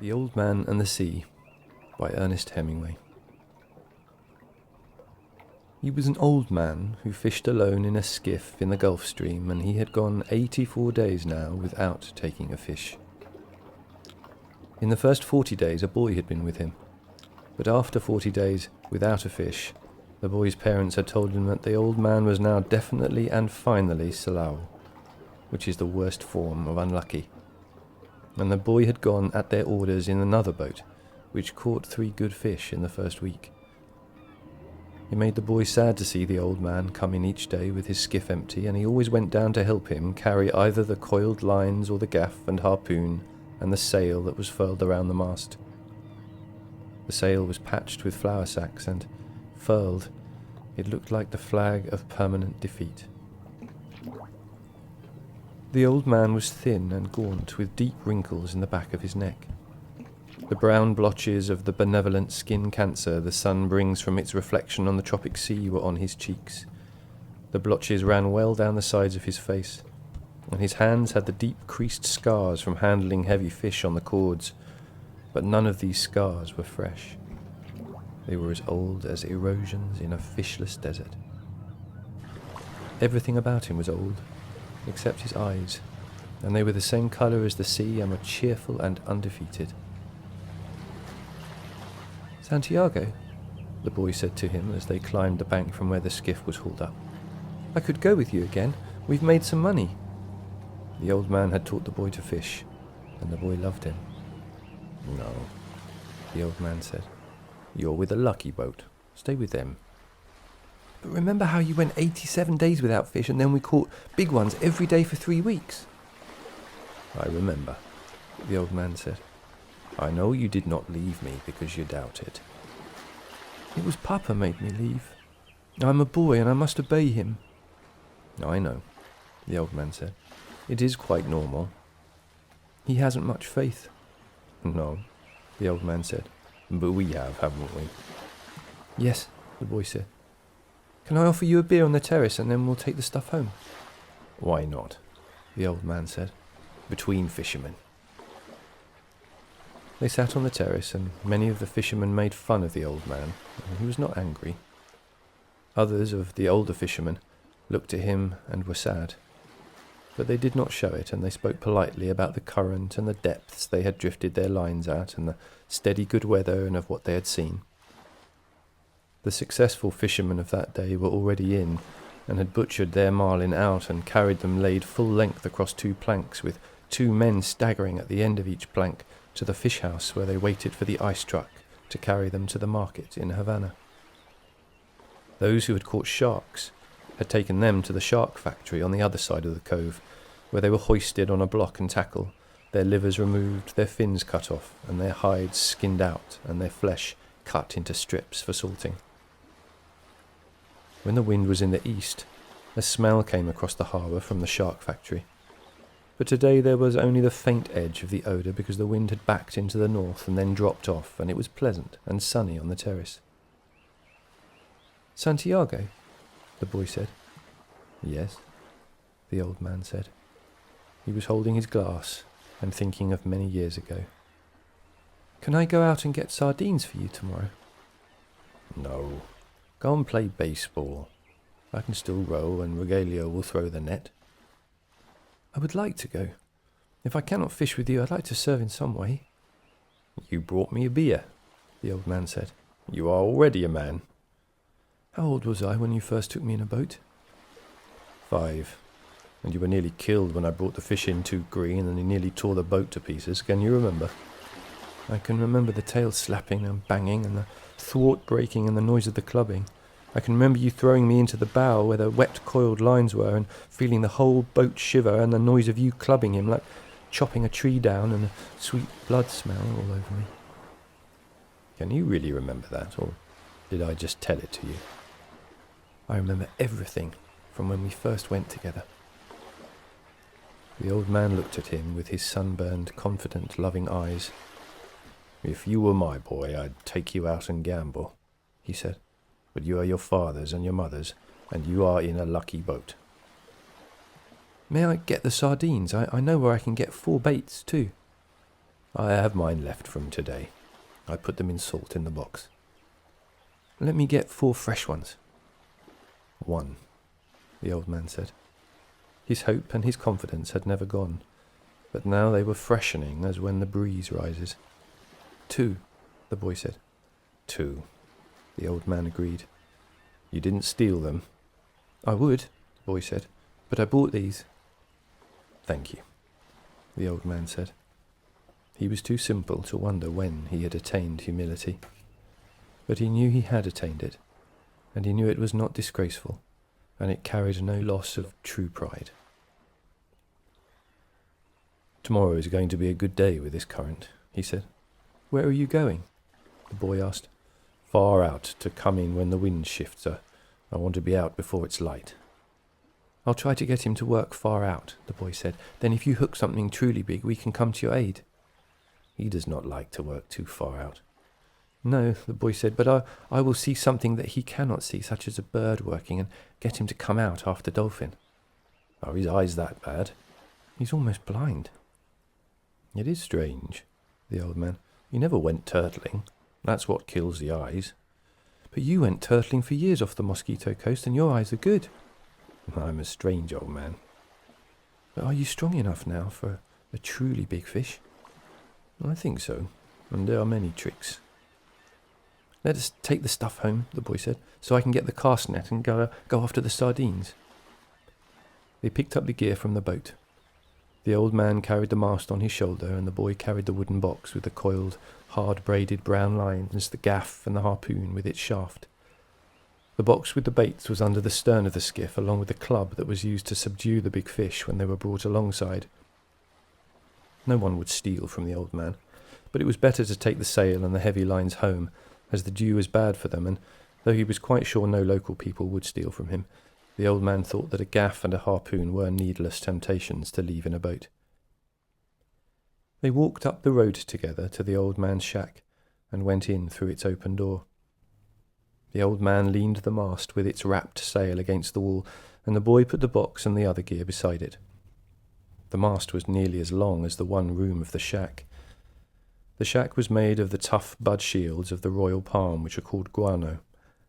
The Old Man and the Sea by Ernest Hemingway. He was an old man who fished alone in a skiff in the Gulf Stream, and he had gone 84 days now without taking a fish. In the first 40 days a boy had been with him, but after 40 days without a fish, the boy's parents had told him that the old man was now definitely and finally Salau, which is the worst form of unlucky. And the boy had gone at their orders in another boat, which caught 3 good fish in the first week. It made the boy sad to see the old man come in each day with his skiff empty, and he always went down to help him carry either the coiled lines or the gaff and harpoon and the sail that was furled around the mast. The sail was patched with flour sacks, and, furled, it looked like the flag of permanent defeat. The old man was thin and gaunt, with deep wrinkles in the back of his neck. The brown blotches of the benevolent skin cancer the sun brings from its reflection on the tropic sea were on his cheeks. The blotches ran well down the sides of his face, and his hands had the deep creased scars from handling heavy fish on the cords, but none of these scars were fresh. They were as old as erosions in a fishless desert. Everything about him was old, except his eyes, and they were the same colour as the sea and were cheerful and undefeated. "Santiago," the boy said to him as they climbed the bank from where the skiff was hauled up, "I could go with you again. We've made some money." The old man had taught the boy to fish, and the boy loved him. "No," the old man said. "You're with a lucky boat. Stay with them." "But remember how you went 87 days without fish, and then we caught big ones every day for 3 weeks? "I remember," the old man said. "I know you did not leave me because you doubted." "It was Papa made me leave. I'm a boy and I must obey him." "I know," the old man said. "It is quite normal." "He hasn't much faith." "No," the old man said. "But we have, haven't we?" "Yes," the boy said. "Can I offer you a beer on the terrace and then we'll take the stuff home?" "Why not?" the old man said. "Between fishermen." They sat on the terrace, and many of the fishermen made fun of the old man, and he was not angry. Others of the older fishermen looked at him and were sad, but they did not show it, and they spoke politely about the current and the depths they had drifted their lines at, and the steady good weather and of what they had seen. The successful fishermen of that day were already in, and had butchered their marlin out and carried them laid full length across 2 planks, with 2 men staggering at the end of each plank to the fish house where they waited for the ice truck to carry them to the market in Havana. Those who had caught sharks had taken them to the shark factory on the other side of the cove, where they were hoisted on a block and tackle, their livers removed, their fins cut off, and their hides skinned out, and their flesh cut into strips for salting. When the wind was in the east, a smell came across the harbour from the shark factory. But today there was only the faint edge of the odour because the wind had backed into the north and then dropped off, and it was pleasant and sunny on the terrace. "Santiago," the boy said. "Yes," the old man said. He was holding his glass and thinking of many years ago. "Can I go out and get sardines for you tomorrow?" "No. Go and play baseball. I can still row, and Rogelio will throw the net." "I would like to go. If I cannot fish with you, I'd like to serve in some way." "You brought me a beer," the old man said. "You are already a man." "How old was I when you first took me in a boat?" 5. And you were nearly killed when I brought the fish in too green, and he nearly tore the boat to pieces. Can you remember? "I can remember the tail slapping and banging, and the thwart breaking, and the noise of the clubbing. I can remember you throwing me into the bow where the wet coiled lines were, and feeling the whole boat shiver, and the noise of you clubbing him like chopping a tree down, and the sweet blood smell all over me." "Can you really remember that, or did I just tell it to you?" "I remember everything from when we first went together." The old man looked at him with his sunburned, confident, loving eyes. "If you were my boy, I'd take you out and gamble," he said. "But you are your father's and your mother's, and you are in a lucky boat." "May I get the sardines? I know where I can get 4 baits, too." I have mine left from today. I put them in salt in the box. Let me get 4 fresh ones. 1, the old man said. His hope and his confidence had never gone, but now they were freshening as when the breeze rises. 2, the boy said. 2, the old man agreed. You didn't steal them? I would, the boy said, but I bought these. Thank you, the old man said. He was too simple to wonder when he had attained humility, but he knew he had attained it, and he knew it was not disgraceful, and it carried no loss of true pride. Tomorrow is going to be a good day with this current, he said. Where are you going? The boy asked. Far out, to come in when the wind shifts. I want to be out before it's light. I'll try to get him to work far out, the boy said. Then if you hook something truly big, we can come to your aid. He does not like to work too far out. No, the boy said, but I will see something that he cannot see, such as a bird working, and get him to come out after dolphin. Are his eyes that bad? He's almost blind. It is strange, the old man. You never went turtling. That's what kills the eyes. But you went turtling for years off the Mosquito Coast, and your eyes are good. I'm a strange old man. But are you strong enough now for a truly big fish? I think so, and there are many tricks. Let us take the stuff home, the boy said, so I can get the cast net and go after the sardines. They picked up the gear from the boat. The old man carried the mast on his shoulder, and the boy carried the wooden box with the coiled, hard-braided brown lines, the gaff and the harpoon with its shaft. The box with the baits was under the stern of the skiff, along with the club that was used to subdue the big fish when they were brought alongside. No one would steal from the old man, but it was better to take the sail and the heavy lines home, as the dew was bad for them, and though he was quite sure no local people would steal from him, the old man thought that a gaff and a harpoon were needless temptations to leave in a boat. They walked up the road together to the old man's shack, and went in through its open door. The old man leaned the mast with its wrapped sail against the wall, and the boy put the box and the other gear beside it. The mast was nearly as long as the one room of the shack. The shack was made of the tough bud shields of the royal palm, which are called guano,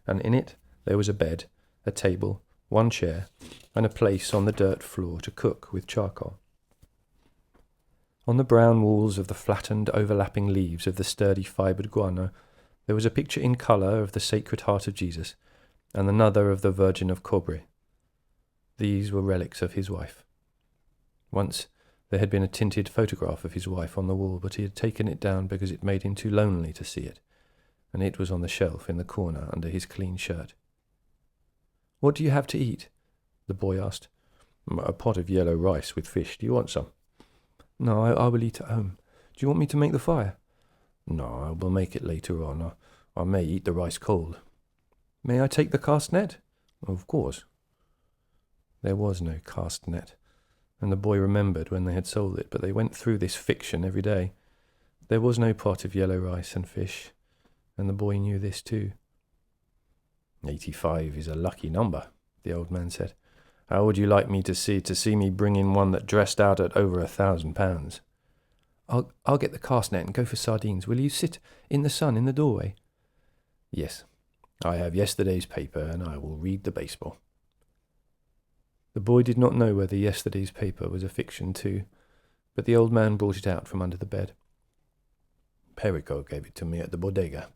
and in it there was a bed, a table, 1 chair, and a place on the dirt floor to cook with charcoal. On the brown walls of the flattened, overlapping leaves of the sturdy fibred guano, there was a picture in colour of the Sacred Heart of Jesus, and another of the Virgin of Cobre. These were relics of his wife. Once there had been a tinted photograph of his wife on the wall, but he had taken it down because it made him too lonely to see it, and it was on the shelf in the corner under his clean shirt. What do you have to eat? The boy asked. A pot of yellow rice with fish. Do you want some? No, I will eat at home. Do you want me to make the fire? No, I will make it later on. I may eat the rice cold. May I take the cast net? Of course. There was no cast net, and the boy remembered when they had sold it, but they went through this fiction every day. There was no pot of yellow rice and fish, and the boy knew this too. 85 is a lucky number, the old man said. How would you like me to see me bring in one that dressed out at over £1,000? I'll get the cast net and go for sardines. Will you sit in the sun in the doorway? Yes, I have yesterday's paper, and I will read the baseball. The boy did not know whether yesterday's paper was a fiction too, but the old man brought it out from under the bed. Perico gave it to me at the bodega,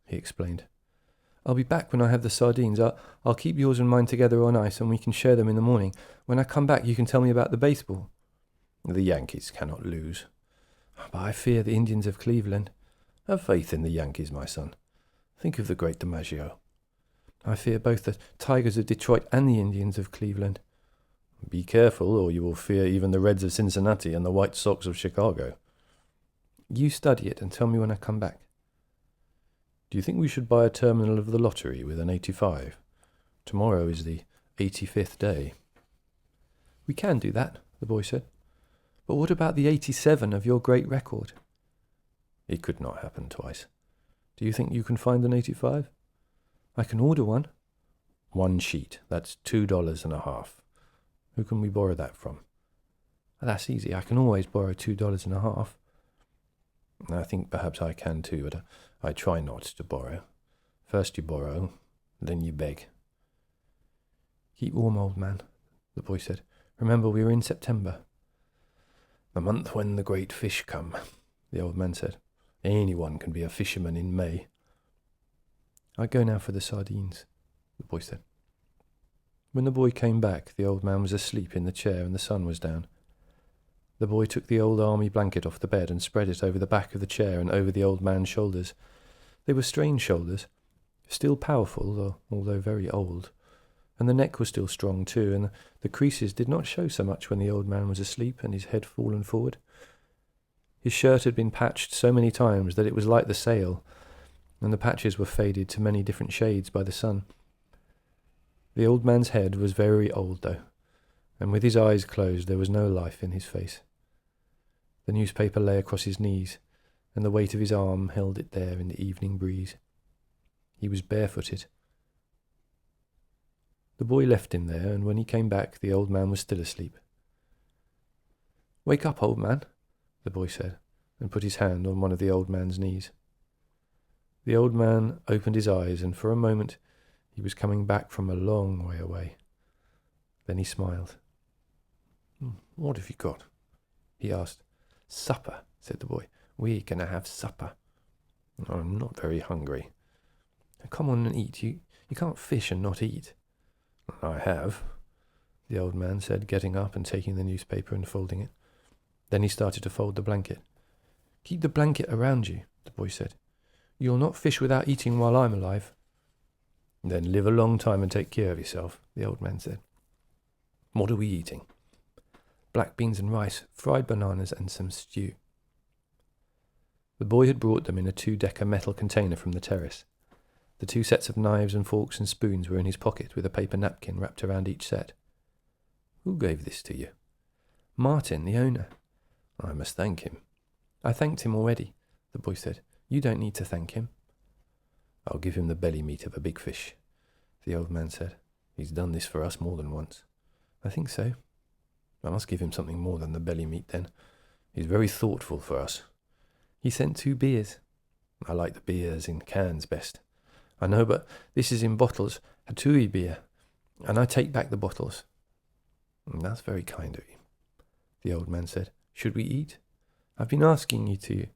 he explained. I'll be back when I have the sardines. I'll keep yours and mine together on ice, and we can share them in the morning. When I come back, you can tell me about the baseball. The Yankees cannot lose. But I fear the Indians of Cleveland. Have faith in the Yankees, my son. Think of the great DiMaggio. I fear both the Tigers of Detroit and the Indians of Cleveland. Be careful, or you will fear even the Reds of Cincinnati and the White Sox of Chicago. You study it and tell me when I come back. Do you think we should buy a terminal of the lottery with an 85? Tomorrow is the 85th day. We can do that, the boy said. But what about the 87 of your great record? It could not happen twice. Do you think you can find an 85? I can order one. 1 sheet. That's $2.50. Who can we borrow that from? That's easy. I can always borrow $2.50. I think perhaps I can too, but I try not to borrow. First you borrow, then you beg. Keep warm, old man, the boy said. Remember, we are in September. The month when the great fish come, the old man said. Anyone can be a fisherman in May. I go now for the sardines, the boy said. When the boy came back, the old man was asleep in the chair and the sun was down. The boy took the old army blanket off the bed and spread it over the back of the chair and over the old man's shoulders. They were strange shoulders, still powerful, although very old, and the neck was still strong too, and the creases did not show so much when the old man was asleep and his head fallen forward. His shirt had been patched so many times that it was like the sail, and the patches were faded to many different shades by the sun. The old man's head was very old, though, and with his eyes closed there was no life in his face. The newspaper lay across his knees, and the weight of his arm held it there in the evening breeze. He was barefooted. The boy left him there, and when he came back, the old man was still asleep. "Wake up, old man," the boy said, and put his hand on one of the old man's knees. The old man opened his eyes, and for a moment he was coming back from a long way away. Then he smiled. "What have you got?" he asked. "Supper," said the boy. "We're going to have supper." "I'm not very hungry." "Come on and eat. You can't fish and not eat." "I have," the old man said, getting up and taking the newspaper and folding it. Then he started to fold the blanket. "Keep the blanket around you," the boy said. "You'll not fish without eating while I'm alive." "Then live a long time and take care of yourself," the old man said. "What are we eating?" "Black beans and rice, fried bananas and some stew." The boy had brought them in a 2-decker metal container from the terrace. The 2 sets of knives and forks and spoons were in his pocket with a paper napkin wrapped around each set. "Who gave this to you?" "Martin, the owner." "I must thank him." "I thanked him already," the boy said. "You don't need to thank him." "I'll give him the belly meat of a big fish," the old man said. "He's done this for us more than once." "I think so." "I must give him something more than the belly meat then. He's very thoughtful for us." "He sent 2 beers." "I like the beers in cans best." "I know, but this is in bottles, a Tui beer, and I take back the bottles." "That's very kind of you," the old man said. "Should we eat?" "I've been asking you to,"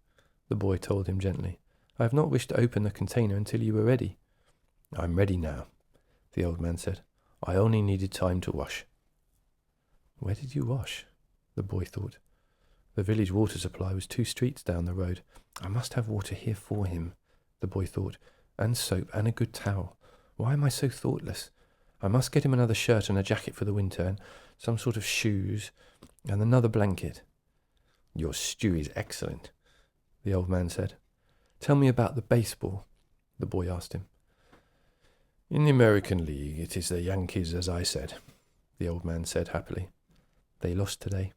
the boy told him gently. "I have not wished to open the container until you were ready." "I'm ready now," the old man said. "I only needed time to wash." Where did you wash? The boy thought. The village water supply was 2 streets down the road. I must have water here for him, the boy thought, and soap and a good towel. Why am I so thoughtless? I must get him another shirt and a jacket for the winter, and some sort of shoes, and another blanket. Your stew is excellent, the old man said. Tell me about the baseball, the boy asked him. In the American League, it is the Yankees, as I said, the old man said happily. They lost today,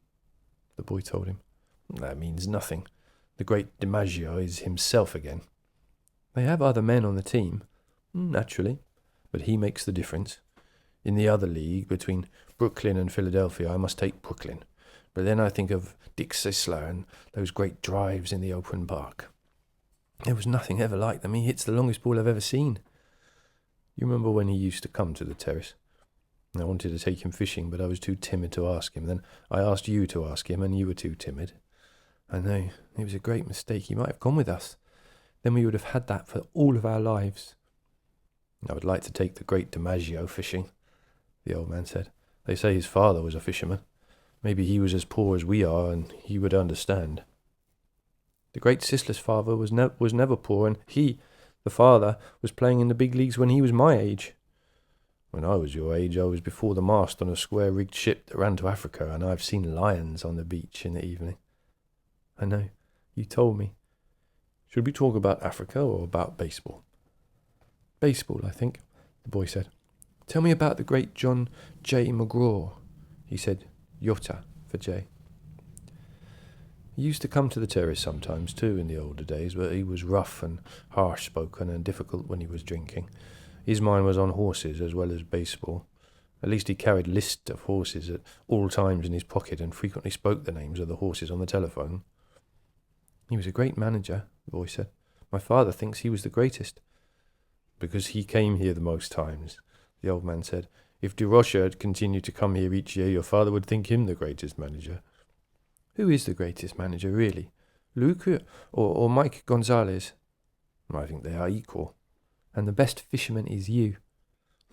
the boy told him. That means nothing. The great DiMaggio is himself again. They have other men on the team, naturally, but he makes the difference. In the other league, between Brooklyn and Philadelphia, I must take Brooklyn. But then I think of Dick Sisler and those great drives in the open park. There was nothing ever like them. He hits the longest ball I've ever seen. You remember when he used to come to the terrace? I wanted to take him fishing, but I was too timid to ask him. Then I asked you to ask him, and you were too timid. I know, it was a great mistake. He might have gone with us. Then we would have had that for all of our lives. I would like to take the great DiMaggio fishing, the old man said. They say his father was a fisherman. Maybe he was as poor as we are, and he would understand. The great Sisler's father was never poor, and he, the father, was playing in the big leagues when he was my age. When I was your age, I was before the mast on a square-rigged ship that ran to Africa, and I've seen lions on the beach in the evening. I know, you told me. Should we talk about Africa or about baseball? Baseball, I think, the boy said. Tell me about the great John J. McGraw, he said, Yotta for J. He used to come to the terrace sometimes too in the older days, but he was rough and harsh-spoken and difficult when he was drinking. His mind was on horses as well as baseball. At least he carried lists of horses at all times in his pocket and frequently spoke the names of the horses on the telephone. He was a great manager, the boy said. My father thinks he was the greatest. Because he came here the most times, the old man said. If de Rocha had continued to come here each year, your father would think him the greatest manager. Who is the greatest manager, really? Luke or Mike Gonzalez? I think they are equal. And the best fisherman is you.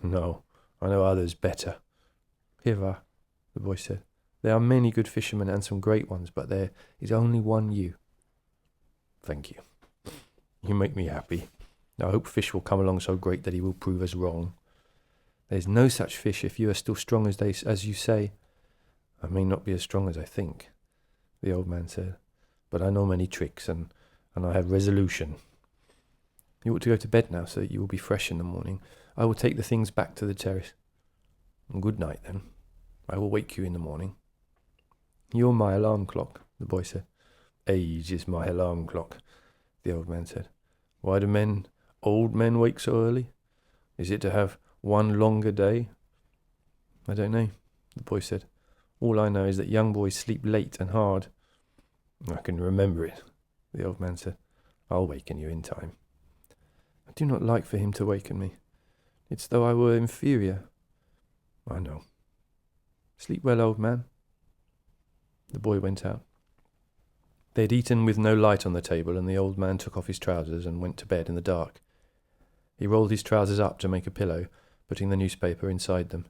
No, I know others better. Hiva, the boy said. There are many good fishermen and some great ones, but there is only one you. Thank you. You make me happy. I hope fish will come along so great that he will prove us wrong. There is no such fish if you are still strong as you say. I may not be as strong as I think, the old man said, but I know many tricks and I have resolution. You ought to go to bed now so that you will be fresh in the morning. I will take the things back to the terrace. Good night, then. I will wake you in the morning. You're my alarm clock, the boy said. Age is my alarm clock, the old man said. Why do old men wake so early? Is it to have one longer day? I don't know, the boy said. All I know is that young boys sleep late and hard. I can remember it, the old man said. I'll waken you in time. I do not like for him to waken me. It's though I were inferior. I know. Sleep well, old man. The boy went out. They had eaten with no light on the table, and the old man took off his trousers and went to bed in the dark. He rolled his trousers up to make a pillow, putting the newspaper inside them.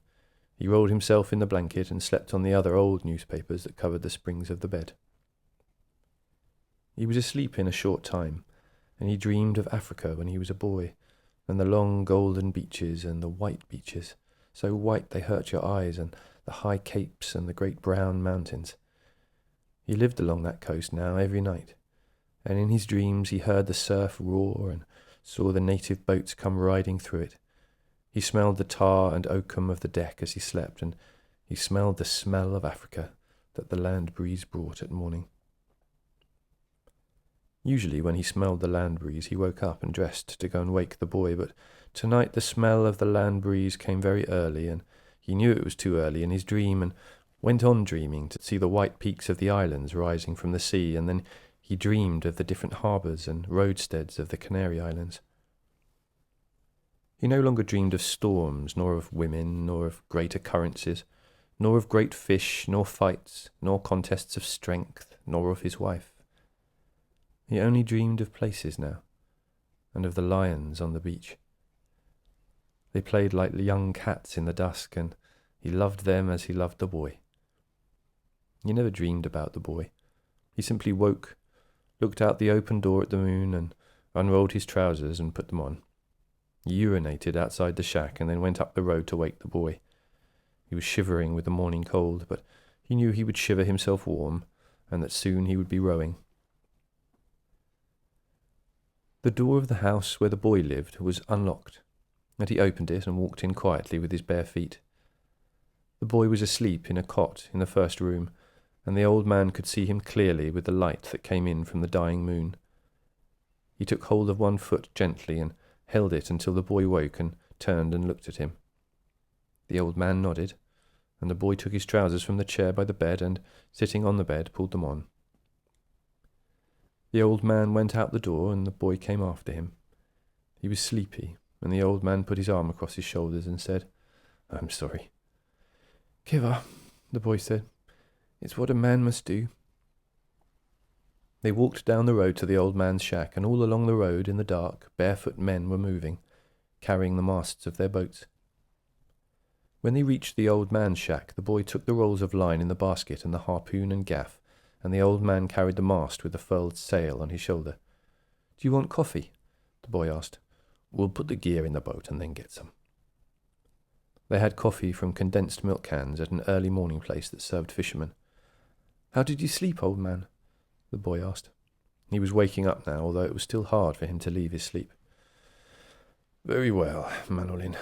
He rolled himself in the blanket and slept on the other old newspapers that covered the springs of the bed. He was asleep in a short time, and he dreamed of Africa when he was a boy, and the long golden beaches and the white beaches, so white they hurt your eyes, and the high capes and the great brown mountains. He lived along that coast now every night, and in his dreams he heard the surf roar and saw the native boats come riding through it. He smelled the tar and oakum of the deck as he slept, and he smelled the smell of Africa that the land breeze brought at morning. Usually when he smelled the land breeze he woke up and dressed to go and wake the boy, but tonight the smell of the land breeze came very early, and he knew it was too early in his dream, and went on dreaming to see the white peaks of the islands rising from the sea, and then he dreamed of the different harbours and roadsteads of the Canary Islands. He no longer dreamed of storms, nor of women, nor of great occurrences, nor of great fish, nor fights, nor contests of strength, nor of his wife. He only dreamed of places now, and of the lions on the beach. They played like young cats in the dusk, and he loved them as he loved the boy. He never dreamed about the boy. He simply woke, looked out the open door at the moon, and unrolled his trousers and put them on. He urinated outside the shack and then went up the road to wake the boy. He was shivering with the morning cold, but he knew he would shiver himself warm, and that soon he would be rowing. The door of the house where the boy lived was unlocked, and he opened it and walked in quietly with his bare feet. The boy was asleep in a cot in the first room, and the old man could see him clearly with the light that came in from the dying moon. He took hold of one foot gently and held it until the boy woke and turned and looked at him. The old man nodded, and the boy took his trousers from the chair by the bed and, sitting on the bed, pulled them on. The old man went out the door, and the boy came after him. He was sleepy, and the old man put his arm across his shoulders and said, "I'm sorry." "Kiva," the boy said, "it's what a man must do." They walked down the road to the old man's shack, and all along the road in the dark, barefoot men were moving, carrying the masts of their boats. When they reached the old man's shack, the boy took the rolls of line in the basket and the harpoon and gaff, and the old man carried the mast with the furled sail on his shoulder. "Do you want coffee?" the boy asked. "We'll put the gear in the boat and then get some." They had coffee from condensed milk cans at an early morning place that served fishermen. "How did you sleep, old man?" the boy asked. He was waking up now, although it was still hard for him to leave his sleep. "Very well, Manolin,"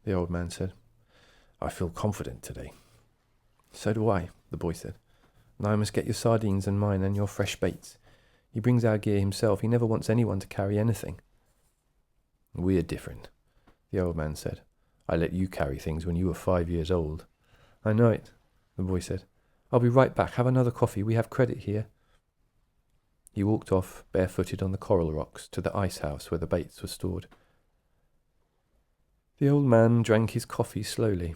the old man said. "I feel confident today." "So do I," the boy said. "Now I must get your sardines and mine and your fresh baits. He brings our gear himself. He never wants anyone to carry anything." "We are different," the old man said. "I let you carry things when you were 5 years old." "I know it," the boy said. "I'll be right back. Have another coffee. We have credit here." He walked off, barefooted on the coral rocks, to the ice house where the baits were stored. The old man drank his coffee slowly.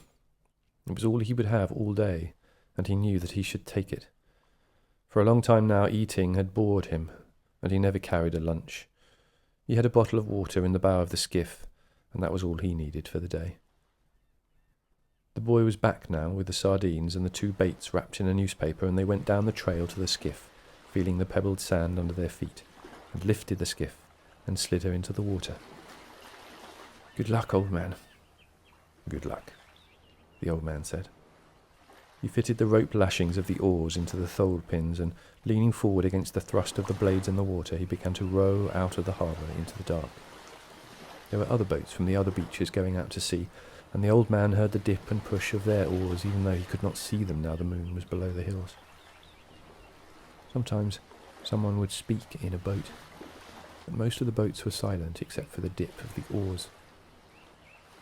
It was all he would have all day, and he knew that he should take it. For a long time now eating had bored him, and he never carried a lunch. He had a bottle of water in the bow of the skiff, and that was all he needed for the day. The boy was back now with the sardines and the 2 baits wrapped in a newspaper, and they went down the trail to the skiff, feeling the pebbled sand under their feet, and lifted the skiff and slid her into the water. "Good luck, old man." "Good luck," the old man said. He fitted the rope lashings of the oars into the thole pins, and leaning forward against the thrust of the blades in the water, he began to row out of the harbour into the dark. There were other boats from the other beaches going out to sea, and the old man heard the dip and push of their oars, even though he could not see them now the moon was below the hills. Sometimes someone would speak in a boat, but most of the boats were silent except for the dip of the oars.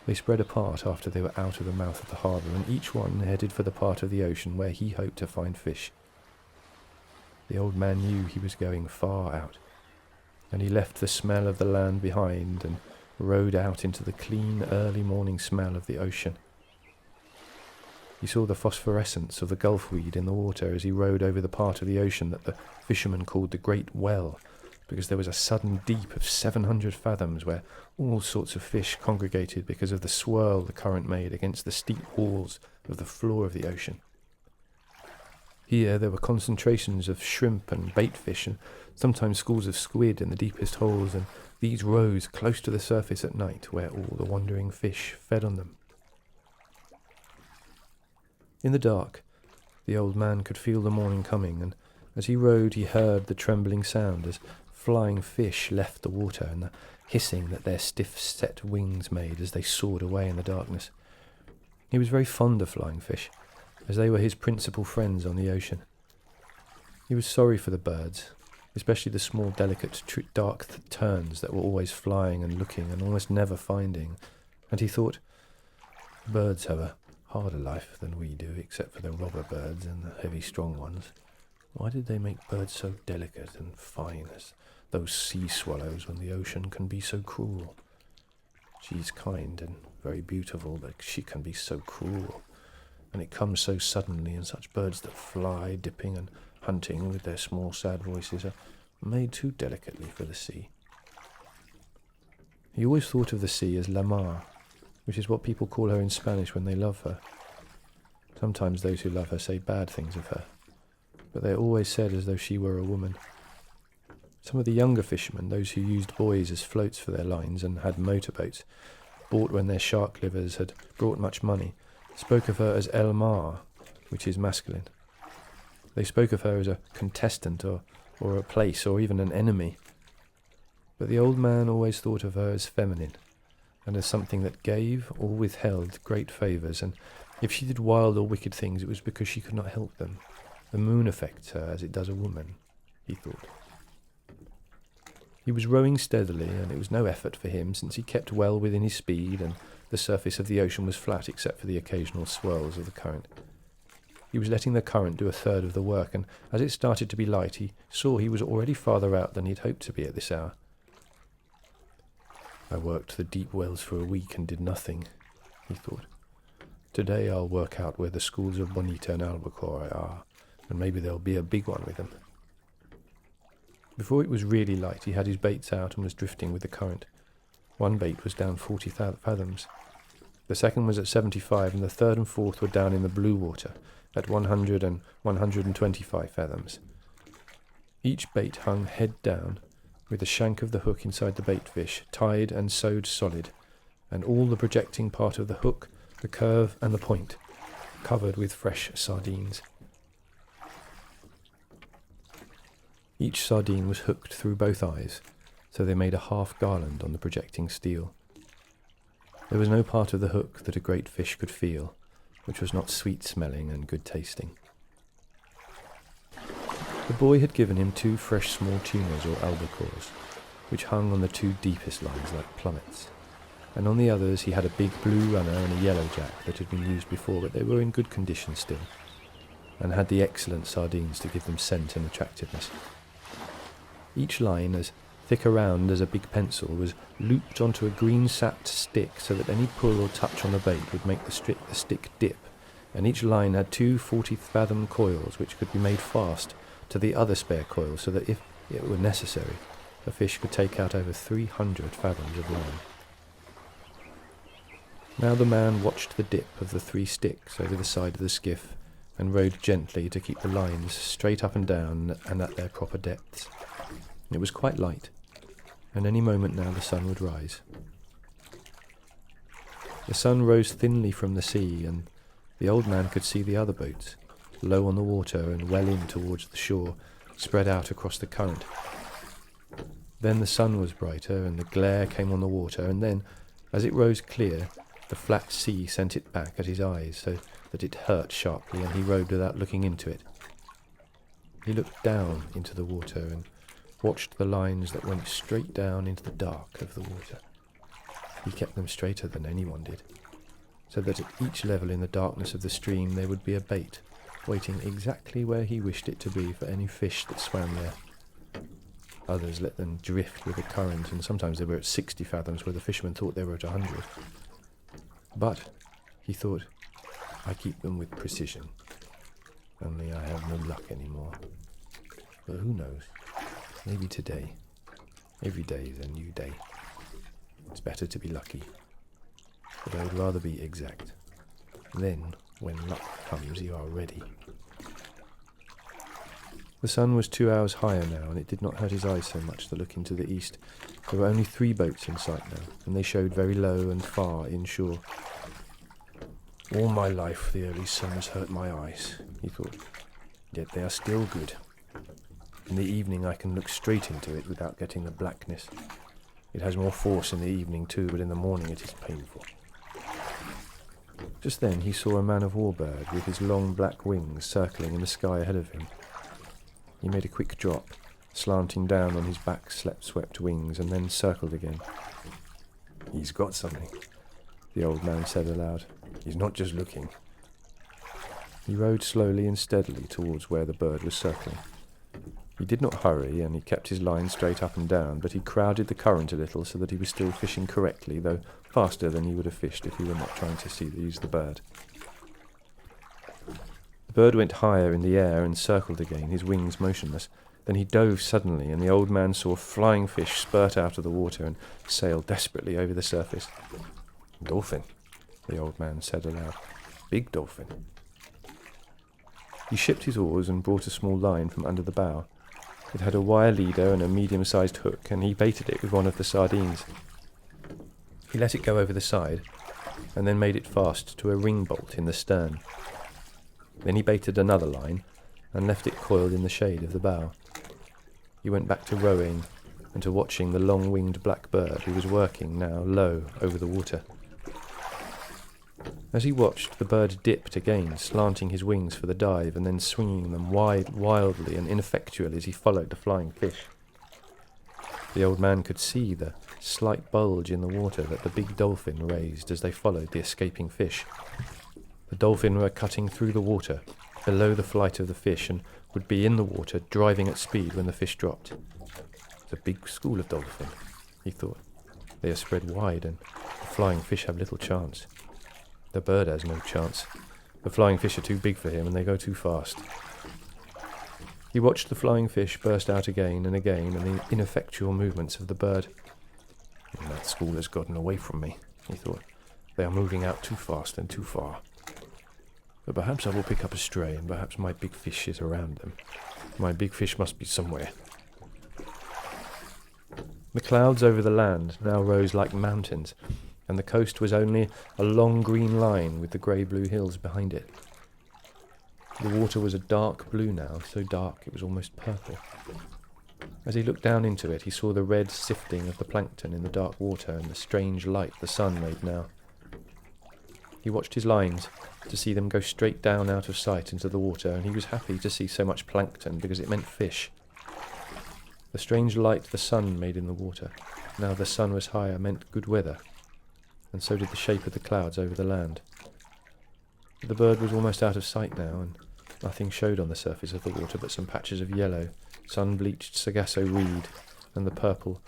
They spread apart after they were out of the mouth of the harbour, and each one headed for the part of the ocean where he hoped to find fish. The old man knew he was going far out, and he left the smell of the land behind and rowed out into the clean early morning smell of the ocean. He saw the phosphorescence of the gulfweed in the water as he rowed over the part of the ocean that the fishermen called the Great Well, because there was a sudden deep of 700 fathoms where all sorts of fish congregated because of the swirl the current made against the steep walls of the floor of the ocean. Here there were concentrations of shrimp and baitfish, and sometimes schools of squid in the deepest holes, and these rose close to the surface at night where all the wandering fish fed on them. In the dark, the old man could feel the morning coming, and as he rowed he heard the trembling sound as flying fish left the water, and the hissing that their stiff-set wings made as they soared away in the darkness. He was very fond of flying fish, as they were his principal friends on the ocean. He was sorry for the birds, especially the small, delicate, dark terns that were always flying and looking and almost never finding, and he thought, birds have a harder life than we do, except for the robber birds and the heavy, strong ones. Why did they make birds so delicate and fine as those sea swallows when the ocean can be so cruel? She's kind and very beautiful, but she can be so cruel, and it comes so suddenly, and such birds that fly, dipping and hunting with their small, sad voices, are made too delicately for the sea. He always thought of the sea as la mar, which is what people call her in Spanish when they love her. Sometimes those who love her say bad things of her, but they are always said as though she were a woman. Some of the younger fishermen, those who used buoys as floats for their lines and had motorboats, bought when their shark livers had brought much money, spoke of her as El Mar, which is masculine. They spoke of her as a contestant or a place or even an enemy. But the old man always thought of her as feminine, and as something that gave or withheld great favours, and if she did wild or wicked things it was because she could not help them. The moon affects her as it does a woman, he thought. He was rowing steadily, and it was no effort for him, since he kept well within his speed, and the surface of the ocean was flat except for the occasional swirls of the current. He was letting the current do a third of the work, and as it started to be light, he saw he was already farther out than he'd hoped to be at this hour. I worked the deep wells for a week and did nothing, he thought. Today I'll work out where the schools of Bonita and Albacore are, and maybe there'll be a big one with them. Before it was really light, he had his baits out and was drifting with the current. One bait was down 40 fathoms. The second was at 75, and the third and fourth were down in the blue water at 100 and 125 fathoms. Each bait hung head down, with the shank of the hook inside the baitfish, tied and sewed solid, and all the projecting part of the hook, the curve and the point, covered with fresh sardines. Each sardine was hooked through both eyes, so they made a half garland on the projecting steel. There was no part of the hook that a great fish could feel, which was not sweet-smelling and good-tasting. The boy had given him 2 fresh small tunas or albacores, which hung on the 2 deepest lines like plummets, and on the others he had a big blue runner and a yellow jack that had been used before, but they were in good condition still, and had the excellent sardines to give them scent and attractiveness. Each line, as thick around as a big pencil, was looped onto a green-sapped stick so that any pull or touch on the bait would make the stick dip, and each line had two 40-fathom coils which could be made fast to the other spare coil so that if it were necessary, a fish could take out over 300 fathoms of line. Now the man watched the dip of the 3 sticks over the side of the skiff and rowed gently to keep the lines straight up and down and at their proper depths. It was quite light, and any moment now the sun would rise. The sun rose thinly from the sea, and the old man could see the other boats, low on the water and well in towards the shore, spread out across the current. Then the sun was brighter, and the glare came on the water, and then, as it rose clear, the flat sea sent it back at his eyes, so that it hurt sharply, and he rowed without looking into it. He looked down into the water and watched the lines that went straight down into the dark of the water. He kept them straighter than anyone did, so that at each level in the darkness of the stream there would be a bait, waiting exactly where he wished it to be for any fish that swam there. Others let them drift with the current, and sometimes they were at 60 fathoms where the fishermen thought they were at 100. But, he thought, I keep them with precision. Only I have no luck anymore. But who knows? Maybe today. Every day is a new day. It's better to be lucky. But I would rather be exact. Then, when luck comes, you are ready. The sun was 2 hours higher now, and it did not hurt his eyes so much to look into the east. There were only 3 boats in sight now, and they showed very low and far inshore. All my life the early sun has hurt my eyes, he thought, yet they are still good. In the evening I can look straight into it without getting the blackness. It has more force in the evening too, but in the morning it is painful. Just then he saw a man-of-war bird with his long black wings circling in the sky ahead of him. He made a quick drop, slanting down on his back swept wings, and then circled again. He's got something, the old man said aloud. He's not just looking. He rowed slowly and steadily towards where the bird was circling. He did not hurry, and he kept his line straight up and down, but he crowded the current a little so that he was still fishing correctly, though faster than he would have fished if he were not trying to use the bird. The bird went higher in the air and circled again, his wings motionless. Then he dove suddenly, and the old man saw a flying fish spurt out of the water and sail desperately over the surface. Dolphin, the old man said aloud. Big dolphin. He shipped his oars and brought a small line from under the bow. It had a wire leader and a medium-sized hook, and he baited it with one of the sardines. He let it go over the side, and then made it fast to a ring bolt in the stern. Then he baited another line, and left it coiled in the shade of the bow. He went back to rowing, and to watching the long-winged black bird who was working now low over the water. As he watched, the bird dipped again, slanting his wings for the dive, and then swinging them wildly and ineffectually as he followed the flying fish. The old man could see the slight bulge in the water that the big dolphin raised as they followed the escaping fish. The dolphin were cutting through the water, below the flight of the fish, and would be in the water, driving at speed when the fish dropped. It's a big school of dolphin, he thought. They are spread wide, and the flying fish have little chance. The bird has no chance. The flying fish are too big for him, and they go too fast. He watched the flying fish burst out again and the ineffectual movements of the bird. That school has gotten away from me, he thought. They are moving out too fast and too far. But perhaps I will pick up a stray, and perhaps my big fish is around them. My big fish must be somewhere. The clouds over the land now rose like mountains, and the coast was only a long green line with the grey-blue hills behind it. The water was a dark blue now, so dark it was almost purple. As he looked down into it, he saw the red sifting of the plankton in the dark water and the strange light the sun made now. He watched his lines to see them go straight down out of sight into the water, and he was happy to see so much plankton because it meant fish. The strange light the sun made in the water, now the sun was higher, meant good weather, and so did the shape of the clouds over the land. But the bird was almost out of sight now, and nothing showed on the surface of the water but some patches of yellow sun-bleached Sargasso reed, and the purple,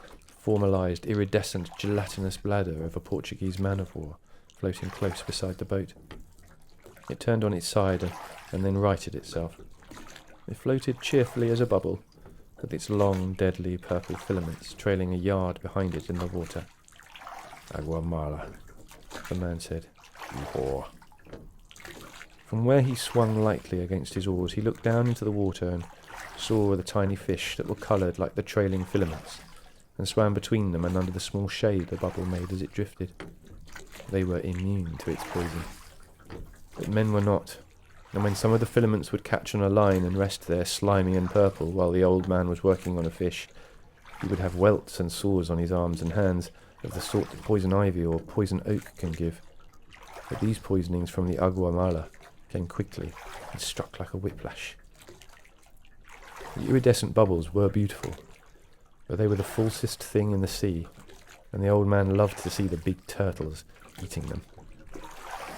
formalised, iridescent, gelatinous bladder of a Portuguese man-of-war floating close beside the boat. It turned on its side and then righted itself. It floated cheerfully as a bubble, with its long, deadly purple filaments trailing a yard behind it in the water. "Agua mala," the man said. "You whore." From where he swung lightly against his oars, he looked down into the water and saw the tiny fish that were coloured like the trailing filaments, and swam between them and under the small shade the bubble made as it drifted. They were immune to its poison. But men were not, and when some of the filaments would catch on a line and rest there slimy and purple while the old man was working on a fish, he would have welts and sores on his arms and hands of the sort that poison ivy or poison oak can give. But these poisonings from the agua mala came quickly and struck like a whiplash. The iridescent bubbles were beautiful, but they were the falsest thing in the sea, and the old man loved to see the big turtles eating them.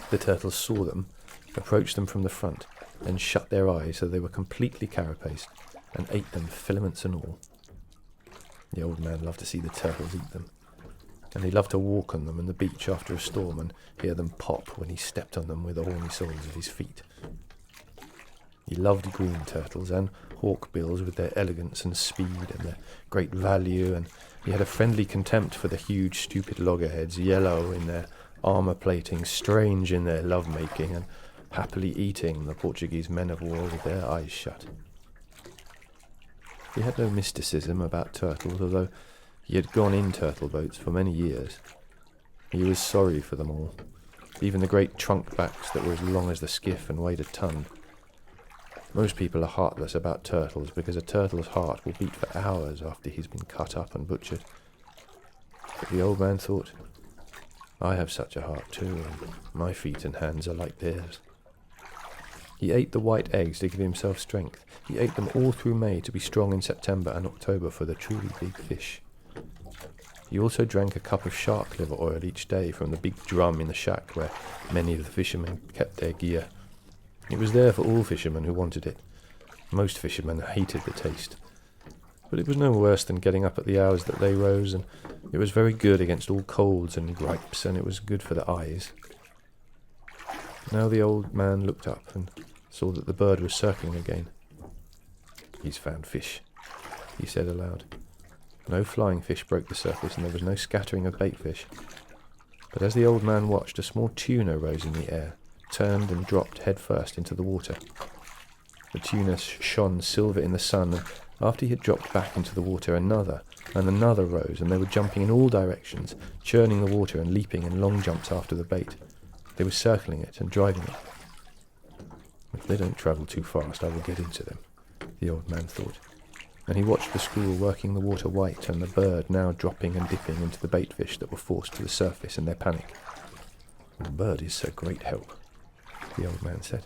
The turtles saw them, approached them from the front, and shut their eyes so they were completely carapaced, and ate them, filaments and all. The old man loved to see the turtles eat them, and he loved to walk on them on the beach after a storm and hear them pop when he stepped on them with the horny soles of his feet. He loved green turtles and hawkbills with their elegance and speed and their great value, and he had a friendly contempt for the huge, stupid loggerheads, yellow in their armour-plating, strange in their love-making, and happily eating the Portuguese men-of-war with their eyes shut. He had no mysticism about turtles, although he had gone in turtle boats for many years. He was sorry for them all, even the great trunk-backs that were as long as the skiff and weighed a ton. Most people are heartless about turtles because a turtle's heart will beat for hours after he's been cut up and butchered. But the old man thought, I have such a heart too, and my feet and hands are like theirs. He ate the white eggs to give himself strength. He ate them all through May to be strong in September and October for the truly big fish. He also drank a cup of shark liver oil each day from the big drum in the shack where many of the fishermen kept their gear. It was there for all fishermen who wanted it. Most fishermen hated the taste. But it was no worse than getting up at the hours that they rose, and it was very good against all colds and gripes, and it was good for the eyes. Now the old man looked up and saw that the bird was circling again. "He's found fish," he said aloud. No flying fish broke the surface, and there was no scattering of bait fish. But as the old man watched, a small tuna rose in the air, turned and dropped head first into the water. The tuna shone silver in the sun, and after he had dropped back into the water, another and another rose, and they were jumping in all directions, churning the water and leaping in long jumps after the bait. They were circling it and driving it. If they don't travel too fast, I will get into them, the old man thought, and he watched the school working the water white and the bird now dropping and dipping into the bait fish that were forced to the surface in their panic. "The bird is a great help," the old man said.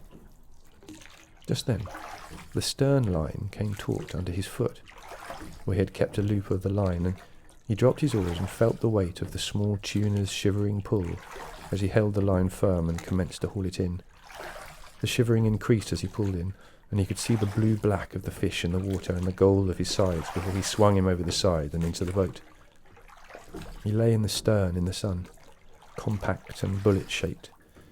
Just then, the stern line came taut under his foot, where he had kept a loop of the line, and he dropped his oars and felt the weight of the small tuna's shivering pull as he held the line firm and commenced to haul it in. The shivering increased as he pulled in, and he could see the blue-black of the fish in the water and the gold of his sides before he swung him over the side and into the boat. He lay in the stern in the sun, compact and bullet-shaped,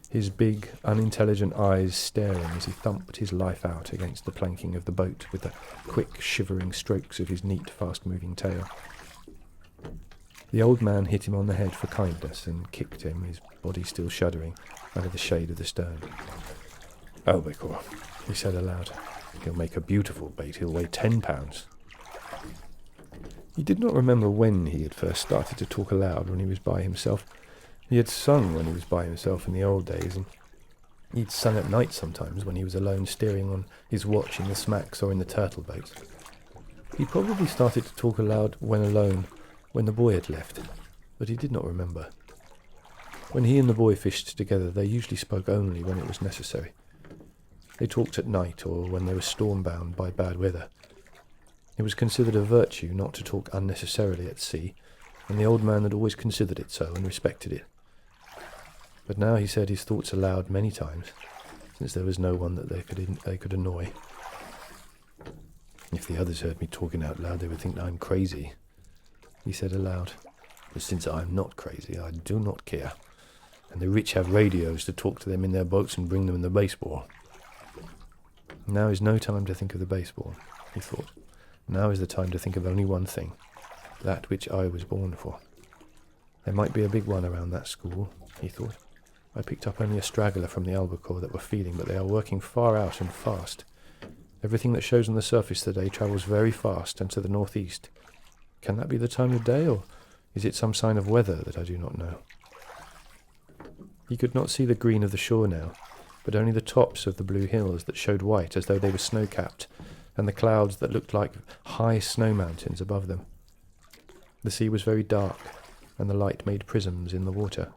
his big, unintelligent eyes staring as he thumped his life out against the planking of the boat with the quick, shivering strokes of his neat, fast-moving tail. The old man hit him on the head for kindness and kicked him, his body still shuddering, under the shade of the stern. "Albacore," he said aloud. "He'll make a beautiful bait. He'll weigh 10 pounds. He did not remember when he had first started to talk aloud when he was by himself. He had sung when he was by himself in the old days, and he'd sung at night sometimes when he was alone steering on his watch in the smacks or in the turtle boats. He probably started to talk aloud when alone, when the boy had left, but he did not remember. When he and the boy fished together, they usually spoke only when it was necessary. They talked at night or when they were storm-bound by bad weather. It was considered a virtue not to talk unnecessarily at sea, and the old man had always considered it so and respected it. But now he said his thoughts aloud many times, since there was no one that they could annoy. If the others heard me talking out loud, they would think that I'm crazy, he said aloud. But since I am not crazy, I do not care. And the rich have radios to talk to them in their boats and bring them the baseball. Now is no time to think of the baseball, he thought. Now is the time to think of only one thing, that which I was born for. There might be a big one around that school, he thought. I picked up only a straggler from the albacore that were feeding, but they are working far out and fast. Everything that shows on the surface today travels very fast and to the northeast. Can that be the time of day, or is it some sign of weather that I do not know? He could not see the green of the shore now, but only the tops of the blue hills that showed white as though they were snow-capped, and the clouds that looked like high snow mountains above them. The sea was very dark, and the light made prisms in the water.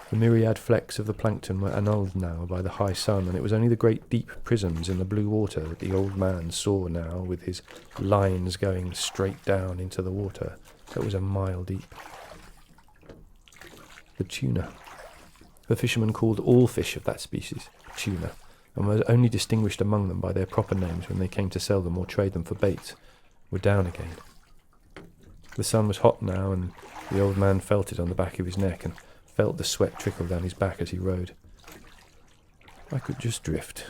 The myriad flecks of the plankton were annulled now by the high sun, and it was only the great deep prisms in the blue water that the old man saw now, with his lines going straight down into the water that was a mile deep. The tuna. The fishermen called all fish of that species tuna, and were only distinguished among them by their proper names when they came to sell them or trade them for bait, were down again. The sun was hot now, and the old man felt it on the back of his neck, and felt the sweat trickle down his back as he rowed. I could just drift,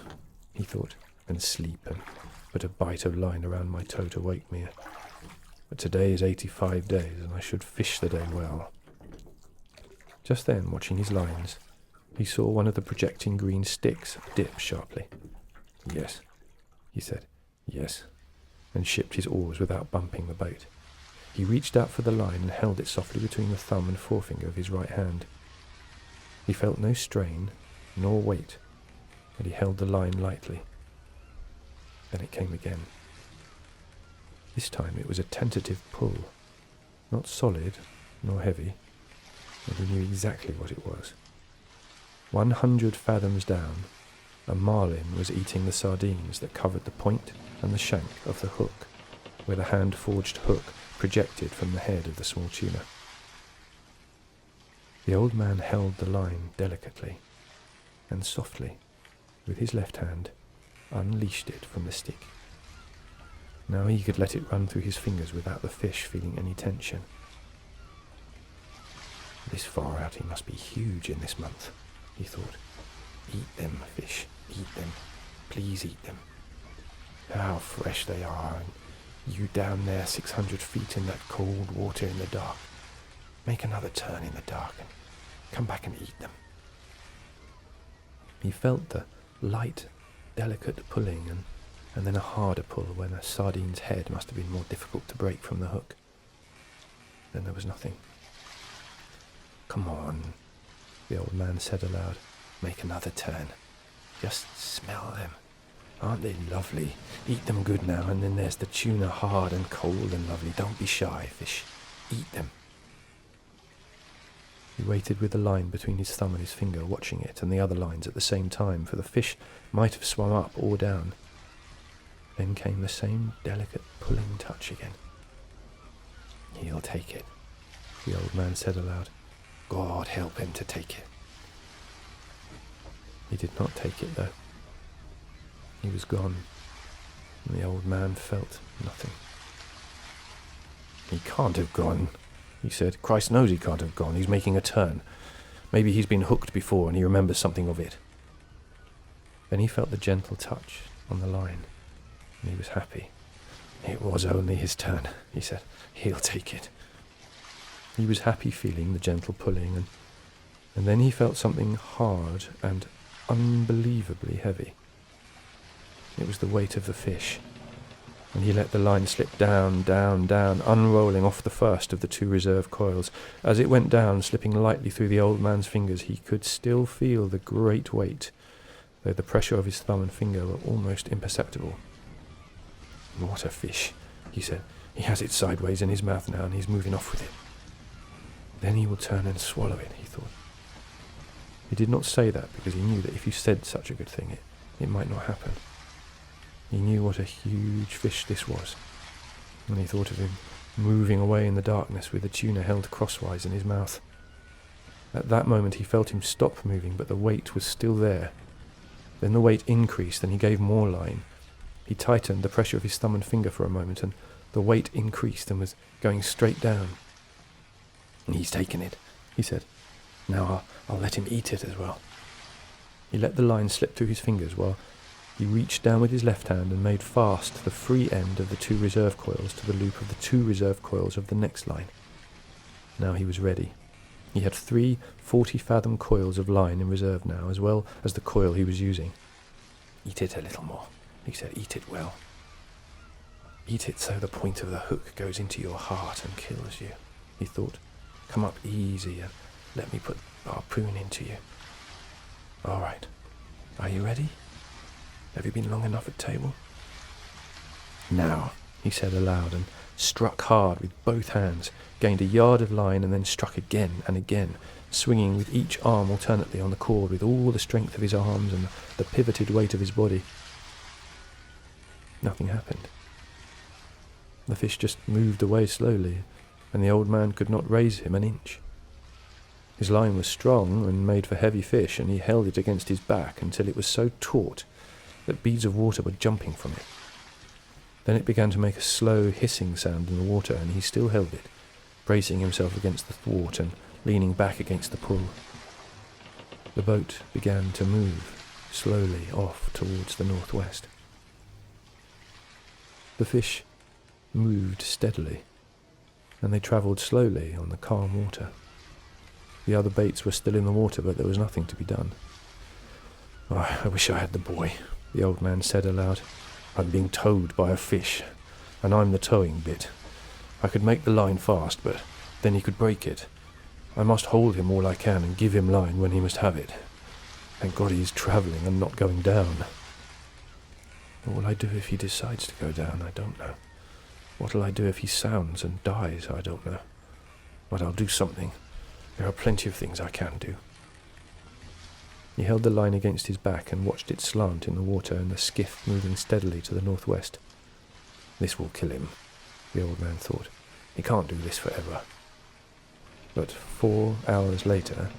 he thought, and sleep, and put a bite of line around my toe to wake me. But today is 85 days, and I should fish the day well. Just then, watching his lines, he saw one of the projecting green sticks dip sharply. Yes, he said, yes, and shipped his oars without bumping the boat. He reached out for the line and held it softly between the thumb and forefinger of his right hand. He felt no strain, nor weight, but he held the line lightly. Then it came again. This time it was a tentative pull, not solid, nor heavy, but he knew exactly what it was. 100 fathoms down, a marlin was eating the sardines that covered the point and the shank of the hook, where the hand-forged hook projected from the head of the small tuna. The old man held the line delicately, and softly, with his left hand, unleashed it from the stick. Now he could let it run through his fingers without the fish feeling any tension. This far out he must be huge in this month, he thought. Eat them, fish, eat them. Please eat them. How fresh they are, and you down there 600 feet in that cold water in the dark. Make another turn in the dark and come back and eat them. He felt the light, delicate pulling and then a harder pull when a sardine's head must have been more difficult to break from the hook. Then there was nothing. Come on, the old man said aloud. Make another turn. Just smell them. Aren't they lovely? Eat them good now, and then there's the tuna, hard and cold and lovely. Don't be shy, fish. Eat them. He waited with the line between his thumb and his finger, watching it and the other lines at the same time, for the fish might have swum up or down. Then came the same delicate pulling touch again. He'll take it, the old man said aloud. God help him to take it. He did not take it, though. He was gone, and the old man felt nothing. He can't have gone, he said. Christ knows he can't have gone. He's making a turn. Maybe he's been hooked before and he remembers something of it. Then he felt the gentle touch on the line, and he was happy. It was only his turn, he said. He'll take it. He was happy feeling the gentle pulling, and then he felt something hard and unbelievably heavy. It was the weight of the fish, and he let the line slip down, down, down, unrolling off the first of the two reserve coils. As it went down, slipping lightly through the old man's fingers, he could still feel the great weight, though the pressure of his thumb and finger were almost imperceptible. What a fish, he said. He has it sideways in his mouth now, and he's moving off with it. Then he will turn and swallow it, he thought. He did not say that because he knew that if you said such a good thing, it might not happen. He knew what a huge fish this was, and he thought of him moving away in the darkness with the tuna held crosswise in his mouth. At that moment he felt him stop moving, but the weight was still there. Then the weight increased, and he gave more line, He tightened the pressure of his thumb and finger for a moment, and the weight increased and was going straight down. "He's taken it," he said. "Now I'll let him eat it as well." He let the line slip through his fingers while he reached down with his left hand and made fast the free end of the 2 reserve coils to the loop of the 2 reserve coils of the next line. Now he was ready. He had 3 40-fathom coils of line in reserve now, as well as the coil he was using. "Eat it a little more," he said. "Eat it well. Eat it so the point of the hook goes into your heart and kills you," he thought. "Come up easy and let me put the harpoon into you. All right. Are you ready? Have you been long enough at table?" "Now," he said aloud, and struck hard with both hands, gained a yard of line, and then struck again and again, swinging with each arm alternately on the cord with all the strength of his arms and the pivoted weight of his body. Nothing happened. The fish just moved away slowly, and the old man could not raise him an inch. His line was strong and made for heavy fish, and he held it against his back until it was so taut that beads of water were jumping from it. Then it began to make a slow hissing sound in the water, and he still held it, bracing himself against the thwart and leaning back against the pull. The boat began to move slowly off towards the northwest. The fish moved steadily, and they travelled slowly on the calm water. The other baits were still in the water, but there was nothing to be done. "Oh, I wish I had the boy," the old man said aloud. "I'm being towed by a fish, and I'm the towing bit. I could make the line fast, but then he could break it. I must hold him all I can and give him line when he must have it. Thank God he's travelling and not going down. What will I do if he decides to go down? I don't know. What will I do if he sounds and dies? I don't know. But I'll do something. There are plenty of things I can do." He held the line against his back and watched it slant in the water and the skiff moving steadily to the northwest. "This will kill him," the old man thought. "He can't do this forever." But 4 hours later,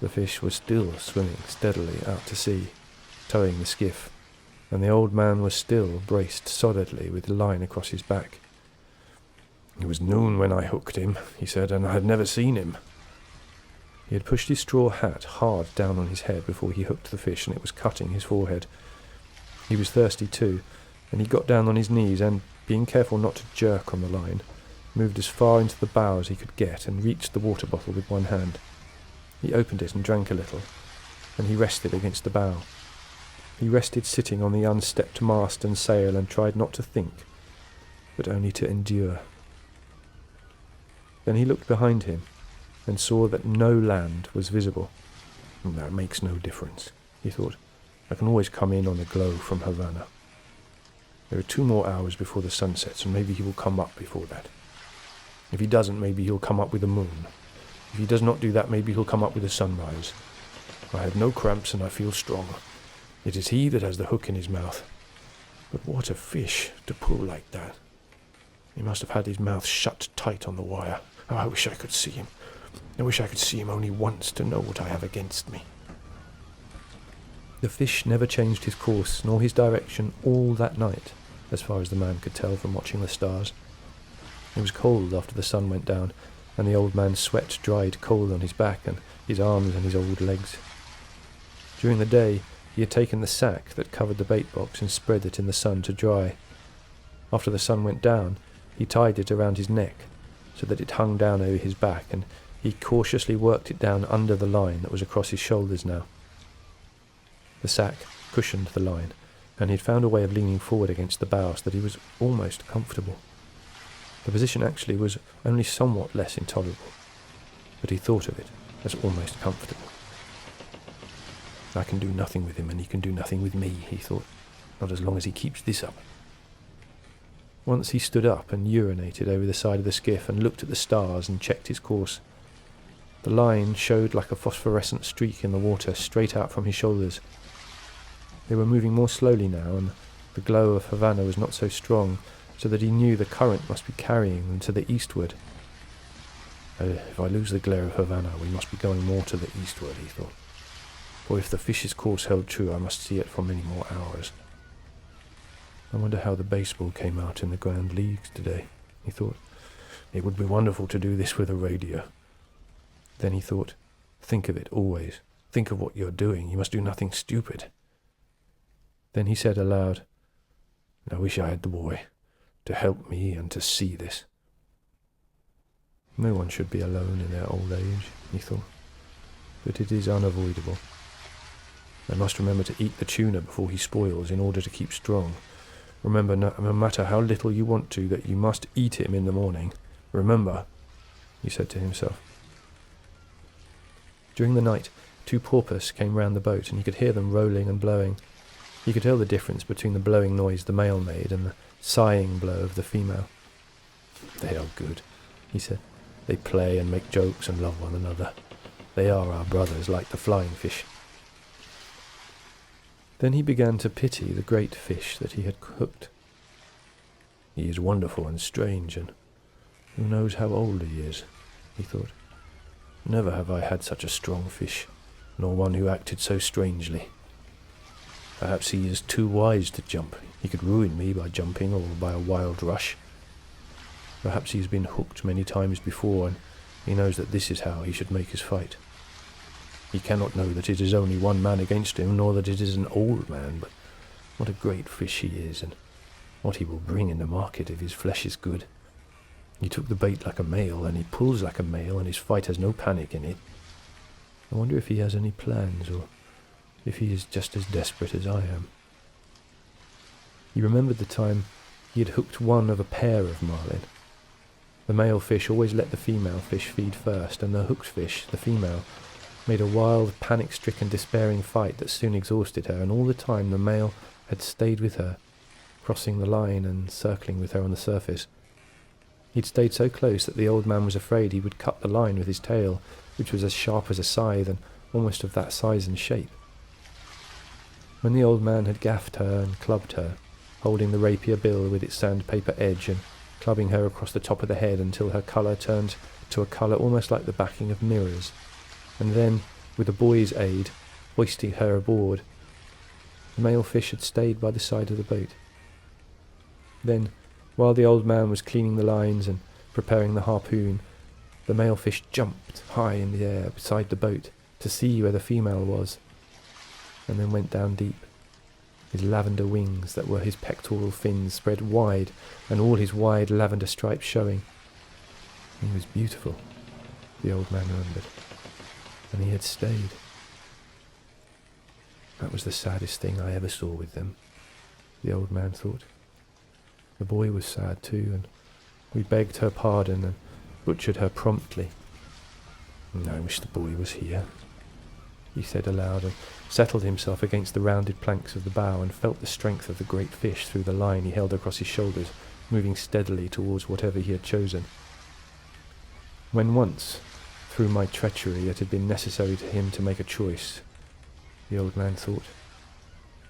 the fish was still swimming steadily out to sea, towing the skiff, and the old man was still braced solidly with the line across his back. "It was noon when I hooked him," he said, "and I had never seen him." He had pushed his straw hat hard down on his head before he hooked the fish, and it was cutting his forehead. He was thirsty too, and he got down on his knees and, being careful not to jerk on the line, moved as far into the bow as he could get and reached the water bottle with one hand. He opened it and drank a little, and he rested against the bow. He rested sitting on the unstepped mast and sail and tried not to think, but only to endure. Then he looked behind him and saw that no land was visible. "That makes no difference," he thought. "I can always come in on a glow from Havana. There are 2 more hours before the sun sets, and maybe he will come up before that. If he doesn't, maybe he'll come up with the moon. If he does not do that, maybe he'll come up with the sunrise. I have no cramps and I feel strong. It is he that has the hook in his mouth. But what a fish to pull like that. He must have had his mouth shut tight on the wire. Oh, I wish I could see him. I wish I could see him only once to know what I have against me." The fish never changed his course nor his direction all that night, as far as the man could tell from watching the stars. It was cold after the sun went down, and the old man's sweat dried cold on his back and his arms and his old legs. During the day, he had taken the sack that covered the bait box and spread it in the sun to dry. After the sun went down, he tied it around his neck so that it hung down over his back, and he cautiously worked it down under the line that was across his shoulders now. The sack cushioned the line, and he had found a way of leaning forward against the bow so that he was almost comfortable. The position actually was only somewhat less intolerable, but he thought of it as almost comfortable. "I can do nothing with him, and he can do nothing with me," he thought, "not as long as he keeps this up." Once he stood up and urinated over the side of the skiff and looked at the stars and checked his course. The line showed like a phosphorescent streak in the water straight out from his shoulders. They were moving more slowly now, and the glow of Havana was not so strong, so that he knew the current must be carrying them to the eastward. If I lose the glare of Havana, we must be going more to the eastward, he thought. For if the fish's course held true, I must see it for many more hours. I wonder how the baseball came out in the Grand Leagues today, he thought. It would be wonderful to do this with a radio. Then he thought, think of it always. Think of what you're doing. You must do nothing stupid. Then he said aloud, I wish I had the boy to help me and to see this. No one should be alone in their old age, he thought, but it is unavoidable. I must remember to eat the tuna before he spoils in order to keep strong. Remember, no matter how little you want to, that you must eat him in the morning. Remember, he said to himself. During the night, 2 porpoise came round the boat, and he could hear them rolling and blowing. He could tell the difference between the blowing noise the male made and the sighing blow of the female. They are good, he said. They play and make jokes and love one another. They are our brothers, like the flying fish. Then he began to pity the great fish that he had cooked. He is wonderful and strange, and who knows how old he is, he thought. Never have I had such a strong fish, nor one who acted so strangely. Perhaps he is too wise to jump. He could ruin me by jumping or by a wild rush. Perhaps he has been hooked many times before, and he knows that this is how he should make his fight. He cannot know that it is only one man against him, nor that it is an old man, but what a great fish he is, and what he will bring in the market if his flesh is good. He took the bait like a male, and he pulls like a male, and his fight has no panic in it. I wonder if he has any plans, or if he is just as desperate as I am. He remembered the time he had hooked one of a pair of marlin. The male fish always let the female fish feed first, and the hooked fish, the female, made a wild, panic-stricken, despairing fight that soon exhausted her, and all the time the male had stayed with her, crossing the line and circling with her on the surface. He'd stayed so close that the old man was afraid he would cut the line with his tail, which was as sharp as a scythe and almost of that size and shape. When the old man had gaffed her and clubbed her, holding the rapier bill with its sandpaper edge and clubbing her across the top of the head until her colour turned to a colour almost like the backing of mirrors, and then, with a boy's aid, hoisting her aboard, the male fish had stayed by the side of the boat. Then, while the old man was cleaning the lines and preparing the harpoon, the male fish jumped high in the air beside the boat to see where the female was, and then went down deep. His lavender wings, that were his pectoral fins, spread wide, and all his wide lavender stripes showing. He was beautiful, the old man remembered, and he had stayed. That was the saddest thing I ever saw with them, the old man thought. The boy was sad too, and we begged her pardon and butchered her promptly. I wish the boy was here, he said aloud, and settled himself against the rounded planks of the bow and felt the strength of the great fish through the line he held across his shoulders, moving steadily towards whatever he had chosen. When once, through my treachery, it had been necessary to him to make a choice, the old man thought.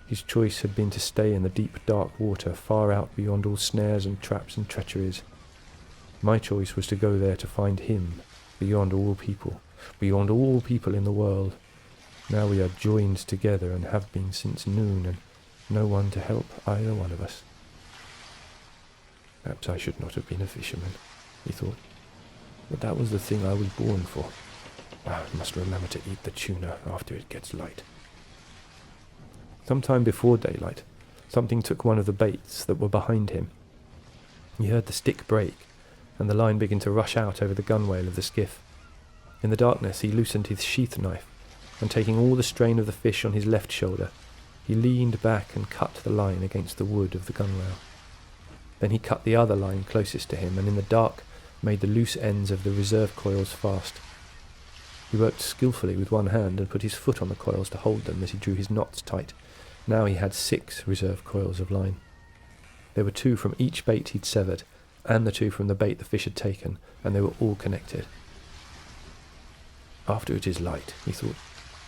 His choice had been to stay in the deep, dark water, far out beyond all snares and traps and treacheries. My choice was to go there to find him, beyond all people in the world. Now we are joined together and have been since noon, and no one to help either one of us. Perhaps I should not have been a fisherman, he thought, but that was the thing I was born for. I must remember to eat the tuna after it gets light. Some time before daylight, something took one of the baits that were behind him. He heard the stick break, and the line begin to rush out over the gunwale of the skiff. In the darkness he loosened his sheath knife, and taking all the strain of the fish on his left shoulder, he leaned back and cut the line against the wood of the gunwale. Then he cut the other line closest to him, and in the dark made the loose ends of the reserve coils fast. He worked skillfully with one hand and put his foot on the coils to hold them as he drew his knots tight. Now he had 6 reserve coils of line. There were 2 from each bait he'd severed, and the 2 from the bait the fish had taken, and they were all connected. After it is light, he thought,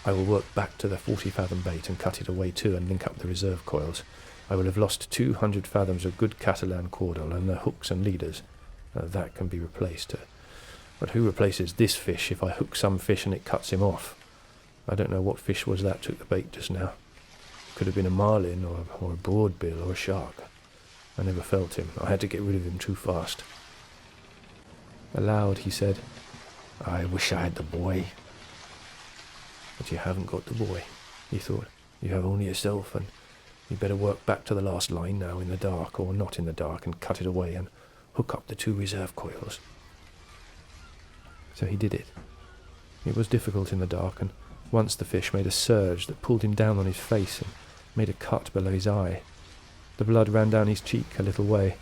I will work back to the 40-fathom bait and cut it away too and link up the reserve coils. I will have lost 200 fathoms of good Catalan caudal and the hooks and leaders. That can be replaced. But who replaces this fish if I hook some fish and it cuts him off? I don't know what fish was that took the bait just now. Could have been a marlin or a broadbill or a shark. I never felt him. I had to get rid of him too fast." Aloud he said, "I wish I had the boy." "But you haven't got the boy," he thought. "You have only yourself, and you'd better work back to the last line now in the dark, or not in the dark, and cut it away and hook up the 2 reserve coils." So he did it. It was difficult in the dark, and once the fish made a surge that pulled him down on his face and made a cut below his eye. The blood ran down his cheek a little way,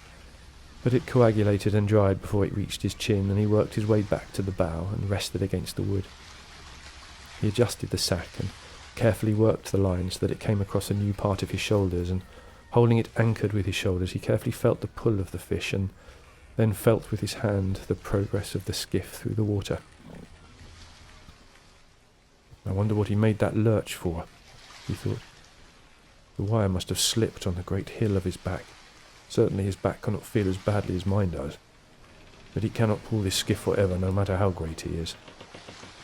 but it coagulated and dried before it reached his chin, and he worked his way back to the bow and rested against the wood. He adjusted the sack and carefully worked the line so that it came across a new part of his shoulders, and holding it anchored with his shoulders, he carefully felt the pull of the fish, and then felt with his hand the progress of the skiff through the water. "I wonder what he made that lurch for," he thought. "The wire must have slipped on the great hill of his back. Certainly his back cannot feel as badly as mine does. But he cannot pull this skiff forever, no matter how great he is.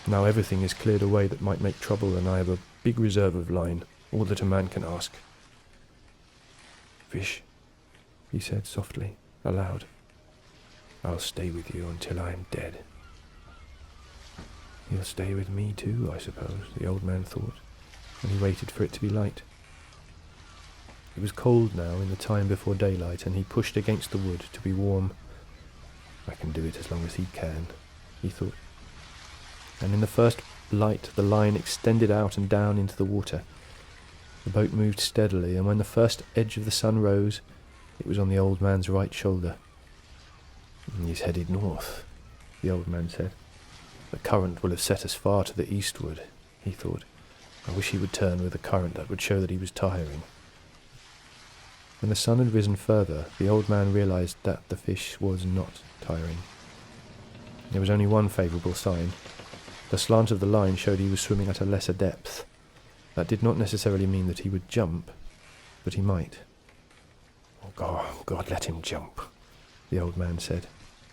Now everything is cleared away that might make trouble, and I have a big reserve of line, all that a man can ask." "Fish," he said softly, aloud, "I'll stay with you until I am dead." "He'll stay with me too, I suppose," the old man thought, and he waited for it to be light. It was cold now in the time before daylight, and he pushed against the wood to be warm. "I can do it as long as he can," he thought. And in the first light the line extended out and down into the water. The boat moved steadily, and when the first edge of the sun rose, it was on the old man's right shoulder. "He's headed north," the old man said. "The current will have set us far to the eastward," he thought. "I wish he would turn with a current that would show that he was tiring." When the sun had risen further, the old man realized that the fish was not tiring. There was only one favourable sign. The slant of the line showed he was swimming at a lesser depth. That did not necessarily mean that he would jump, but he might. "Oh, God, let him jump," the old man said.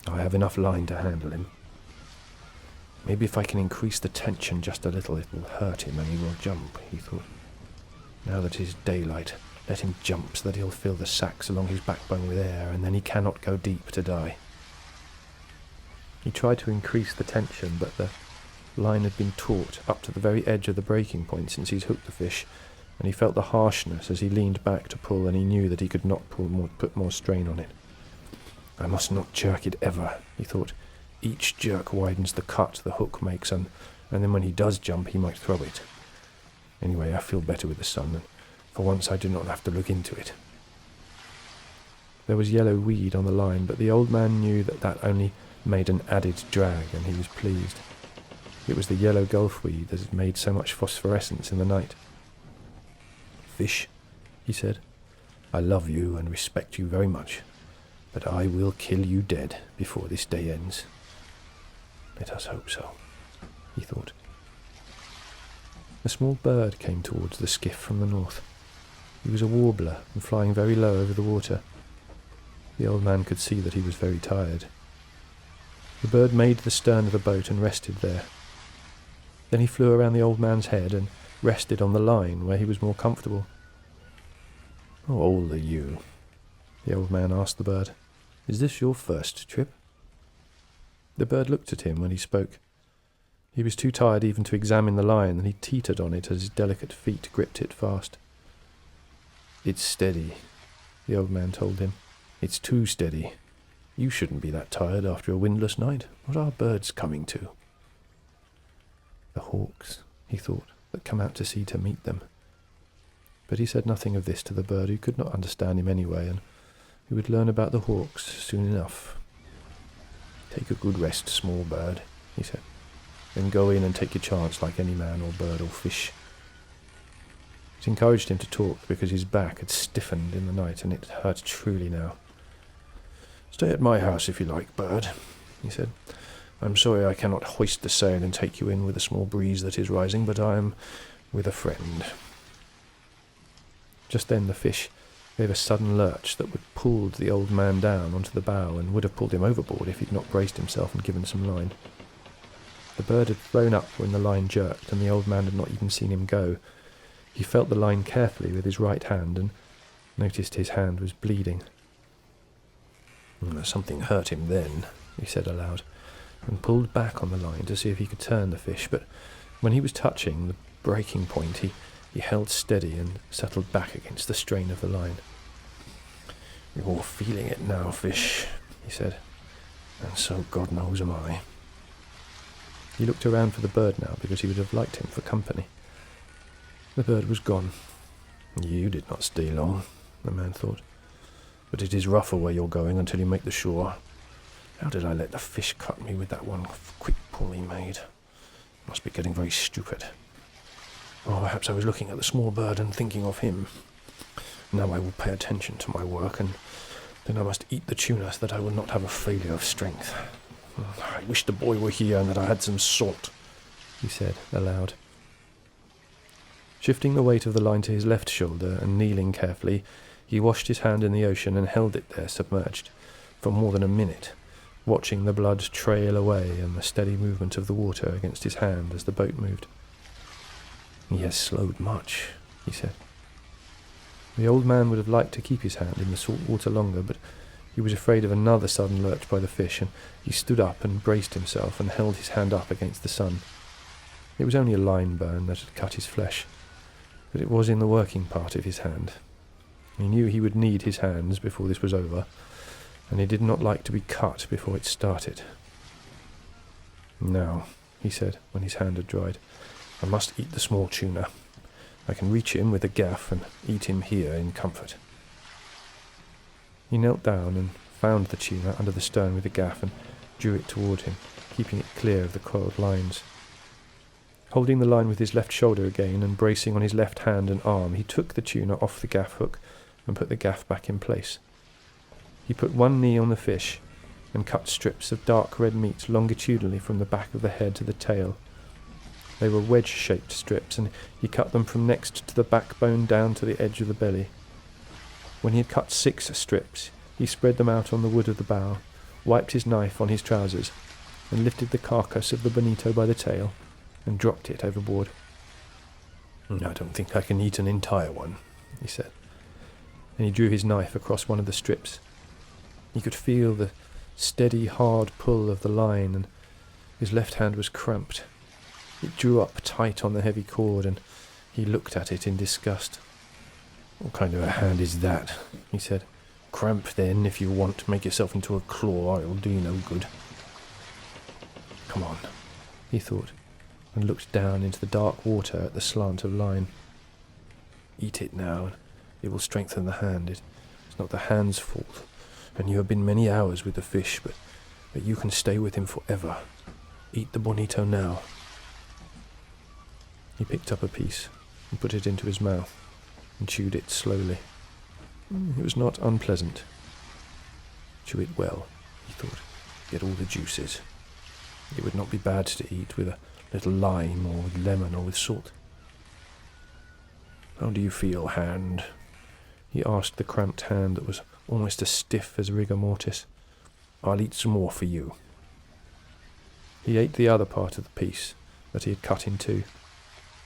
"I have enough line to handle him. Maybe if I can increase the tension just a little, it will hurt him and he will jump," he thought. "Now that it is daylight, let him jump so that he'll fill the sacks along his backbone with air, and then he cannot go deep to die." He tried to increase the tension, but the line had been taut up to the very edge of the breaking point since he'd hooked the fish, and he felt the harshness as he leaned back to pull, and he knew that he could not put more strain on it. "I must not jerk it ever," he thought. "Each jerk widens the cut the hook makes, and then when he does jump, he might throw it. Anyway, I feel better with the sun, and for once I do not have to look into it." There was yellow weed on the line, but the old man knew that only made an added drag, and he was pleased. It was the yellow gulfweed that had made so much phosphorescence in the night. "Fish," he said, "I love you and respect you very much, but I will kill you dead before this day ends." "Let us hope so," he thought. A small bird came towards the skiff from the north. He was a warbler and flying very low over the water. The old man could see that he was very tired. The bird made the stern of the boat and rested there. Then he flew around the old man's head and rested on the line where he was more comfortable. "How old are you?" the old man asked the bird. "Is this your first trip?" The bird looked at him when he spoke. He was too tired even to examine the line, and he teetered on it as his delicate feet gripped it fast. "It's steady," the old man told him. "It's too steady. You shouldn't be that tired after a windless night. What are birds coming to?" "The hawks," he thought, "that come out to sea to meet them." But he said nothing of this to the bird, who could not understand him anyway, and who would learn about the hawks soon enough. "Take a good rest, small bird," he said. "Then go in and take your chance like any man or bird or fish." It encouraged him to talk because his back had stiffened in the night, and it hurt truly now. "Stay at my house if you like, bird," he said. "I'm sorry I cannot hoist the sail and take you in with a small breeze that is rising, but I am with a friend." Just then the fish gave a sudden lurch that would have pulled the old man down onto the bow, and would have pulled him overboard if he'd not braced himself and given some line. The bird had thrown up when the line jerked, and the old man had not even seen him go. He felt the line carefully with his right hand, and noticed his hand was bleeding. Something hurt him then, he said aloud, and pulled back on the line to see if he could turn the fish, but when he was touching the breaking point, he held steady and settled back against the strain of the line. "You're feeling it now, fish," he said, "and so God knows am I." He looked around for the bird now, because he would have liked him for company. The bird was gone. "You did not stay long," the man thought. "But it is rougher where you're going until you make the shore. How did I let the fish cut me with that one quick pull he made? Must be getting very stupid. Or perhaps I was looking at the small bird and thinking of him. Now I will pay attention to my work, and then I must eat the tuna so that I will not have a failure of strength. I wish the boy were here and that I had some salt," he said aloud. Shifting the weight of the line to his left shoulder and kneeling carefully, he washed his hand in the ocean and held it there submerged for more than a minute, watching the blood trail away and the steady movement of the water against his hand as the boat moved. "He has slowed much," he said. The old man would have liked to keep his hand in the salt water longer, but he was afraid of another sudden lurch by the fish, and he stood up and braced himself and held his hand up against the sun. It was only a line burn that had cut his flesh, but it was in the working part of his hand. He knew he would need his hands before this was over, and he did not like to be cut before it started. "Now," he said, when his hand had dried, "I must eat the small tuna. I can reach him with a gaff and eat him here in comfort." He knelt down and found the tuna under the stern with a gaff and drew it toward him, keeping it clear of the coiled lines. Holding the line with his left shoulder again and bracing on his left hand and arm, he took the tuna off the gaff hook and put the gaff back in place. He put one knee on the fish and cut strips of dark red meat longitudinally from the back of the head to the tail. They were wedge-shaped strips, and he cut them from next to the backbone down to the edge of the belly. When he had cut 6 strips, he spread them out on the wood of the bow, wiped his knife on his trousers, and lifted the carcass of the bonito by the tail and dropped it overboard. "I don't think I can eat an entire one," he said, and he drew his knife across one of the strips. He could feel the steady, hard pull of the line, and his left hand was cramped. It drew up tight on the heavy cord, and he looked at it in disgust. "What kind of a hand is that?" he said. "Cramp, then, if you want to make yourself into a claw. It'll do you no good." "Come on," he thought, and looked down into the dark water at the slant of line. "Eat it now, and it will strengthen the hand. It's not the hand's fault, and you have been many hours with the fish, but you can stay with him forever. Eat the bonito now." He picked up a piece and put it into his mouth and chewed it slowly. It was not unpleasant. Chew it well, he thought. Get all the juices. It would not be bad to eat with a little lime or with lemon or with salt. "How do you feel, hand?" he asked the cramped hand that was almost as stiff as rigor mortis. "I'll eat some more for you." He ate the other part of the piece that he had cut in two.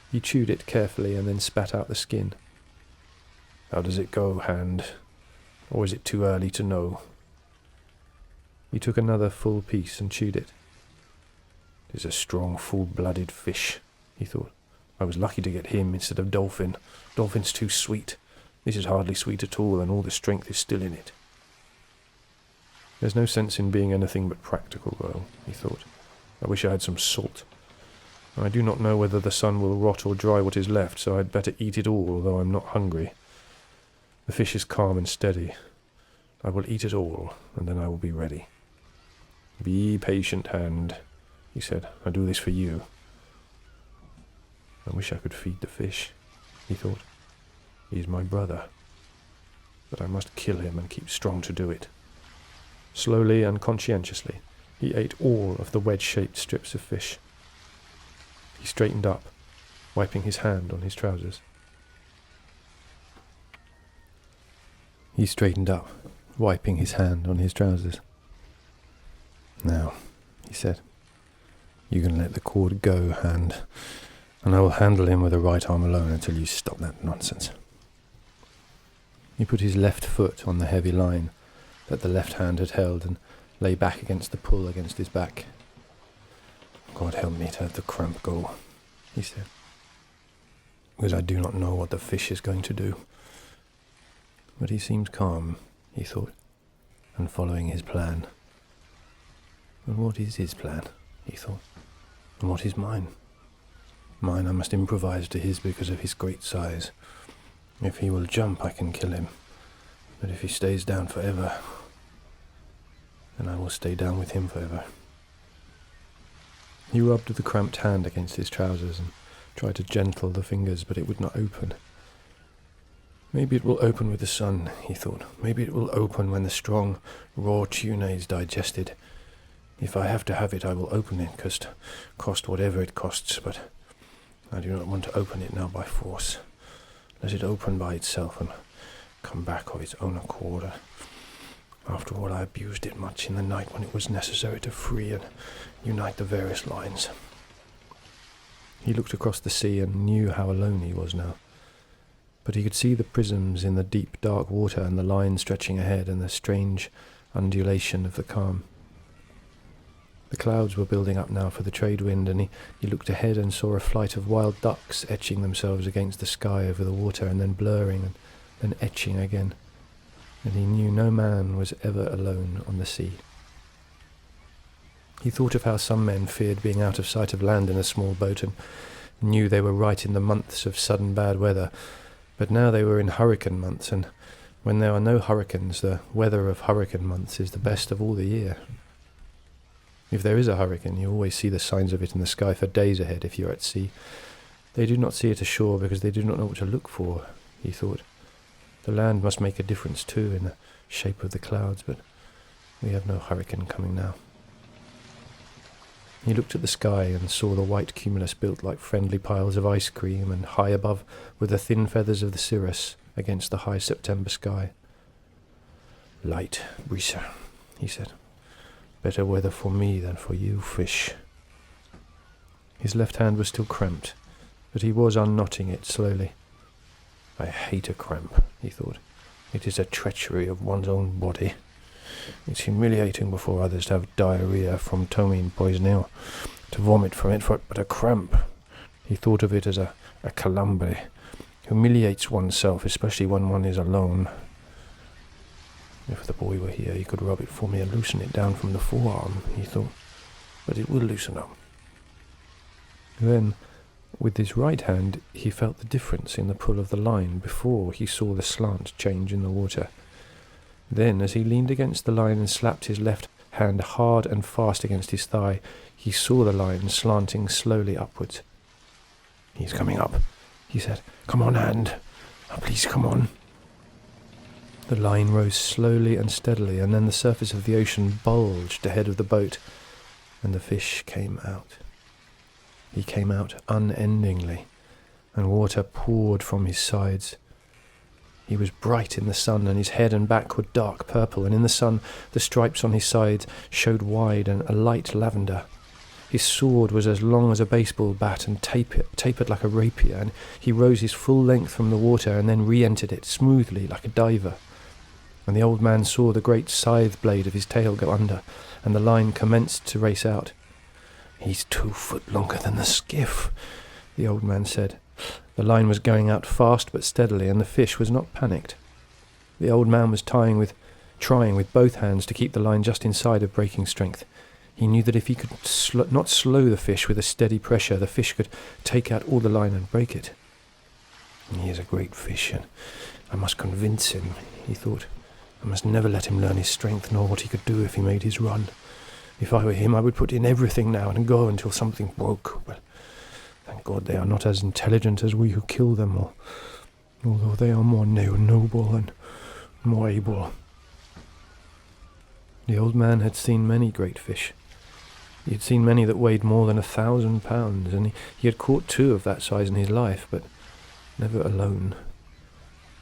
He chewed it carefully and then spat out the skin. "How does it go, hand? Or is it too early to know?" He took another full piece and chewed it. "It's a strong, full-blooded fish," he thought. "I was lucky to get him instead of dolphin. Dolphin's too sweet. This is hardly sweet at all, and all the strength is still in it." "There's no sense in being anything but practical, though," he thought. "I wish I had some salt. I do not know whether the sun will rot or dry what is left, so I'd better eat it all, although I'm not hungry. The fish is calm and steady. I will eat it all, and then I will be ready." "Be patient, hand," he said. "I do this for you." "I wish I could feed the fish," he thought. "He is my brother. But I must kill him and keep strong to do it." Slowly and conscientiously, he ate all of the wedge-shaped strips of fish. He straightened up, wiping his hand on his trousers. "Now," he said, "you can let the cord go, hand, and I will handle him with the right arm alone until you stop that nonsense." He put his left foot on the heavy line that the left hand had held and lay back against the pull against his back. "God help me to let the cramp go," he said, "because I do not know what the fish is going to do." But he seemed calm, he thought, and following his plan. But what is his plan, he thought, and what is mine? Mine I must improvise to his because of his great size. If he will jump, I can kill him. But if he stays down forever, then I will stay down with him forever. He rubbed the cramped hand against his trousers and tried to gentle the fingers, but it would not open. Maybe it will open with the sun, he thought. Maybe it will open when the strong, raw tuna is digested. If I have to have it, I will open it, cost whatever it costs, but I do not want to open it now by force. Let it open by itself and come back of its own accord. After all, I abused it much in the night when it was necessary to free and unite the various lines. He looked across the sea and knew how alone he was now. But he could see the prisms in the deep, dark water and the line stretching ahead and the strange undulation of the calm. The clouds were building up now for the trade wind, and he looked ahead and saw a flight of wild ducks etching themselves against the sky over the water and then blurring and then etching again. And he knew no man was ever alone on the sea. He thought of how some men feared being out of sight of land in a small boat and knew they were right in the months of sudden bad weather, but now they were in hurricane months, and when there are no hurricanes, the weather of hurricane months is the best of all the year. If there is a hurricane, you always see the signs of it in the sky for days ahead if you're at sea. They do not see it ashore because they do not know what to look for, he thought. The land must make a difference too in the shape of the clouds, but we have no hurricane coming now. He looked at the sky and saw the white cumulus built like friendly piles of ice cream, and high above were the thin feathers of the cirrus against the high September sky. "Light breezer," he said. "Better weather for me than for you, fish." His left hand was still cramped, but he was unknotting it slowly. "I hate a cramp," he thought. "It is a treachery of one's own body. It's humiliating before others to have diarrhea from ptomaine poisoning or to vomit from it, but a cramp," he thought of it as a calambre, humiliates oneself, especially when one is alone. If the boy were here, he could rub it for me and loosen it down from the forearm, he thought. But it will loosen up. Then, with his right hand, he felt the difference in the pull of the line before he saw the slant change in the water. Then, as he leaned against the line and slapped his left hand hard and fast against his thigh, he saw the line slanting slowly upwards. "He's coming up," he said. "Come on, hand. Oh, please come on." The line rose slowly and steadily, and then the surface of the ocean bulged ahead of the boat, and the fish came out. He came out unendingly, and water poured from his sides. He was bright in the sun, and his head and back were dark purple, and in the sun the stripes on his sides showed wide and a light lavender. His sword was as long as a baseball bat and tapered like a rapier, and he rose his full length from the water and then re-entered it smoothly like a diver. And the old man saw the great scythe blade of his tail go under, and the line commenced to race out. "He's 2 foot longer than the skiff," the old man said. The line was going out fast but steadily, and the fish was not panicked. The old man was trying with both hands to keep the line just inside of breaking strength. He knew that if he could not slow the fish with a steady pressure, the fish could take out all the line and break it. "He is a great fish, and I must convince him," he thought. "I must never let him learn his strength, nor what he could do if he made his run. If I were him, I would put in everything now and go until something broke. But thank God they are not as intelligent as we who kill them, although they are more noble and more able." The old man had seen many great fish. He had seen many that weighed more than 1,000 pounds, and he had caught 2 of that size in his life, but never alone.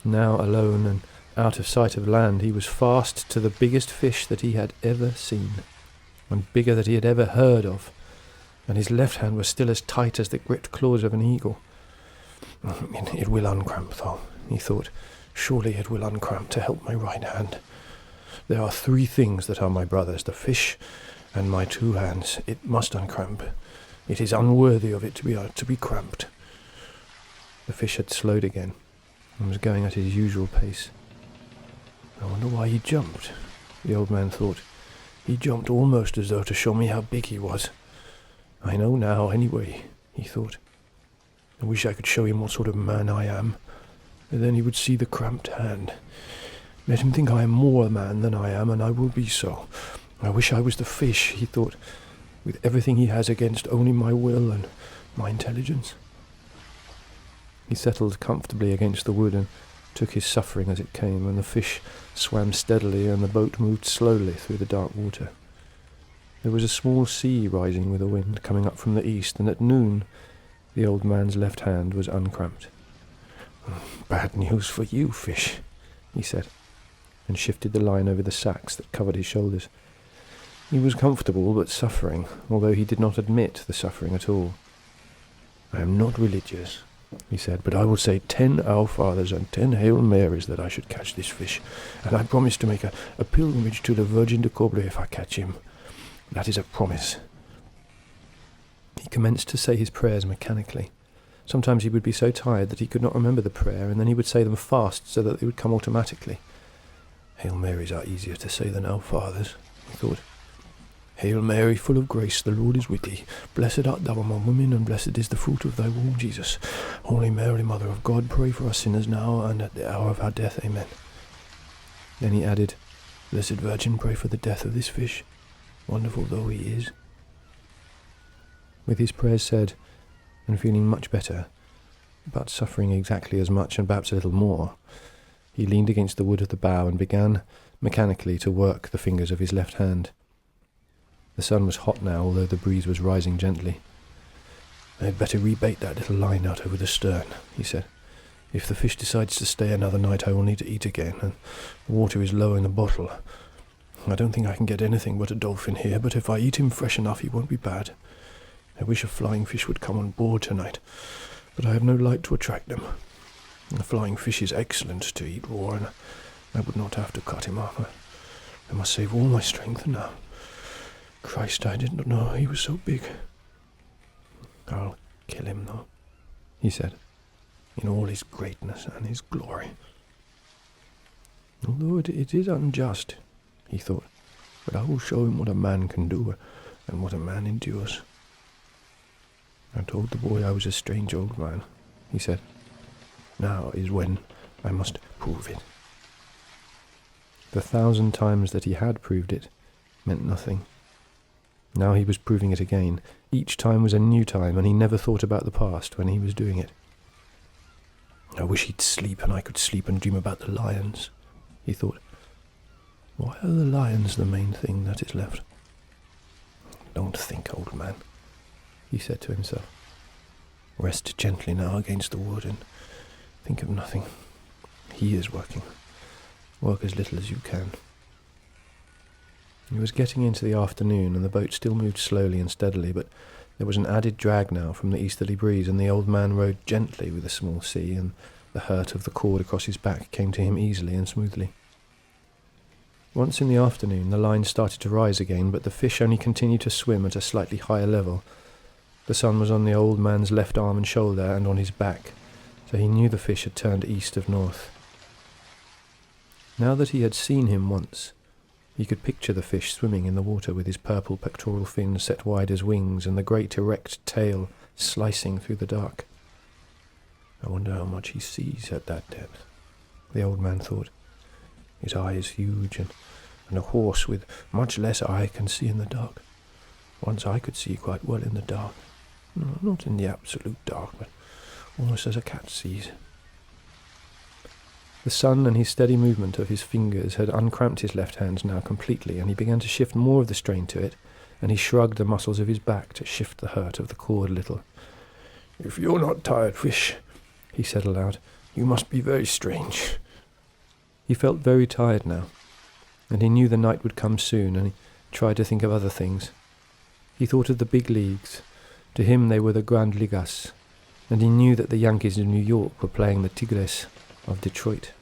Now alone and out of sight of land, he was fast to the biggest fish that he had ever seen, and bigger than he had ever heard of, and his left hand was still as tight as the gripped claws of an eagle. "It will uncramp, though," he thought. "Surely it will uncramp to help my right hand. There are 3 things that are my brothers, the fish and my 2 hands. It must uncramp. It is unworthy of it to be cramped. The fish had slowed again and was going at his usual pace. I wonder why he jumped, the old man thought. He jumped almost as though to show me how big he was. I know now, anyway, he thought. I wish I could show him what sort of man I am, and then he would see the cramped hand. Let him think I am more a man than I am, and I will be so. I wish I was the fish, he thought, with everything he has against only my will and my intelligence. He settled comfortably against the wood and took his suffering as it came, and the fish swam steadily and the boat moved slowly through the dark water. There was a small sea rising with a wind coming up from the east, and at noon the old man's left hand was uncramped. Bad news for you, fish, he said, and shifted the line over the sacks that covered his shoulders. He was comfortable but suffering, although he did not admit the suffering at all. I am not religious, he said, but I will say 10 Our Fathers and 10 Hail Marys that I should catch this fish, and I promise to make a pilgrimage to the Virgin de Cobleu if I catch him. That is a promise. He commenced to say his prayers mechanically. Sometimes he would be so tired that he could not remember the prayer, and then he would say them fast so that they would come automatically. Hail Marys are easier to say than Our Fathers, he thought. Hail Mary, full of grace, the Lord is with thee. Blessed art thou among women, and blessed is the fruit of thy womb, Jesus. Holy Mary, Mother of God, pray for us sinners now and at the hour of our death. Amen. Then he added, Blessed Virgin, pray for the death of this fish, wonderful though he is. With his prayers said, and feeling much better, but suffering exactly as much and perhaps a little more, he leaned against the wood of the bough and began mechanically to work the fingers of his left hand. The sun was hot now, although the breeze was rising gently. I had better rebait that little line out over the stern, he said. If the fish decides to stay another night, I will need to eat again, and the water is low in the bottle. I don't think I can get anything but a dolphin here, but if I eat him fresh enough, he won't be bad. I wish a flying fish would come on board tonight, but I have no light to attract them. The flying fish is excellent to eat raw, and I would not have to cut him up. I must save all my strength now. Christ, I didn't know he was so big. I'll kill him, though, he said, in all his greatness and his glory. Although it is unjust, he thought, but I will show him what a man can do and what a man endures. I told the boy I was a strange old man, he said. Now is when I must prove it. The 1,000 times that he had proved it meant nothing. Now he was proving it again. Each time was a new time, and he never thought about the past when he was doing it. I wish he'd sleep, and I could sleep and dream about the lions, he thought. Why are the lions the main thing that is left? Don't think, old man, he said to himself. Rest gently now against the wood, and think of nothing. He is working. Work as little as you can. It was getting into the afternoon, and the boat still moved slowly and steadily, but there was an added drag now from the easterly breeze, and the old man rowed gently with a small sea, and the hurt of the cord across his back came to him easily and smoothly. Once in the afternoon, the line started to rise again, but the fish only continued to swim at a slightly higher level. The sun was on the old man's left arm and shoulder and on his back, so he knew the fish had turned east of north. Now that he had seen him once, he could picture the fish swimming in the water with his purple pectoral fins set wide as wings and the great erect tail slicing through the dark. I wonder how much he sees at that depth, the old man thought. His eye is huge, and a horse with much less eye can see in the dark. Once I could see quite well in the dark. No, not in the absolute dark, but almost as a cat sees. The sun and his steady movement of his fingers had uncramped his left hand now completely, and he began to shift more of the strain to it, and he shrugged the muscles of his back to shift the hurt of the cord a little. If you're not tired, fish, he said aloud, you must be very strange. He felt very tired now, and he knew the night would come soon, and he tried to think of other things. He thought of the big leagues. To him they were the Grand Ligas, and he knew that the Yankees of New York were playing the Tigres of Detroit.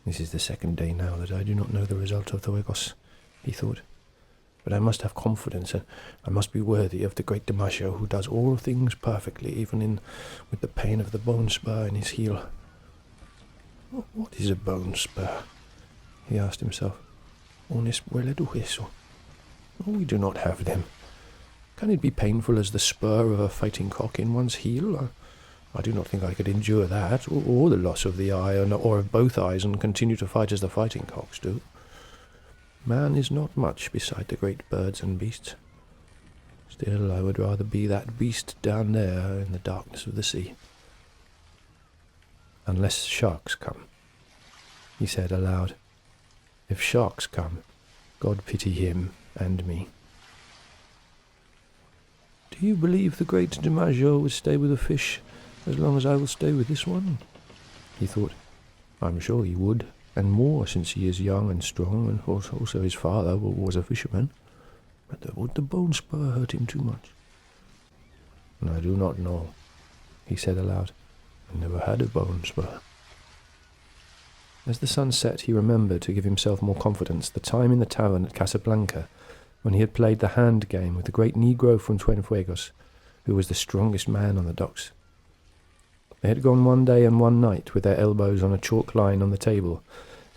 This is the second day now that I do not know the result of the Wegos, he thought. But I must have confidence, and I must be worthy of the great DiMaggio, who does all things perfectly, even with the pain of the bone spur in his heel. What is a bone spur? He asked himself. Un espueleto eso. We do not have them. Can it be painful as the spur of a fighting cock in one's heel? I do not think I could endure that, or the loss of the eye, or of both eyes, and continue to fight as the fighting cocks do. Man is not much beside the great birds and beasts. Still, I would rather be that beast down there in the darkness of the sea. Unless sharks come, he said aloud. If sharks come, God pity him and me. Do you believe the great DiMaggio would stay with a fish as long as I will stay with this one? He thought. I'm sure he would, and more, since he is young and strong, and also his father was a fisherman. But would the bone spur hurt him too much? I do not know, he said aloud. I never had a bone spur. As the sun set, he remembered, to give himself more confidence, the time in the tavern at Casablanca, when he had played the hand game with the great Negro from Cienfuegos, who was the strongest man on the docks. They had gone one day and one night with their elbows on a chalk line on the table,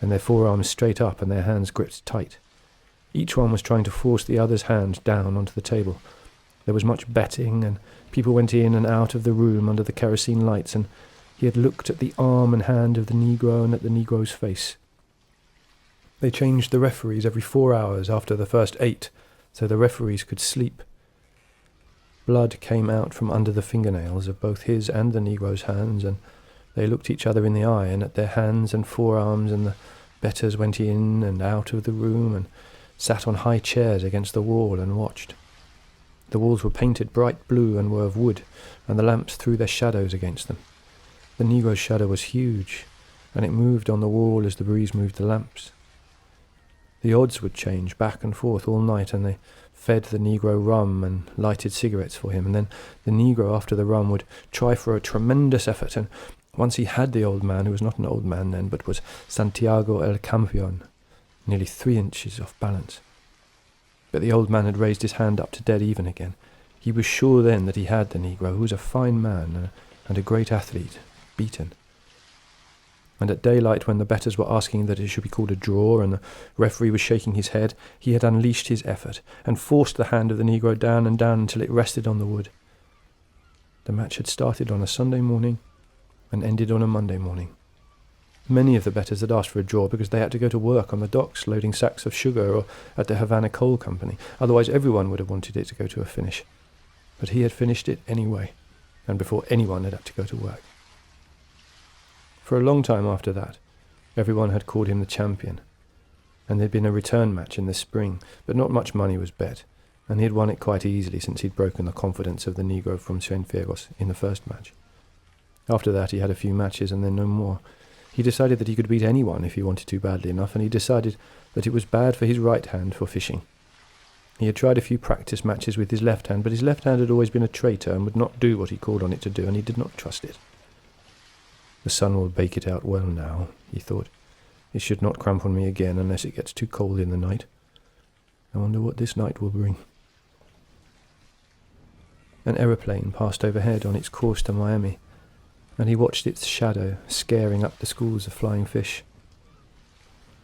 and their forearms straight up and their hands gripped tight. Each one was trying to force the other's hand down onto the table. There was much betting, and people went in and out of the room under the kerosene lights, and he had looked at the arm and hand of the Negro and at the Negro's face. They changed the referees every 4 hours after the first 8, so the referees could sleep. Blood came out from under the fingernails of both his and the Negro's hands, and they looked each other in the eye and at their hands and forearms, and the betters went in and out of the room and sat on high chairs against the wall and watched. The walls were painted bright blue and were of wood, and the lamps threw their shadows against them. The Negro's shadow was huge, and it moved on the wall as the breeze moved the lamps. The odds would change back and forth all night, and they fed the Negro rum and lighted cigarettes for him, and then the Negro, after the rum, would try for a tremendous effort, and once he had the old man, who was not an old man then, but was Santiago el Campeon, nearly 3 inches off balance. But the old man had raised his hand up to dead even again. He was sure then that he had the Negro, who was a fine man and a great athlete, beaten. And at daylight, when the betters were asking that it should be called a draw, and the referee was shaking his head, he had unleashed his effort, and forced the hand of the Negro down and down until it rested on the wood. The match had started on a Sunday morning, and ended on a Monday morning. Many of the betters had asked for a draw because they had to go to work on the docks loading sacks of sugar, or at the Havana Coal Company. Otherwise everyone would have wanted it to go to a finish. But he had finished it anyway, and before anyone had had to go to work. For a long time after that, everyone had called him the champion, and there had been a return match in the spring, but not much money was bet, and he had won it quite easily since he'd broken the confidence of the Negro from Cienfuegos in the first match. After that he had a few matches and then no more. He decided that he could beat anyone if he wanted to badly enough, and he decided that it was bad for his right hand for fishing. He had tried a few practice matches with his left hand, but his left hand had always been a traitor and would not do what he called on it to do, and he did not trust it. The sun will bake it out well now, he thought. It should not cramp on me again unless it gets too cold in the night. I wonder what this night will bring. An aeroplane passed overhead on its course to Miami, and he watched its shadow scaring up the schools of flying fish.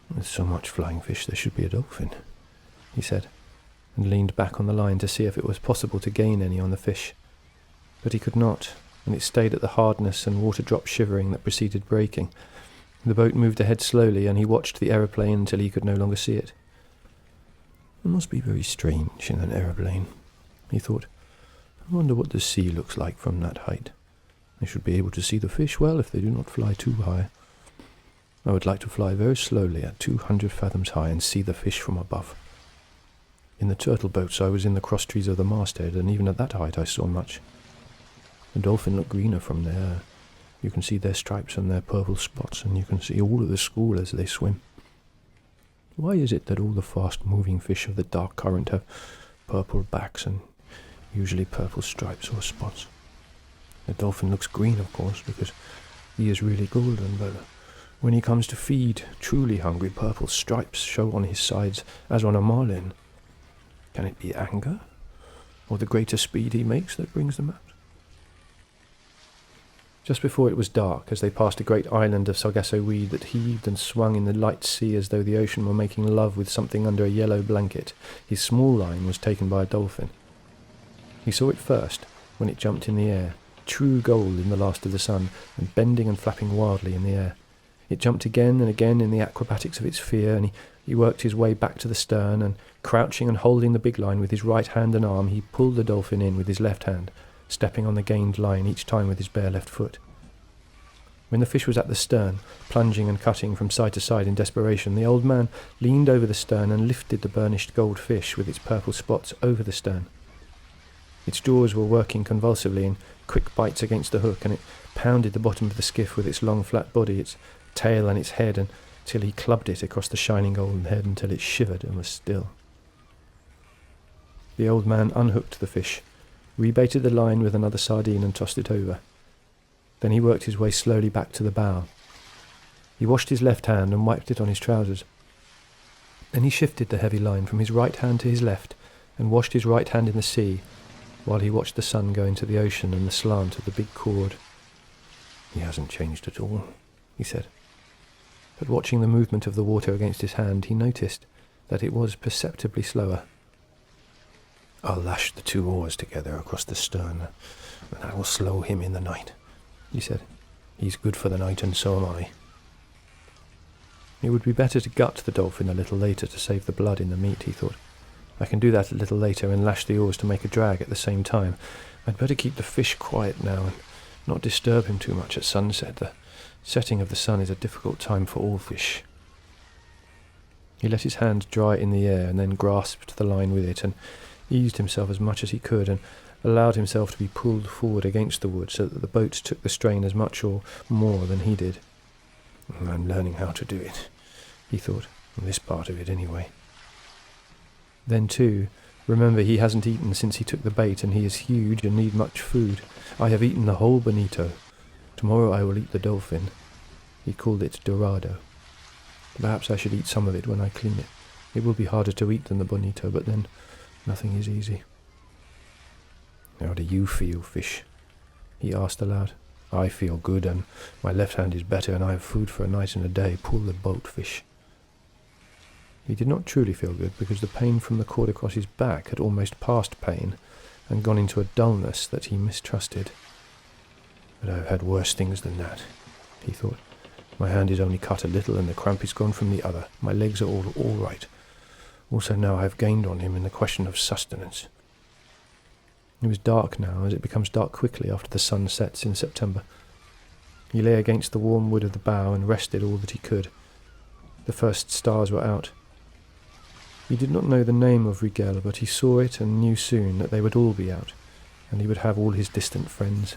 There's so much flying fish, there should be a dolphin, he said, and leaned back on the line to see if it was possible to gain any on the fish. But he could not, and it stayed at the hardness and water-drop shivering that preceded breaking. The boat moved ahead slowly, and he watched the aeroplane until he could no longer see it. It must be very strange in an aeroplane, he thought. I wonder what the sea looks like from that height. I should be able to see the fish well if they do not fly too high. I would like to fly very slowly at 200 fathoms high and see the fish from above. In the turtle boats I was in the cross-trees of the masthead, and even at that height I saw much. The dolphin look greener from there. You can see their stripes and their purple spots, and you can see all of the school as they swim. Why is it that all the fast-moving fish of the dark current have purple backs and usually purple stripes or spots? The dolphin looks green, of course, because he is really golden, but When he comes to feed, truly hungry, purple stripes show on his sides as on a marlin. Can it be anger, or the greater speed he makes that brings them out? Just before it was dark, as they passed a great island of sargasso weed that heaved and swung in the light sea as though the ocean were making love with something under a yellow blanket, his small line was taken by a dolphin. He saw it first, when it jumped in the air, true gold in the last of the sun, and bending and flapping wildly in the air. It jumped again and again in the acrobatics of its fear, and he worked his way back to the stern, and crouching and holding the big line with his right hand and arm, he pulled the dolphin in with his left hand, stepping on the gained line each time with his bare left foot. When the fish was at the stern, plunging and cutting from side to side in desperation, the old man leaned over the stern and lifted the burnished gold fish with its purple spots over the stern. Its jaws were working convulsively in quick bites against the hook, and it pounded the bottom of the skiff with its long flat body, its tail and its head, until he clubbed it across the shining golden head until it shivered and was still. The old man unhooked the fish, rebaited the line with another sardine and tossed it over. Then he worked his way slowly back to the bow. He washed his left hand and wiped it on his trousers. Then he shifted the heavy line from his right hand to his left and washed his right hand in the sea, while he watched the sun go into the ocean and the slant of the big cord. "He hasn't changed at all," he said. But watching the movement of the water against his hand, he noticed that it was perceptibly slower. "I'll lash the 2 oars together across the stern, and that will slow him in the night," he said. "He's good for the night, and so am I." It would be better to gut the dolphin a little later to save the blood in the meat, he thought. I can do that a little later and lash the oars to make a drag at the same time. I'd better keep the fish quiet now and not disturb him too much at sunset. The setting of the sun is a difficult time for all fish. He let his hand dry in the air and then grasped the line with it and eased himself as much as he could and allowed himself to be pulled forward against the wood so that the boat took the strain as much or more than he did. "I'm learning how to do it," he thought, "this part of it anyway." Then, too, remember he hasn't eaten since he took the bait, and he is huge and need much food. "I have eaten the whole bonito. Tomorrow I will eat the dolphin." He called it dorado. Perhaps I should eat some of it when I clean it. It will be harder to eat than the bonito, but then nothing is easy. "How do you feel, fish?" he asked aloud. "I feel good, and my left hand is better, and I have food for a night and a day. Pull the boat, fish." He did not truly feel good, because the pain from the cord across his back had almost passed pain and gone into a dullness that he mistrusted. "But I've had worse things than that," he thought. "My hand is only cut a little, and the cramp is gone from the other. My legs are all right. Also now I have gained on him in the question of sustenance." It was dark now, as it becomes dark quickly after the sun sets in September. He lay against the warm wood of the bow and rested all that he could. The first stars were out. He did not know the name of Rigel, but he saw it and knew soon that they would all be out, and he would have all his distant friends.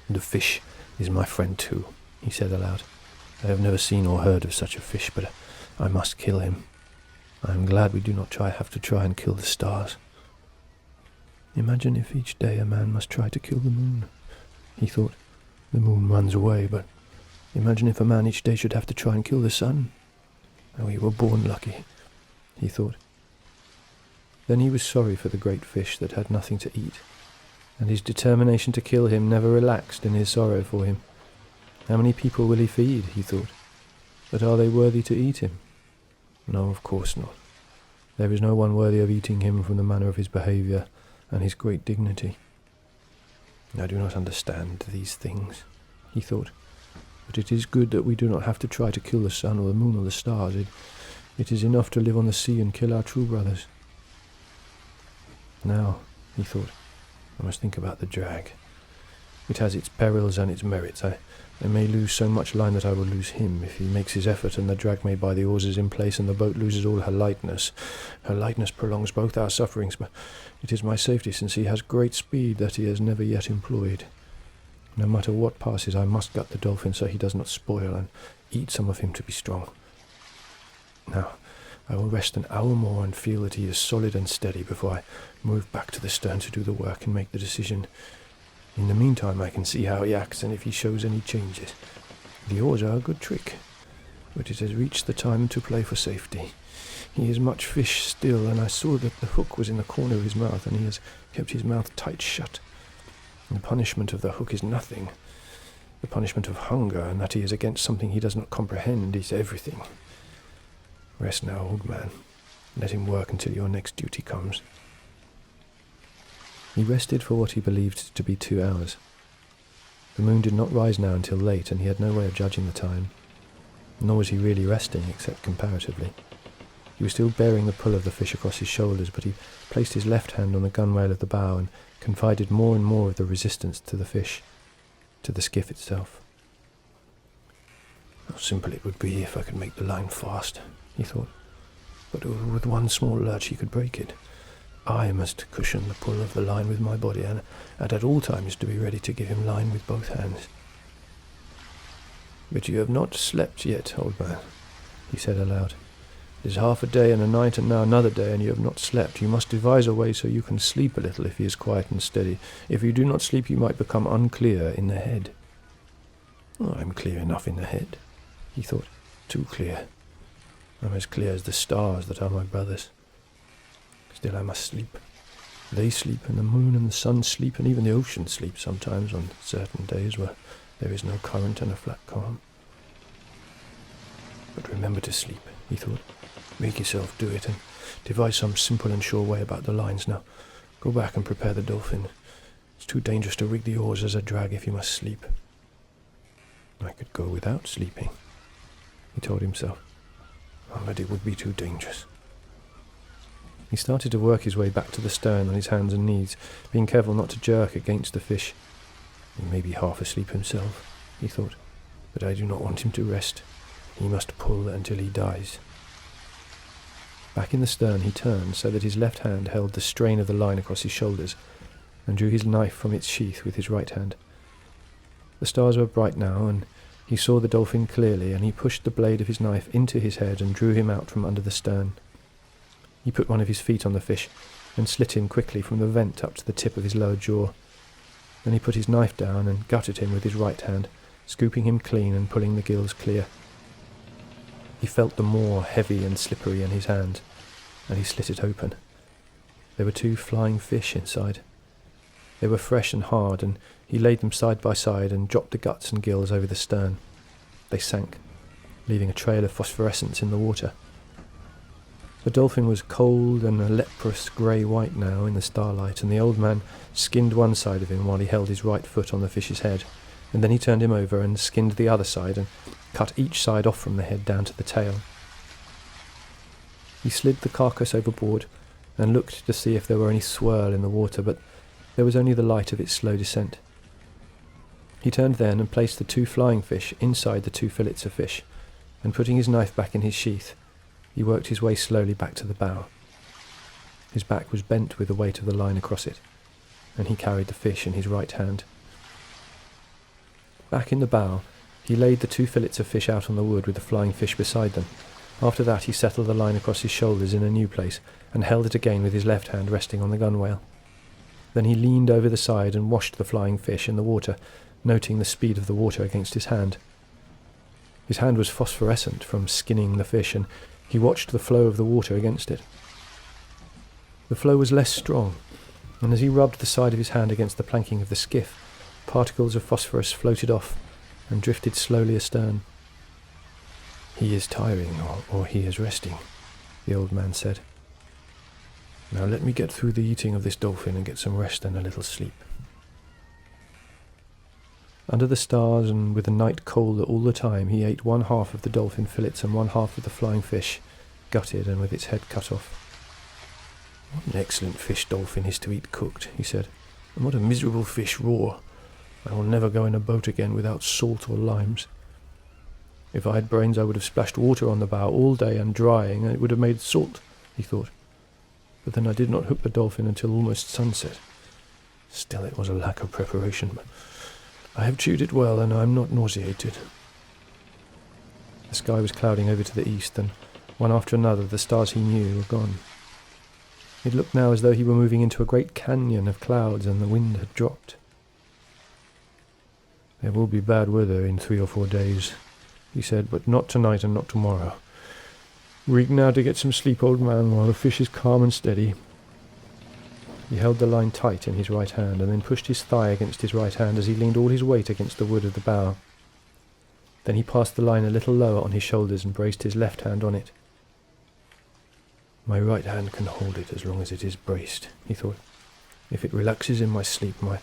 "The fish is my friend too," he said aloud. "I have never seen or heard of such a fish, but I must kill him. I am glad we do not have to try and kill the stars." "Imagine if each day a man must try to kill the moon," he thought. "The moon runs away, but imagine if a man each day should have to try and kill the sun. Oh, we were born lucky," he thought. Then he was sorry for the great fish that had nothing to eat, and his determination to kill him never relaxed in his sorrow for him. How many people will he feed, he thought, but are they worthy to eat him? No, of course not. There is no one worthy of eating him from the manner of his behaviour and his great dignity. "I do not understand these things," he thought, "but it is good that we do not have to try to kill the sun or the moon or the stars. It is enough to live on the sea and kill our true brothers." Now, he thought, I must think about the drag. It has its perils and its merits. I may lose so much line that I will lose him if he makes his effort, and the drag may buy the oars in place, and the boat loses all her lightness. Her lightness prolongs both our sufferings, but it is my safety, since he has great speed that he has never yet employed. No matter what passes, I must gut the dolphin so he does not spoil, and eat some of him to be strong. Now, I will rest an hour more and feel that he is solid and steady before I move back to the stern to do the work and make the decision. In the meantime, I can see how he acts and if he shows any changes. The oars are a good trick, but it has reached the time to play for safety. He is much fish still, and I saw that the hook was in the corner of his mouth, and he has kept his mouth tight shut. And the punishment of the hook is nothing. The punishment of hunger, and that he is against something he does not comprehend, is everything. Rest now, old man. Let him work until your next duty comes. He rested for what he believed to be 2 hours. The moon did not rise now until late, and he had no way of judging the time. Nor was he really resting, except comparatively. He was still bearing the pull of the fish across his shoulders, but he placed his left hand on the gunwale of the bow and confided more and more of the resistance to the fish, to the skiff itself. How simple it would be if I could make the line fast, he thought. But with one small lurch he could break it. I must cushion the pull of the line with my body, and at all times to be ready to give him line with both hands. But you have not slept yet, old man, he said aloud. It is half a day and a night and now another day, and you have not slept. You must devise a way so you can sleep a little if he is quiet and steady. If you do not sleep, you might become unclear in the head. Oh, I'm clear enough in the head, he thought. Too clear. I'm as clear as the stars that are my brothers. Still I must sleep. They sleep, and the moon and the sun sleep, and even the ocean sleeps sometimes on certain days where there is no current and a flat calm. But remember to sleep, he thought. Make yourself do it, and devise some simple and sure way about the lines. Now, go back and prepare the Dolphin. It's too dangerous to rig the oars as a drag if you must sleep. I could go without sleeping, he told himself. But it would be too dangerous. He started to work his way back to the stern on his hands and knees, being careful not to jerk against the fish. He may be half asleep himself, he thought, but I do not want him to rest. He must pull until he dies. Back in the stern he turned so that his left hand held the strain of the line across his shoulders, and drew his knife from its sheath with his right hand. The stars were bright now, and he saw the Dolphin clearly, and he pushed the blade of his knife into his head and drew him out from under the stern. He put one of his feet on the fish and slit him quickly from the vent up to the tip of his lower jaw. Then he put his knife down and gutted him with his right hand, scooping him clean and pulling the gills clear. He felt the maw heavy and slippery in his hand, and he slit it open. There were 2 flying fish inside. They were fresh and hard, and he laid them side by side and dropped the guts and gills over the stern. They sank, leaving a trail of phosphorescence in the water. The Dolphin was cold and a leprous grey-white now in the starlight, and the old man skinned one side of him while he held his right foot on the fish's head, and then he turned him over and skinned the other side and cut each side off from the head down to the tail. He slid the carcass overboard and looked to see if there were any swirl in the water, but there was only the light of its slow descent. He turned then and placed the 2 flying fish inside the 2 fillets of fish, and putting his knife back in his sheath, he worked his way slowly back to the bow. His back was bent with the weight of the line across it, and he carried the fish in his right hand. Back in the bow, he laid the 2 fillets of fish out on the wood with the flying fish beside them. After that he settled the line across his shoulders in a new place, and held it again with his left hand resting on the gunwale. Then he leaned over the side and washed the flying fish in the water, noting the speed of the water against his hand. His hand was phosphorescent from skinning the fish, and he watched the flow of the water against it. The flow was less strong, and as he rubbed the side of his hand against the planking of the skiff, particles of phosphorus floated off and drifted slowly astern. He is tiring, or he is resting, the old man said. Now let me get through the eating of this Dolphin and get some rest and a little sleep. Under the stars and with the night cold all the time, he ate 1/2 of the Dolphin fillets and 1/2 of the flying fish, gutted and with its head cut off. What an excellent fish Dolphin is to eat cooked, he said, and what a miserable fish raw. I will never go in a boat again without salt or limes. If I had brains I would have splashed water on the bow all day and drying, and it would have made salt, he thought. But then I did not hook the Dolphin until almost sunset. Still it was a lack of preparation, but I have chewed it well, and I am not nauseated. The sky was clouding over to the east, and one after another the stars he knew were gone. It looked now as though he were moving into a great canyon of clouds, and the wind had dropped. "There will be bad weather in 3 or 4 days," he said, "but not tonight and not tomorrow. Rig now to get some sleep, old man, while the fish is calm and steady." He held the line tight in his right hand, and then pushed his thigh against his right hand as he leaned all his weight against the wood of the bow. Then he passed the line a little lower on his shoulders and braced his left hand on it. "My right hand can hold it as long as it is braced," he thought. "If it relaxes in my sleep, my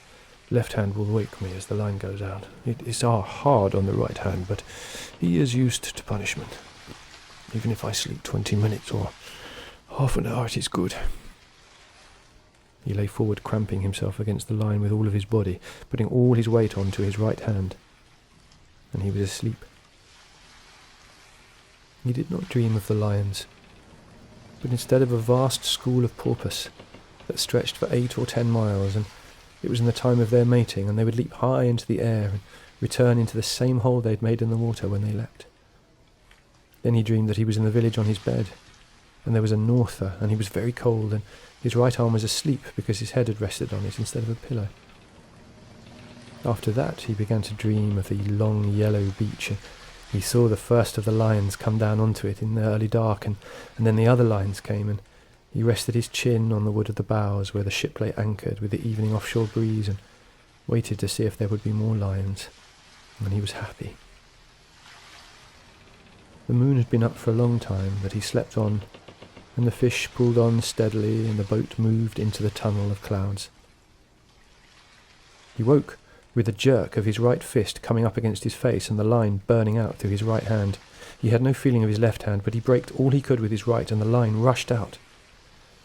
left hand will wake me as the line goes out. It is hard on the right hand, but he is used to punishment. Even if I sleep 20 minutes or half an hour, it is good." He lay forward, cramping himself against the line with all of his body, putting all his weight on to his right hand. And he was asleep. He did not dream of the lions, but instead of a vast school of porpoise that stretched for 8 or 10 miles, and it was in the time of their mating, and they would leap high into the air and return into the same hole they'd made in the water when they leapt. Then he dreamed that he was in the village on his bed, and there was a norther, and he was very cold, and his right arm was asleep because his head had rested on it instead of a pillow. After that he began to dream of the long yellow beach, and he saw the first of the lions come down onto it in the early dark, and then the other lions came, and he rested his chin on the wood of the bows where the ship lay anchored with the evening offshore breeze, and waited to see if there would be more lions, and he was happy. The moon had been up for a long time, but he slept on, and the fish pulled on steadily, and the boat moved into the tunnel of clouds. He woke with a jerk of his right fist coming up against his face and the line burning out through his right hand. He had no feeling of his left hand, but he braked all he could with his right, and the line rushed out.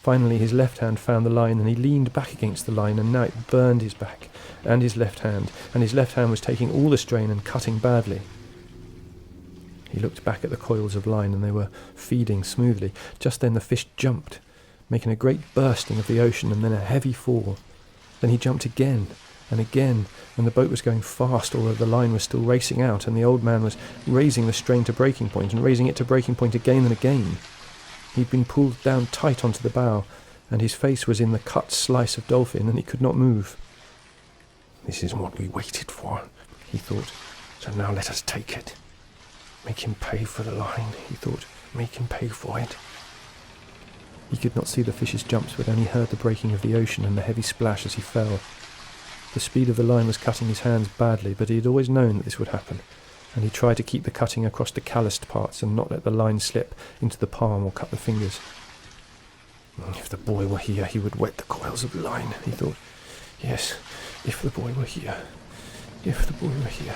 Finally his left hand found the line, and he leaned back against the line, and now it burned his back and his left hand, and his left hand was taking all the strain and cutting badly. He looked back at the coils of line, and they were feeding smoothly. Just then the fish jumped, making a great bursting of the ocean and then a heavy fall. Then he jumped again and again, and the boat was going fast, although the line was still racing out, and the old man was raising the strain to breaking point and raising it to breaking point again and again. He'd been pulled down tight onto the bow, and his face was in the cut slice of dolphin, and he could not move. "This is what we waited for," he thought. "So now let us take it. Make him pay for the line," he thought. "Make him pay for it." He could not see the fish's jumps, but only heard the breaking of the ocean and the heavy splash as he fell. The speed of the line was cutting his hands badly, but he had always known that this would happen, and he tried to keep the cutting across the calloused parts and not let the line slip into the palm or cut the fingers. "If the boy were here, he would wet the coils of line," he thought. "Yes, if the boy were here. If the boy were here."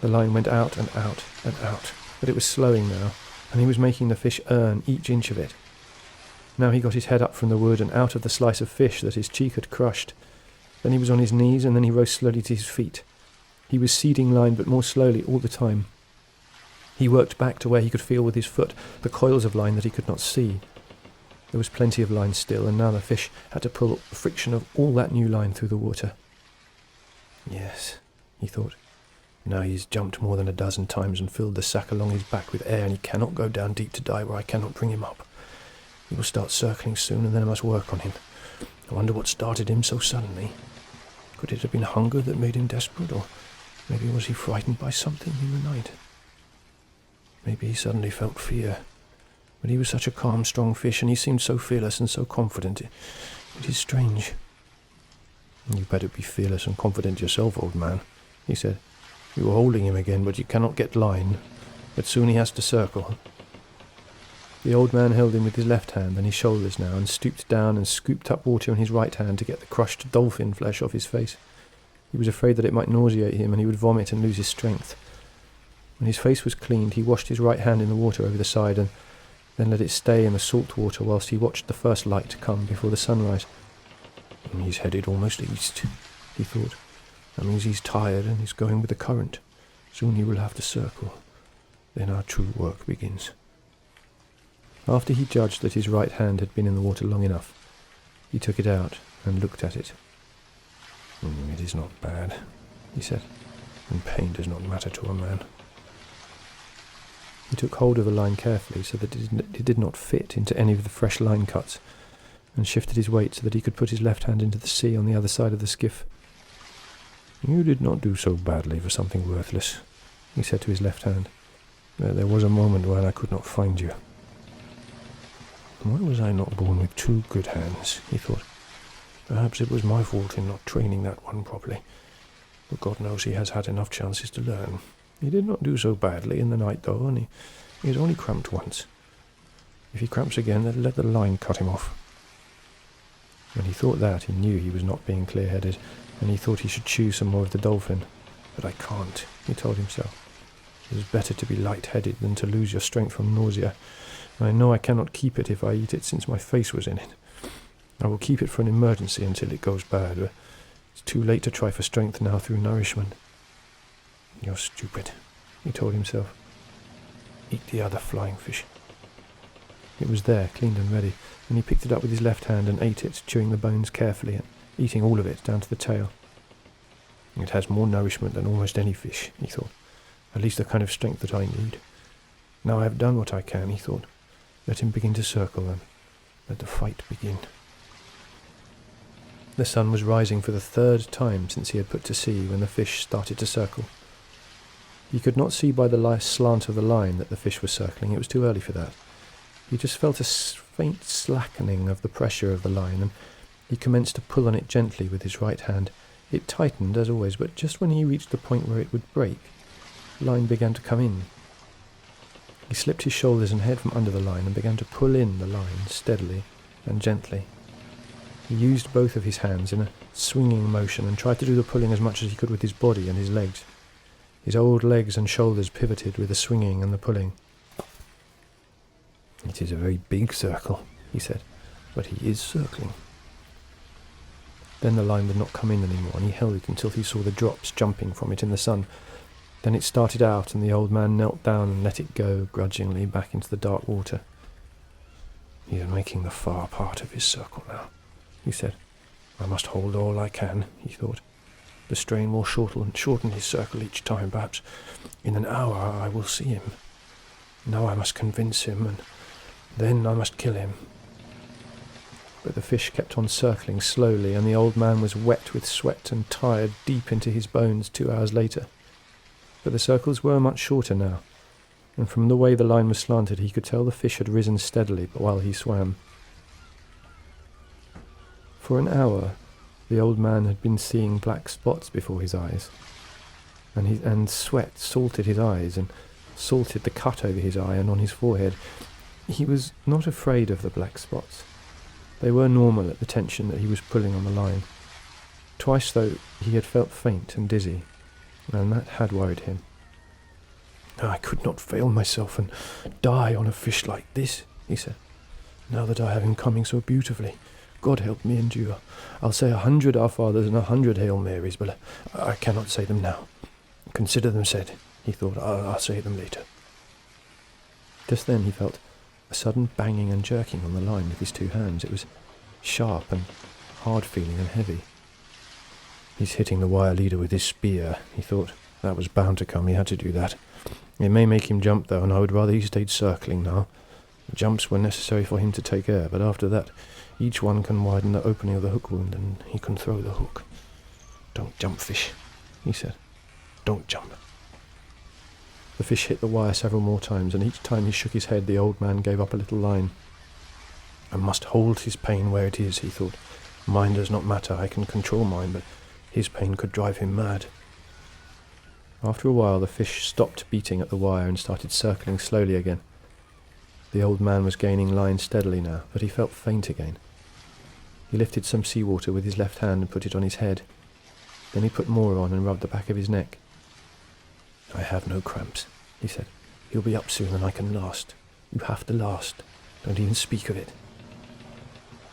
The line went out and out and out, but it was slowing now, and he was making the fish earn each inch of it. Now he got his head up from the wood and out of the slice of fish that his cheek had crushed. Then he was on his knees, and then he rose slowly to his feet. He was seeding line, but more slowly all the time. He worked back to where he could feel with his foot the coils of line that he could not see. There was plenty of line still, and now the fish had to pull the friction of all that new line through the water. "Yes," he thought. "Now he's jumped more than a dozen times and filled the sack along his back with air, and he cannot go down deep to die where I cannot bring him up. He will start circling soon, and then I must work on him. I wonder what started him so suddenly. Could it have been hunger that made him desperate, or maybe was he frightened by something in the night? Maybe he suddenly felt fear. But he was such a calm, strong fish, and he seemed so fearless and so confident. It is strange." "You better be fearless and confident yourself, old man," he said. "You are holding him again, but you cannot get line. But soon he has to circle." The old man held him with his left hand and his shoulders now, and stooped down and scooped up water in his right hand to get the crushed dolphin flesh off his face. He was afraid that it might nauseate him and he would vomit and lose his strength. When his face was cleaned, he washed his right hand in the water over the side, and then let it stay in the salt water whilst he watched the first light come before the sunrise. "He's headed almost east," he thought. "That means he's tired and he's going with the current. Soon he will have to circle. Then our true work begins." After he judged that his right hand had been in the water long enough, he took it out and looked at it. "It is not bad," he said, "and pain does not matter to a man." He took hold of the line carefully so that it did not fit into any of the fresh line cuts, and shifted his weight so that he could put his left hand into the sea on the other side of the skiff. You did not do so badly for something worthless, he said to his left hand. There was a moment when I could not find you. Why was I not born with two good hands, he thought. Perhaps it was my fault in not training that one properly. But God knows he has had enough chances to learn. He did not do so badly in the night, though, and he has only cramped once. If he cramps again, then let the line cut him off. When he thought that, he knew he was not being clear-headed, and he thought he should chew some more of the dolphin. But I can't, he told himself. It is better to be light-headed than to lose your strength from nausea. I know I cannot keep it if I eat it, since my face was in it. I will keep it for an emergency until it goes bad, but it's too late to try for strength now through nourishment. You're stupid, he told himself. Eat the other flying fish. It was there, cleaned and ready, and he picked it up with his left hand and ate it, chewing the bones carefully and eating all of it down to the tail. It has more nourishment than almost any fish, he thought. At least the kind of strength that I need. Now I have done what I can, he thought. Let him begin to circle and let the fight begin. The sun was rising for the third time since he had put to sea when the fish started to circle. He could not see by the slant of the line that the fish was circling. It was too early for that. He just felt a faint slackening of the pressure of the line, and he commenced to pull on it gently with his right hand. It tightened, as always, but just when he reached the point where it would break, the line began to come in. He slipped his shoulders and head from under the line and began to pull in the line steadily and gently. He used both of his hands in a swinging motion and tried to do the pulling as much as he could with his body and his legs. His old legs and shoulders pivoted with the swinging and the pulling. It is a very big circle, he said, but he is circling. Then the line would not come in anymore, and he held it until he saw the drops jumping from it in the sun. Then it started out, and the old man knelt down and let it go grudgingly back into the dark water. He is making the far part of his circle now, he said. I must hold all I can, he thought. The strain will shorten his circle each time. Perhaps in an hour I will see him. Now I must convince him, and then I must kill him. But the fish kept on circling slowly, and the old man was wet with sweat and tired deep into his bones 2 hours later. But the circles were much shorter now, and from the way the line was slanted he could tell the fish had risen steadily while he swam. For an hour the old man had been seeing black spots before his eyes, and sweat salted his eyes and salted the cut over his eye and on his forehead. He was not afraid of the black spots. They were normal at the tension that he was pulling on the line. Twice, though, he had felt faint and dizzy, and that had worried him. I could not fail myself and die on a fish like this, he said, now that I have him coming so beautifully. God help me endure. I'll say 100 Our Fathers and 100 Hail Marys, but I cannot say them now. Consider them said, he thought. I'll say them later. Just then he felt a sudden banging and jerking on the line with his two hands. It was sharp and hard-feeling and heavy. He's hitting the wire leader with his spear, he thought. That was bound to come. He had to do that. It may make him jump, though, and I would rather he stayed circling now. The jumps were necessary for him to take air, but after that, each one can widen the opening of the hook wound, and he can throw the hook. Don't jump, fish, he said. Don't jump. The fish hit the wire several more times, and each time he shook his head, the old man gave up a little line. I must hold his pain where it is, he thought. Mine does not matter. I can control mine, but his pain could drive him mad. After a while, the fish stopped beating at the wire and started circling slowly again. The old man was gaining line steadily now, but he felt faint again. He lifted some seawater with his left hand and put it on his head. Then he put more on and rubbed the back of his neck. I have no cramps, he said. He'll be up soon and I can last. You have to last. Don't even speak of it.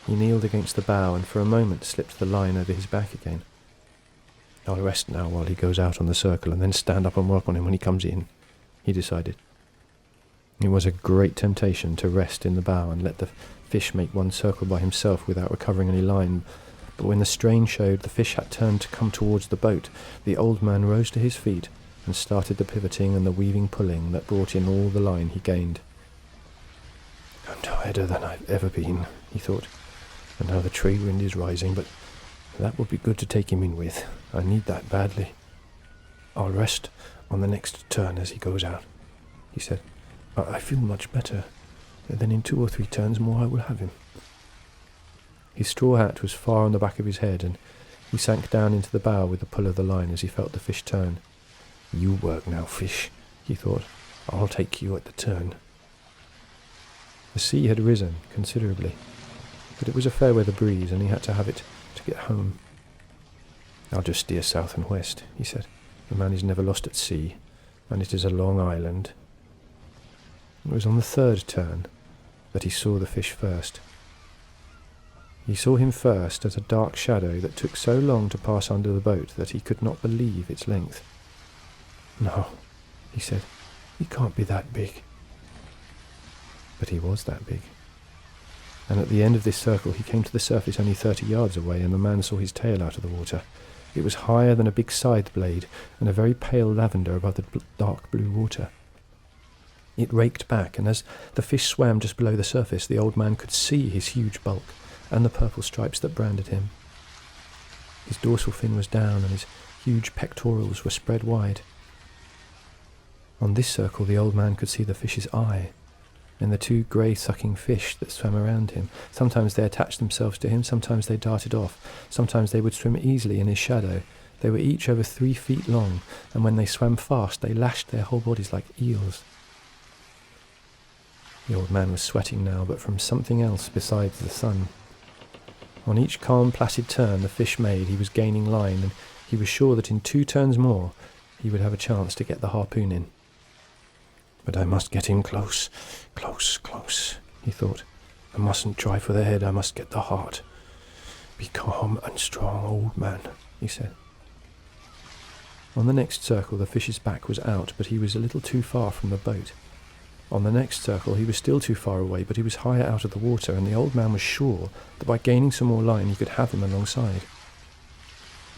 He kneeled against the bow and for a moment slipped the line over his back again. I'll rest now while he goes out on the circle and then stand up and work on him when he comes in, he decided. It was a great temptation to rest in the bow and let the fish make one circle by himself without recovering any line, but when the strain showed the fish had turned to come towards the boat, the old man rose to his feet and started the pivoting and the weaving pulling that brought in all the line he gained. I'm tireder than I've ever been, he thought, and now the trade wind is rising, but That would be good to take him in with. I need that badly. I'll rest on the next turn as he goes out, he said. I feel much better. Then in 2 or 3 turns more I will have him. His straw hat was far on the back of his head, and he sank down into the bow with the pull of the line as he felt the fish turn. You work now, fish, he thought. I'll take you at the turn. The sea had risen considerably, but it was a fair weather breeze, and he had to have it to get home. I'll just steer south and west, he said. The man is never lost at sea, and it is a long island. It was on the 3rd turn that he saw the fish first. He saw him first as a dark shadow that took so long to pass under the boat that he could not believe its length. No, he said, he can't be that big. But he was that big. And at the end of this circle he came to the surface only 30 yards away, and the man saw his tail out of the water. It was higher than a big scythe blade, and a very pale lavender above the dark blue water. It raked back, and as the fish swam just below the surface, the old man could see his huge bulk and the purple stripes that branded him. His dorsal fin was down, and his huge pectorals were spread wide. On this circle the old man could see the fish's eye, and the 2 grey sucking fish that swam around him. Sometimes they attached themselves to him, sometimes they darted off, sometimes they would swim easily in his shadow. They were each over 3 feet long, and when they swam fast they lashed their whole bodies like eels. The old man was sweating now, but from something else besides the sun. On each calm, placid turn the fish made, he was gaining line, and he was sure that in 2 turns more he would have a chance to get the harpoon in. But I must get him close, close, he thought. I mustn't try for the head, I must get the heart. Be calm and strong, old man, he said. On the next circle the fish's back was out, but he was a little too far from the boat. On the next circle he was still too far away, but he was higher out of the water, and the old man was sure that by gaining some more line he could have him alongside.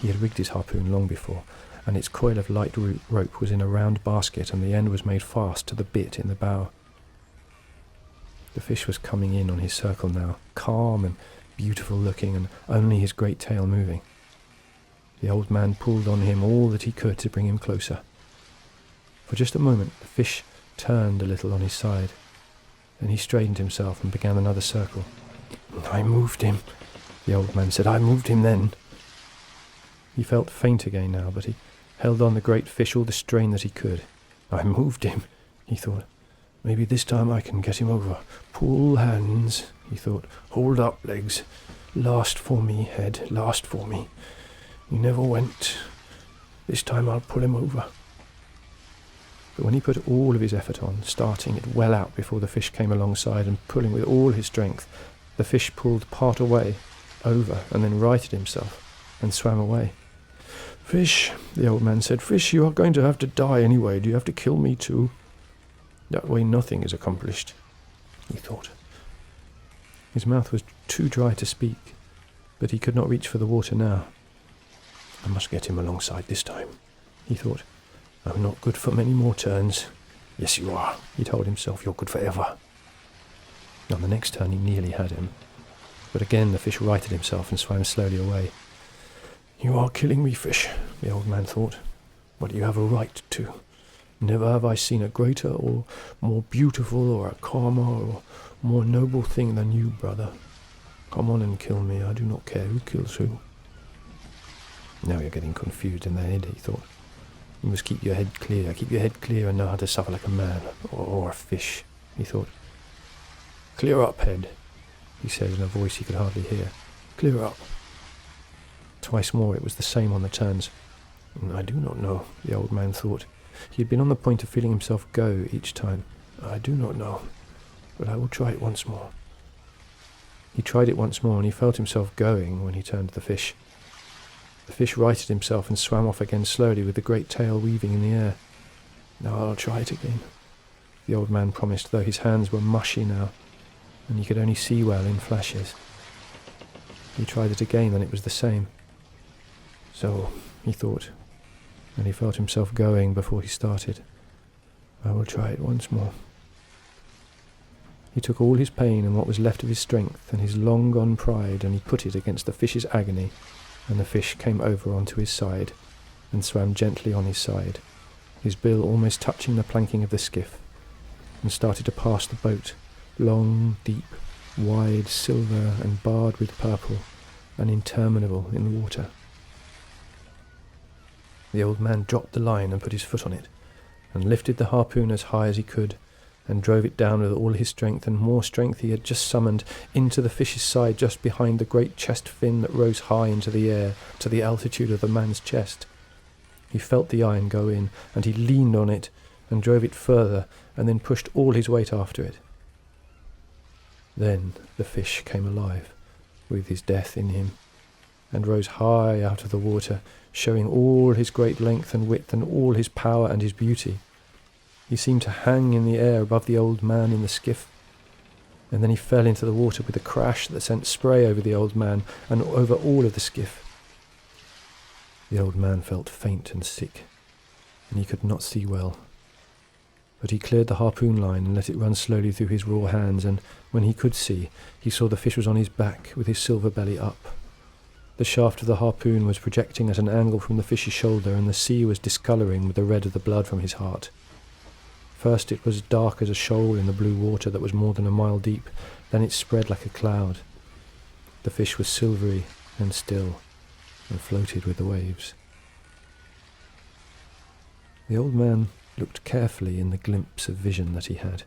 He had rigged his harpoon long before, and its coil of light rope was in a round basket, and the end was made fast to the bit in the bow. The fish was coming in on his circle now, calm and beautiful looking, and only his great tail moving. The old man pulled on him all that he could to bring him closer. For just a moment the fish turned a little on his side. Then he straightened himself and began another circle. I moved him, the old man said. I moved him then. He felt faint again now, but he held on the great fish all the strain that he could. I moved him, he thought. Maybe this time I can get him over. Pull hands, he thought. Hold up legs. Last for me, head, last for me. You never went. This time I'll pull him over. But when he put all of his effort on, starting it well out before the fish came alongside and pulling with all his strength, the fish pulled part away, over, and then righted himself and swam away. Fish, the old man said, fish, you are going to have to die anyway. Do you have to kill me too? That way nothing is accomplished, he thought. His mouth was too dry to speak, but he could not reach for the water now. I must get him alongside this time, he thought. I'm not good for many more turns. Yes, you are, he told himself. You're good forever. On the next turn he nearly had him, but again the fish righted himself and swam slowly away. You are killing me, fish, the old man thought, but you have a right to. Never have I seen a greater or more beautiful or a calmer or more noble thing than you, brother. Come on and kill me. I do not care who kills who. Now you're getting confused in the head, he thought. You must keep your head clear and know how to suffer like a man, or a fish, he thought. Clear up, head, he said in a voice he could hardly hear. Clear up. Twice more it was the same on the turns. I do not know, the old man thought. He had been on the point of feeling himself go each time. I do not know, but I will try it once more. He tried it once more, and he felt himself going when he turned to the fish. The fish righted himself and swam off again slowly with the great tail weaving in the air. Now I'll try it again, the old man promised, though his hands were mushy now, and he could only see well in flashes. He tried it again, and it was the same. So, he thought, and he felt himself going before he started. I will try it once more. He took all his pain and what was left of his strength and his long-gone pride, and he put it against the fish's agony, and the fish came over onto his side and swam gently on his side, his bill almost touching the planking of the skiff, and started to pass the boat, long, deep, wide, silver and barred with purple, and interminable in the water. The old man dropped the line and put his foot on it, and lifted the harpoon as high as he could, and drove it down with all his strength and more strength he had just summoned into the fish's side just behind the great chest fin that rose high into the air to the altitude of the man's chest. He felt the iron go in, and he leaned on it and drove it further, and then pushed all his weight after it. Then the fish came alive, with his death in him, and rose high out of the water, showing all his great length and width and all his power and his beauty. He seemed to hang in the air above the old man in the skiff, and then he fell into the water with a crash that sent spray over the old man and over all of the skiff. The old man felt faint and sick, and he could not see well. But he cleared the harpoon line and let it run slowly through his raw hands, and when he could see, he saw the fish was on his back with his silver belly up. The shaft of the harpoon was projecting at an angle from the fish's shoulder, and the sea was discolouring with the red of the blood from his heart. First it was dark as a shoal in the blue water that was more than a mile deep, then it spread like a cloud. The fish was silvery and still, and floated with the waves. The old man looked carefully in the glimpse of vision that he had.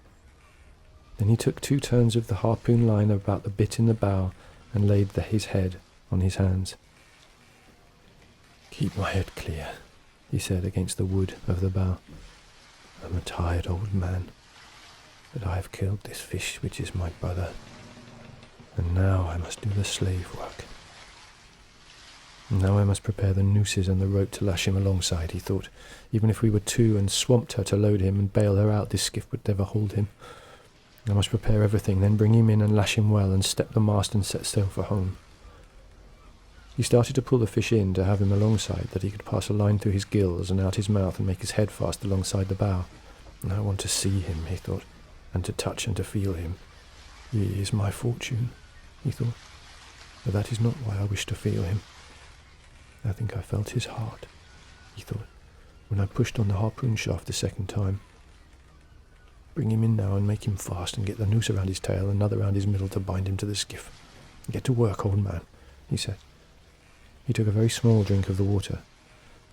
Then he took 2 turns of the harpoon line about the bit in the bow and laid his head on his hands. "Keep my head clear," he said against the wood of the bow. "I'm a tired old man, but I have killed this fish which is my brother, and now I must do the slave work. Now I must prepare the nooses and the rope to lash him alongside," he thought. "Even if we were 2 and swamped her to load him and bail her out, this skiff would never hold him. I must prepare everything, then bring him in and lash him well, and step the mast and set sail for home." He started to pull the fish in to have him alongside, that he could pass a line through his gills and out his mouth and make his head fast alongside the bow. "I want to see him," he thought, "and to touch and to feel him. He is my fortune," he thought, "but that is not why I wish to feel him. I think I felt his heart," he thought, "when I pushed on the harpoon shaft the second time. Bring him in now and make him fast, and get the noose around his tail and another around his middle to bind him to the skiff. Get to work, old man," he said. He took a very small drink of the water.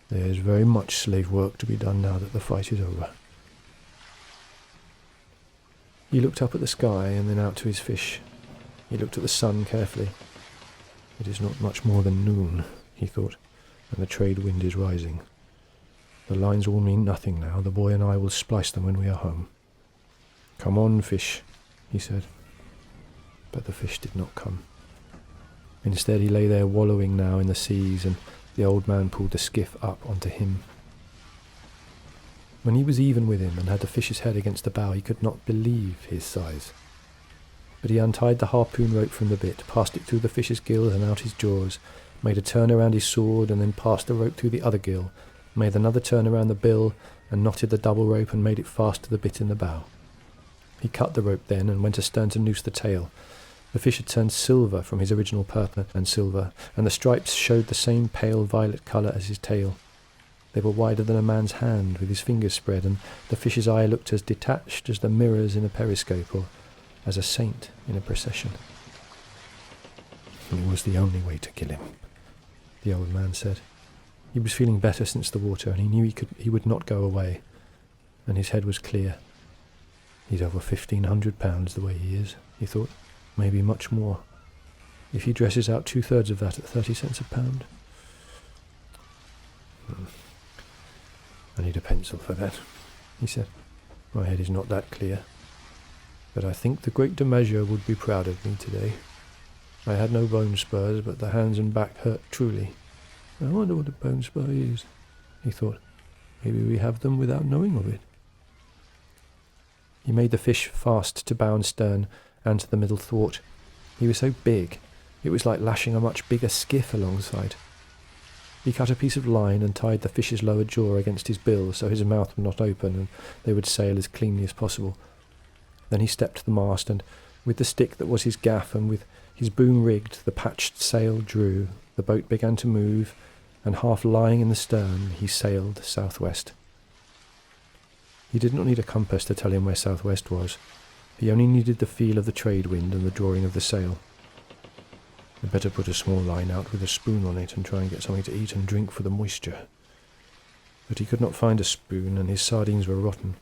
"There is very much slave work to be done now that the fight is over." He looked up at the sky and then out to his fish. He looked at the sun carefully. "It is not much more than noon," he thought, "and the trade wind is rising. The lines will mean nothing now. The boy and I will splice them when we are home. Come on, fish," he said. But the fish did not come. Instead he lay there wallowing now in the seas, and the old man pulled the skiff up onto him. When he was even with him and had the fish's head against the bow, he could not believe his size. But he untied the harpoon rope from the bit, passed it through the fish's gills and out his jaws, made a turn around his sword, and then passed the rope through the other gill, made another turn around the bill, and knotted the double rope and made it fast to the bit in the bow. He cut the rope then and went astern to noose the tail. The fish had turned silver from his original purple and silver, and the stripes showed the same pale violet colour as his tail. They were wider than a man's hand, with his fingers spread, and the fish's eye looked as detached as the mirrors in a periscope, or as a saint in a procession. "It was the only way to kill him," the old man said. He was feeling better since the water, and he knew he would not go away, and his head was clear. "He's over 1,500 pounds the way he is," he thought, "maybe much more. If he dresses out 2/3 of that at 30 cents a pound. I need a pencil for that," he said. "My head is not that clear. But I think the great Dimaggio would be proud of me today. I had no bone spurs, but the hands and back hurt truly. I wonder what a bone spur is," he thought. "Maybe we have them without knowing of it." He made the fish fast to bow and stern, and to the middle thwart. He was so big, it was like lashing a much bigger skiff alongside. He cut a piece of line and tied the fish's lower jaw against his bill so his mouth would not open and they would sail as cleanly as possible. Then he stepped to the mast, and with the stick that was his gaff and with his boom rigged, the patched sail drew, the boat began to move, and half lying in the stern, he sailed southwest. He did not need a compass to tell him where southwest was. He only needed the feel of the trade wind and the drawing of the sail. I'd better put a small line out with a spoon on it and try and get something to eat and drink for the moisture. But he could not find a spoon, and his sardines were rotten.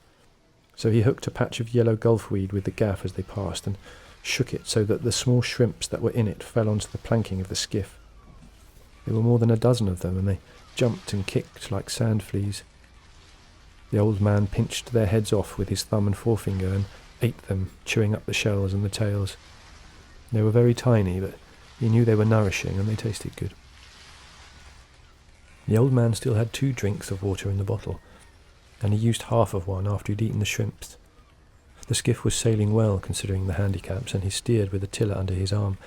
So he hooked a patch of yellow gulfweed with the gaff as they passed, and shook it so that the small shrimps that were in it fell onto the planking of the skiff. There were more than a dozen of them, and they jumped and kicked like sand fleas. The old man pinched their heads off with his thumb and forefinger and ate them, chewing up the shells and the tails. They were very tiny, but he knew they were nourishing, and they tasted good. The old man still had 2 drinks of water in the bottle, and he used half of one after he'd eaten the shrimps. The skiff was sailing well, considering the handicaps, and he steered with a tiller under his arm.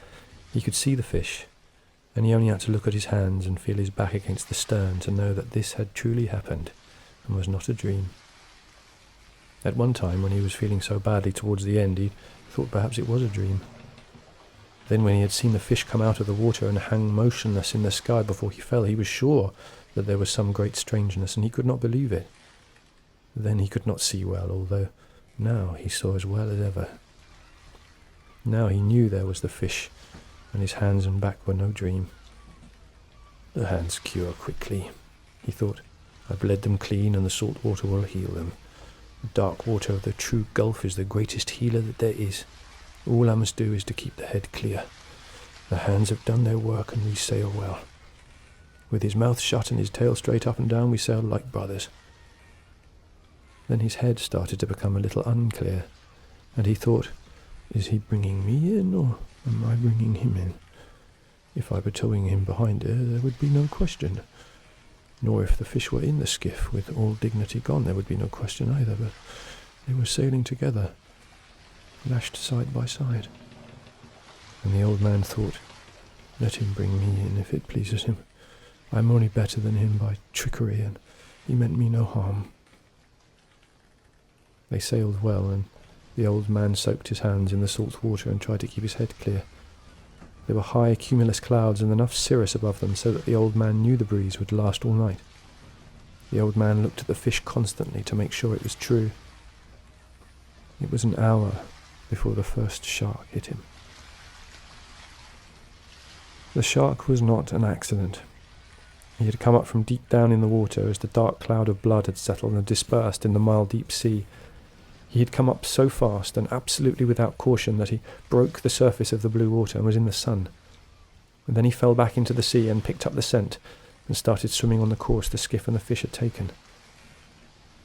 He could see the fish, and he only had to look at his hands and feel his back against the stern to know that this had truly happened, and was not a dream. At one time, when he was feeling so badly towards the end, he thought perhaps it was a dream. Then when he had seen the fish come out of the water and hang motionless in the sky before he fell, he was sure that there was some great strangeness, and he could not believe it. Then he could not see well, although now he saw as well as ever. Now he knew there was the fish, and his hands and back were no dream. The hands cure quickly, he thought. I bled them clean, and the salt water will heal them. The dark water of the true gulf is the greatest healer that there is. All I must do is to keep the head clear. The hands have done their work, and we sail well. With his mouth shut and his tail straight up and down, we sailed like brothers. Then his head started to become a little unclear, and he thought, is he bringing me in, or am I bringing him in? If I were towing him behind her, there would be no question. Nor if the fish were in the skiff, with all dignity gone, there would be no question either, but they were sailing together, lashed side by side. And the old man thought, let him bring me in if it pleases him. I am only better than him by trickery, and he meant me no harm. They sailed well, and the old man soaked his hands in the salt water and tried to keep his head clear. There were high cumulus clouds and enough cirrus above them so that the old man knew the breeze would last all night. The old man looked at the fish constantly to make sure it was true. It was an hour before the first shark hit him. The shark was not an accident. He had come up from deep down in the water as the dark cloud of blood had settled and dispersed in the mile deep sea. He had come up so fast and absolutely without caution that he broke the surface of the blue water and was in the sun. And then he fell back into the sea and picked up the scent and started swimming on the course the skiff and the fish had taken.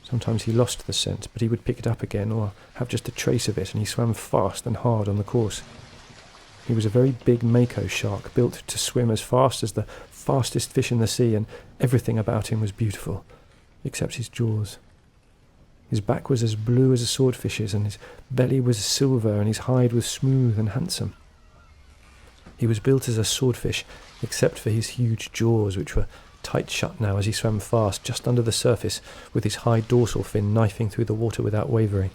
Sometimes he lost the scent, but he would pick it up again or have just a trace of it, and he swam fast and hard on the course. He was a very big mako shark, built to swim as fast as the fastest fish in the sea, and everything about him was beautiful, except his jaws. His back was as blue as a swordfish's, and his belly was silver, and his hide was smooth and handsome. He was built as a swordfish, except for his huge jaws, which were tight shut now as he swam fast, just under the surface, with his high dorsal fin knifing through the water without wavering.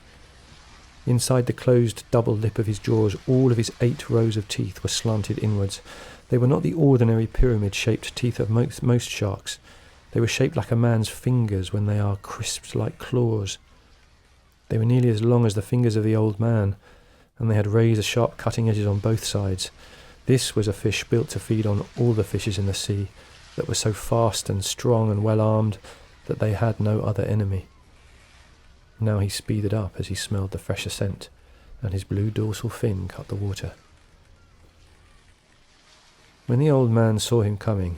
Inside the closed double lip of his jaws, all of his 8 rows of teeth were slanted inwards. They were not the ordinary pyramid-shaped teeth of most sharks. They were shaped like a man's fingers when they are crisped like claws. They were nearly as long as the fingers of the old man, and they had razor-sharp cutting edges on both sides. This was a fish built to feed on all the fishes in the sea, that were so fast and strong and well-armed that they had no other enemy. Now he speeded up as he smelled the fresher scent, and his blue dorsal fin cut the water. When the old man saw him coming,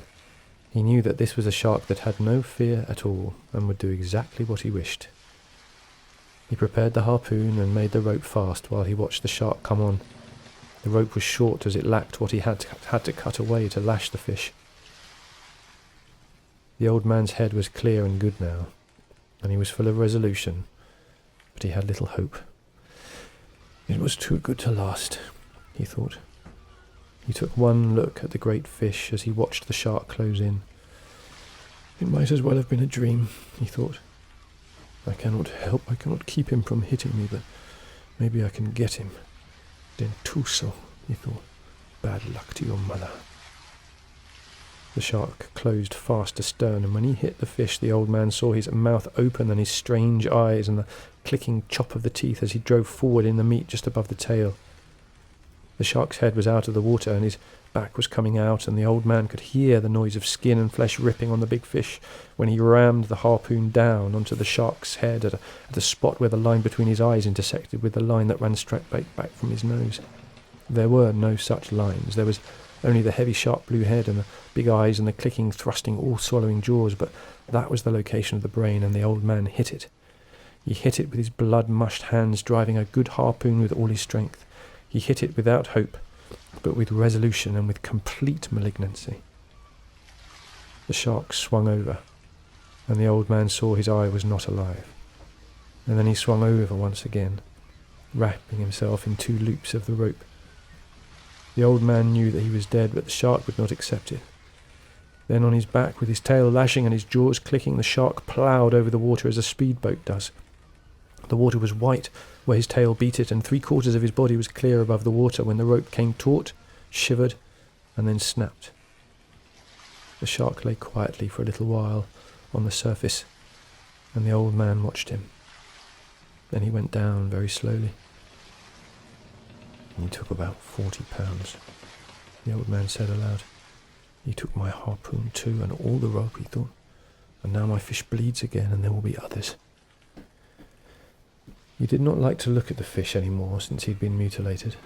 he knew that this was a shark that had no fear at all and would do exactly what he wished. He prepared the harpoon and made the rope fast while he watched the shark come on. The rope was short as it lacked what he had to cut away to lash the fish. The old man's head was clear and good now, and he was full of resolution, but he had little hope. It was too good to last, he thought. He took one look at the great fish as he watched the shark close in. It might as well have been a dream, he thought. I cannot keep him from hitting me, but maybe I can get him. Dentuso, he thought. Bad luck to your mother. The shark closed fast astern, and when he hit the fish, the old man saw his mouth open and his strange eyes and the clicking chop of the teeth as he drove forward in the meat just above the tail. The shark's head was out of the water and his back was coming out, and the old man could hear the noise of skin and flesh ripping on the big fish when he rammed the harpoon down onto the shark's head at a spot where the line between his eyes intersected with the line that ran straight back from his nose. There were no such lines. There was only the heavy sharp blue head and the big eyes and the clicking, thrusting, all-swallowing jaws, but that was the location of the brain, and the old man hit it. He hit it with his blood-mushed hands, driving a good harpoon with all his strength. He hit it without hope, but with resolution and with complete malignancy. The shark swung over, and the old man saw his eye was not alive. And then he swung over once again, wrapping himself in 2 loops of the rope. The old man knew that he was dead, but the shark would not accept it. Then on his back, with his tail lashing and his jaws clicking, the shark ploughed over the water as a speedboat does. The water was white where his tail beat it, and 3/4 of his body was clear above the water when the rope came taut, shivered, and then snapped. The shark lay quietly for a little while on the surface, and the old man watched him. Then he went down very slowly. "He took about 40 pounds, the old man said aloud. "He took my harpoon too, and all the rope," he thought. "And now my fish bleeds again, and there will be others." He did not like to look at the fish any more since he'd been mutilated.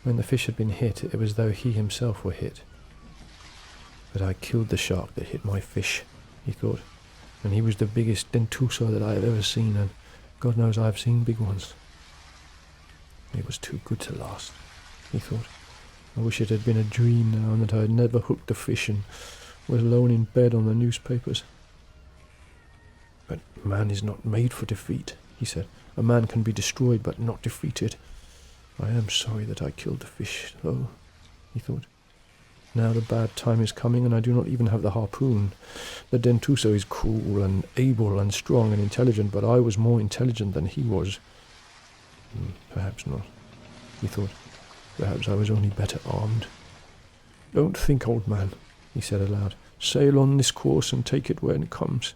When the fish had been hit, it was as though he himself were hit. "But I killed the shark that hit my fish," he thought, "and he was the biggest dentuso that I have ever seen, and God knows I have seen big ones. It was too good to last," he thought. "I wish it had been a dream now, and that I had never hooked the fish and was alone in bed on the newspapers." "But man is not made for defeat," he said. "A man can be destroyed, but not defeated. I am sorry that I killed the fish, though," he thought. "Now the bad time is coming, and I do not even have the harpoon. The dentuso is cruel and able and strong and intelligent, but I was more intelligent than he was. Perhaps not," he thought. "Perhaps I was only better armed. Don't think, old man," he said aloud. "Sail on this course and take it when it comes."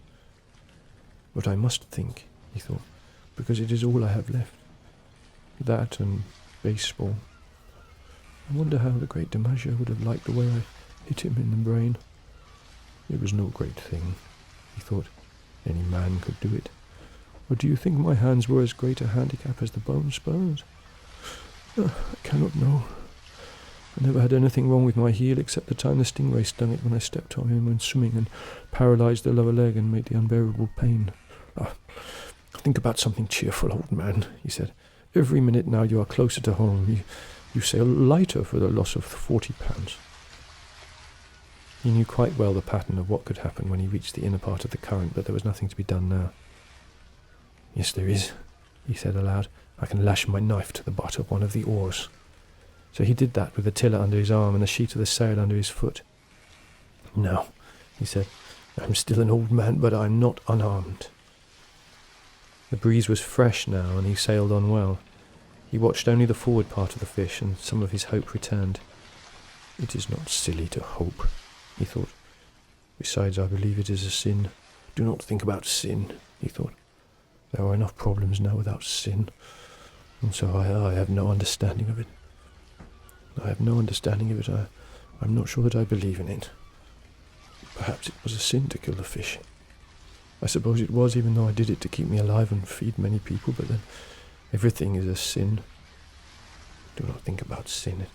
"But I must think," he thought, "because it is all I have left. That and baseball. I wonder how the great DiMaggio would have liked the way I hit him in the brain. It was no great thing," he thought. "Any man could do it. Or do you think my hands were as great a handicap as the bone spurs? I cannot know. I never had anything wrong with my heel except the time the stingray stung it when I stepped on him when swimming and paralysed the lower leg and made the unbearable pain. Think about something cheerful, old man," he said. "Every minute now you are closer to home. You sail lighter for the loss of 40 pounds. He knew quite well the pattern of what could happen when he reached the inner part of the current, but there was nothing to be done now. "Yes, there is," he said aloud. "I can lash my knife to the butt of one of the oars." So he did that with the tiller under his arm and the sheet of the sail under his foot. "No," he said. "I'm still an old man, but I'm not unarmed." The breeze was fresh now, and he sailed on well. He watched only the forward part of the fish, and some of his hope returned. "It is not silly to hope," he thought. "Besides, I believe it is a sin. Do not think about sin," he thought. "There are enough problems now without sin, and so I have no understanding of it. I'm not sure that I believe in it. Perhaps it was a sin to kill the fish. I suppose it was, even though I did it to keep me alive and feed many people, but then everything is a sin. Do not think about sin.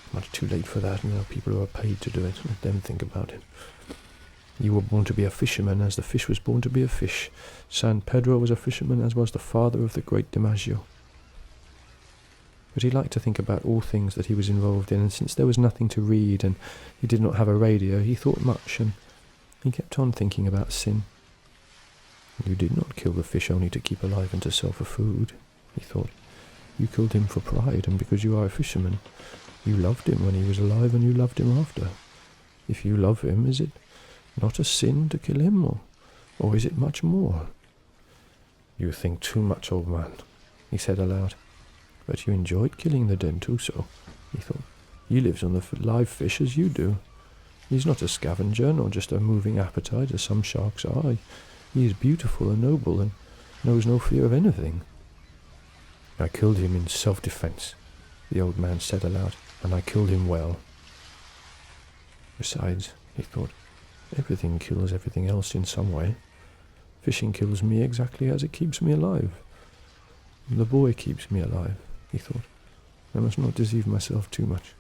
It's much too late for that, and there are people who are paid to do it. Let them think about it. You were born to be a fisherman, as the fish was born to be a fish. San Pedro was a fisherman, as was the father of the great DiMaggio." But he liked to think about all things that he was involved in, and since there was nothing to read and he did not have a radio, he thought much, and he kept on thinking about sin. "You did not kill the fish only to keep alive and to sell for food," he thought. "You killed him for pride, and because you are a fisherman. You loved him when he was alive, and you loved him after. If you love him, is it not a sin to kill him, or is it much more?" "You think too much, old man," he said aloud. "But you enjoyed killing the dentuso," he thought. "He lives on the live fish as you do. He's not a scavenger, nor just a moving appetite, as some sharks are. He is beautiful and noble, and knows no fear of anything. I killed him in self-defense, the old man said aloud, and I killed him well. Besides, he thought, everything kills everything else in some way. Fishing kills me exactly as it keeps me alive. The boy keeps me alive, he thought. I must not deceive myself too much.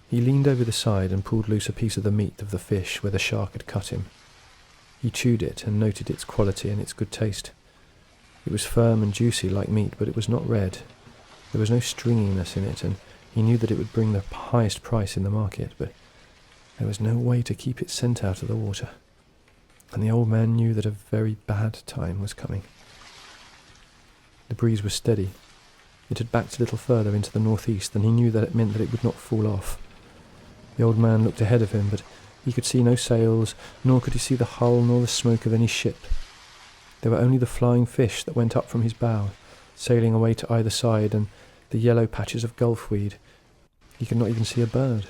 He leaned over the side and pulled loose a piece of the meat of the fish where the shark had cut him. He chewed it and noted its quality and its good taste. It was firm and juicy like meat, but it was not red. There was no stringiness in it, and he knew that it would bring the highest price in the market, but there was no way to keep its scent out of the water. And the old man knew that a very bad time was coming. The breeze was steady. It had backed a little further into the northeast, and he knew that it meant that it would not fall off. The old man looked ahead of him, but he could see no sails, nor could he see the hull nor the smoke of any ship. There were only the flying fish that went up from his bow, sailing away to either side, and the yellow patches of gulfweed. He could not even see a bird.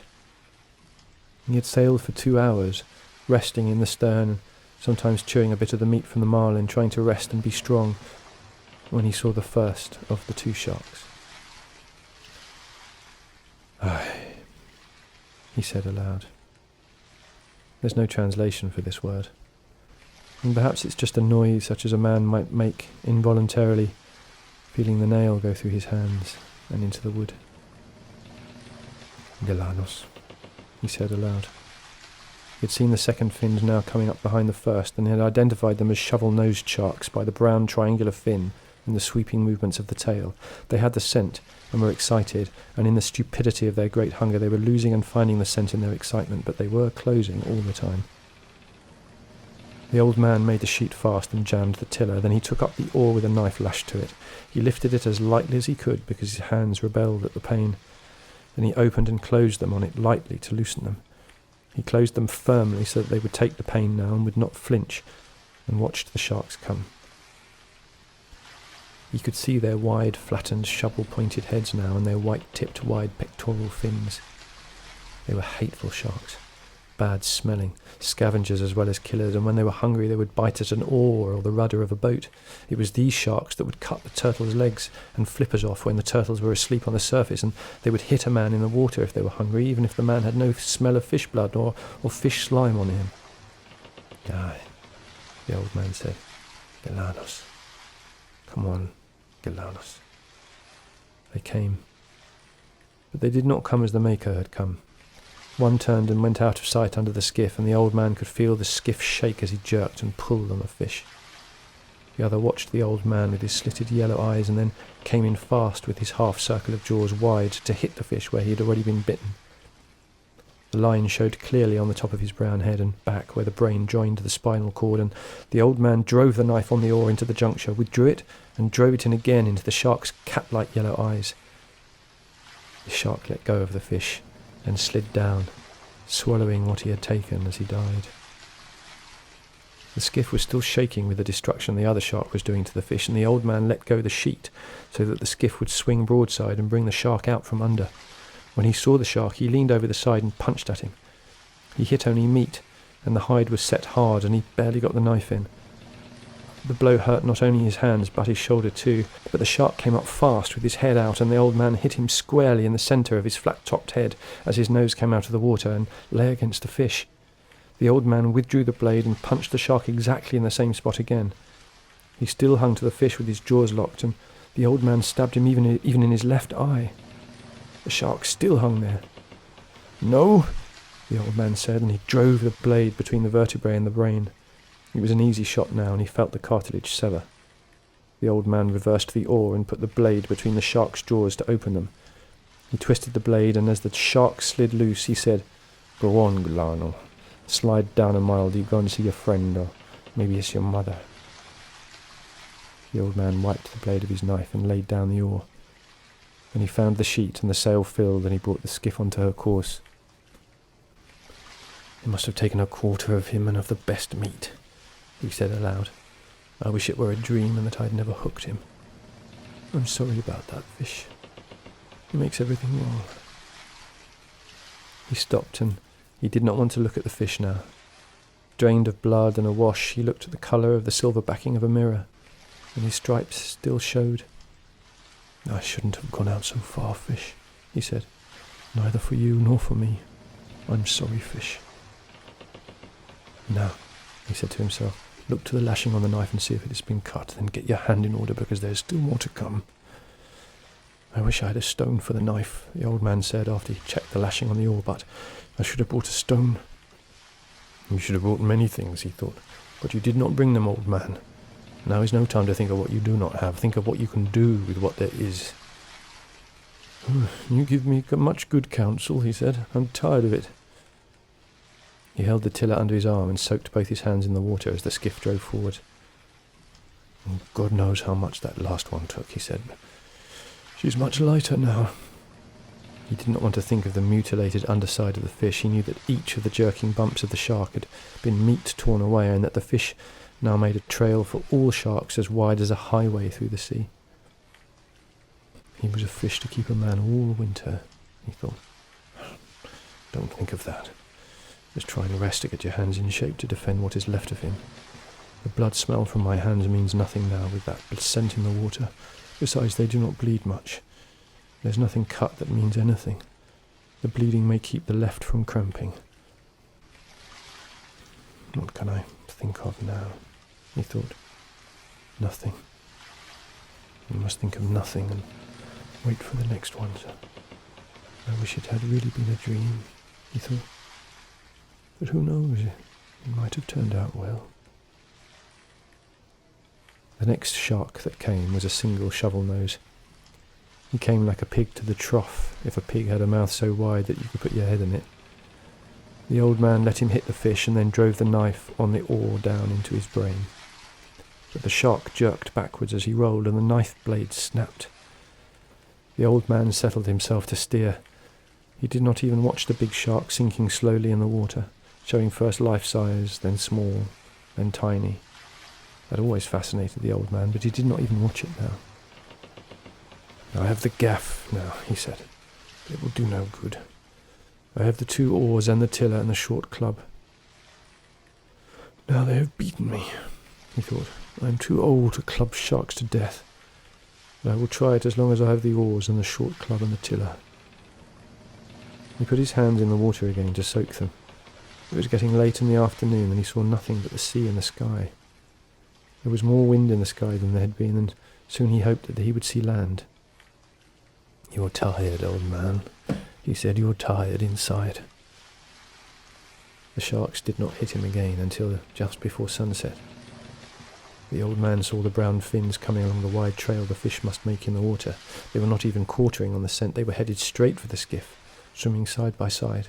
He had sailed for 2 hours, resting in the stern, sometimes chewing a bit of the meat from the marlin, trying to rest and be strong, when he saw the first of the 2 sharks. "Aye," he said aloud. There's no translation for this word. And perhaps it's just a noise such as a man might make involuntarily, feeling the nail go through his hands and into the wood. "Galanos," he said aloud. He had seen the second fins now coming up behind the first, and had identified them as shovel-nosed sharks by the brown triangular fin and the sweeping movements of the tail. They had the scent and were excited, and in the stupidity of their great hunger they were losing and finding the scent in their excitement, but they were closing all the time. The old man made the sheet fast and jammed the tiller. Then he took up the oar with a knife lashed to it. He lifted it as lightly as he could because his hands rebelled at the pain. Then he opened and closed them on it lightly to loosen them. He closed them firmly so that they would take the pain now and would not flinch, and watched the sharks come. He could see their wide, flattened, shovel-pointed heads now, and their white-tipped, wide pectoral fins. They were hateful sharks, bad-smelling, scavengers as well as killers, and when they were hungry they would bite at an oar or the rudder of a boat. It was these sharks that would cut the turtles' legs and flippers off when the turtles were asleep on the surface, and they would hit a man in the water if they were hungry, even if the man had no smell of fish blood or fish slime on him. "Aye," the old man said. "Galanos. Come on, Galanos." They came. But they did not come as the Maker had come. One turned and went out of sight under the skiff, and the old man could feel the skiff shake as he jerked and pulled on the fish. The other watched the old man with his slitted yellow eyes, and then came in fast with his half-circle of jaws wide to hit the fish where he had already been bitten. The line showed clearly on the top of his brown head and back where the brain joined the spinal cord, and the old man drove the knife on the oar into the juncture, withdrew it, and drove it in again into the shark's cat-like yellow eyes. The shark let go of the fish and slid down, swallowing what he had taken as he died. The skiff was still shaking with the destruction the other shark was doing to the fish, and the old man let go the sheet so that the skiff would swing broadside and bring the shark out from under. When he saw the shark, he leaned over the side and punched at him. He hit only meat, and the hide was set hard, and he barely got the knife in. The blow hurt not only his hands, but his shoulder too, but the shark came up fast with his head out, and the old man hit him squarely in the centre of his flat-topped head as his nose came out of the water and lay against the fish. The old man withdrew the blade and punched the shark exactly in the same spot again. He still hung to the fish with his jaws locked, and the old man stabbed him even in his left eye. The shark still hung there. "No," the old man said, and he drove the blade between the vertebrae and the brain. It was an easy shot now, and he felt the cartilage sever. The old man reversed the oar and put the blade between the shark's jaws to open them. He twisted the blade, and as the shark slid loose, he said, "Go on, Gulano. Slide down a mile. Do you go and see your friend, or maybe it's your mother?" The old man wiped the blade of his knife and laid down the oar. Then he found the sheet and the sail filled, and he brought the skiff onto her course. "They must have taken a quarter of him and of the best meat," he said aloud. "I wish it were a dream and that I'd never hooked him. I'm sorry about that fish. He makes everything wrong." He stopped, and he did not want to look at the fish now. Drained of blood and awash, he looked at the colour of the silver backing of a mirror, and his stripes still showed. "I shouldn't have gone out so far, fish," he said. "Neither for you nor for me. I'm sorry, fish." "Now," he said to himself, "look to the lashing on the knife and see if it has been cut, then get your hand in order, because there is still more to come." "I wish I had a stone for the knife," the old man said after he checked the lashing on the oar, "but I should have brought a stone." "You should have brought many things," he thought, "but you did not bring them, old man. Now is no time to think of what you do not have. Think of what you can do with what there is." "You give me much good counsel," he said. "I'm tired of it." He held the tiller under his arm and soaked both his hands in the water as the skiff drove forward. "God knows how much that last one took," he said. "She's much lighter now." He did not want to think of the mutilated underside of the fish. He knew that each of the jerking bumps of the shark had been meat torn away, and that the fish now made a trail for all sharks as wide as a highway through the sea. He was a fish to keep a man all winter, he thought. Don't think of that. Just try and rest to get your hands in shape to defend what is left of him. The blood smell from my hands means nothing now with that scent in the water. Besides, they do not bleed much. There's nothing cut that means anything. The bleeding may keep the left from cramping. What can I think of now? He thought. Nothing. You must think of nothing and wait for the next one. I wish it had really been a dream, he thought. But who knows? It might have turned out well. The next shark that came was a single shovel nose. He came like a pig to the trough, if a pig had a mouth so wide that you could put your head in it. The old man let him hit the fish and then drove the knife on the oar down into his brain. But the shark jerked backwards as he rolled, and the knife blade snapped. The old man settled himself to steer. He did not even watch the big shark sinking slowly in the water, showing first life-size, then small, then tiny. That always fascinated the old man, but he did not even watch it now. "I have the gaff now," he said. "But it will do no good. I have the 2 oars and the tiller and the short club. Now they have beaten me," he thought. "I am too old to club sharks to death. But I will try it as long as I have the oars and the short club and the tiller." He put his hands in the water again to soak them. It was getting late in the afternoon, and he saw nothing but the sea and the sky. There was more wind in the sky than there had been, and soon he hoped that he would see land. "You're tired, old man," he said. "You're tired inside." The sharks did not hit him again until just before sunset. The old man saw the brown fins coming along the wide trail the fish must make in the water. They were not even quartering on the scent. They were headed straight for the skiff, swimming side by side.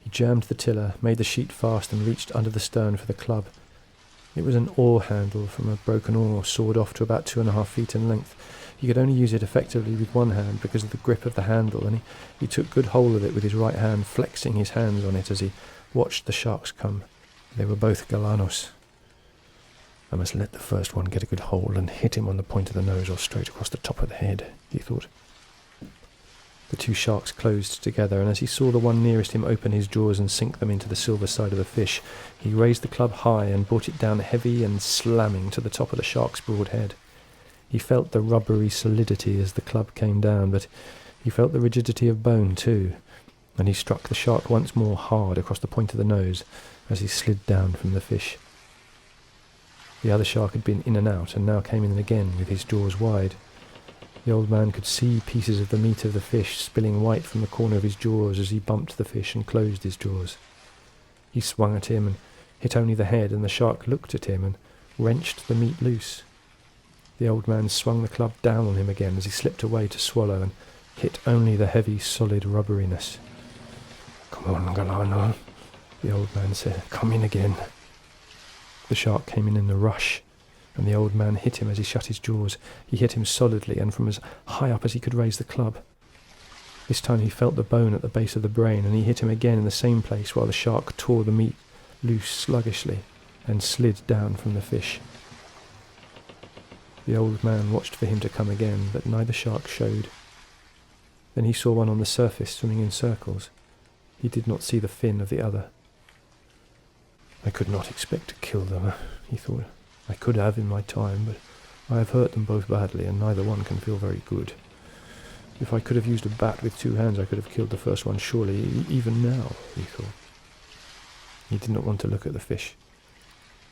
He jammed the tiller, made the sheet fast, and reached under the stern for the club. It was an oar handle from a broken oar, sawed off to about 2.5 feet in length. He could only use it effectively with one hand because of the grip of the handle, and he took good hold of it with his right hand, flexing his hands on it as he watched the sharks come. They were both galanos. "I must let the first one get a good hold and hit him on the point of the nose or straight across the top of the head," he thought. The 2 sharks closed together, and as he saw the one nearest him open his jaws and sink them into the silver side of the fish, he raised the club high and brought it down heavy and slamming to the top of the shark's broad head. He felt the rubbery solidity as the club came down, but he felt the rigidity of bone too, and he struck the shark once more hard across the point of the nose as he slid down from the fish. The other shark had been in and out, and now came in again with his jaws wide. The old man could see pieces of the meat of the fish spilling white from the corner of his jaws as he bumped the fish and closed his jaws. He swung at him and hit only the head, and the shark looked at him and wrenched the meat loose. The old man swung the club down on him again as he slipped away to swallow and hit only the heavy, solid rubberiness. "Come on, Galano," the old man said. "Come in again." The shark came in a rush, and the old man hit him as he shut his jaws. He hit him solidly and from as high up as he could raise the club. This time he felt the bone at the base of the brain, and he hit him again in the same place while the shark tore the meat loose sluggishly and slid down from the fish. The old man watched for him to come again, but neither shark showed. Then he saw one on the surface swimming in circles. He did not see the fin of the other. I could not expect to kill them, he thought. I could have in my time, but I have hurt them both badly, and neither one can feel very good. If I could have used a bat with 2 hands, I could have killed the first one surely, even now, he thought. He did not want to look at the fish.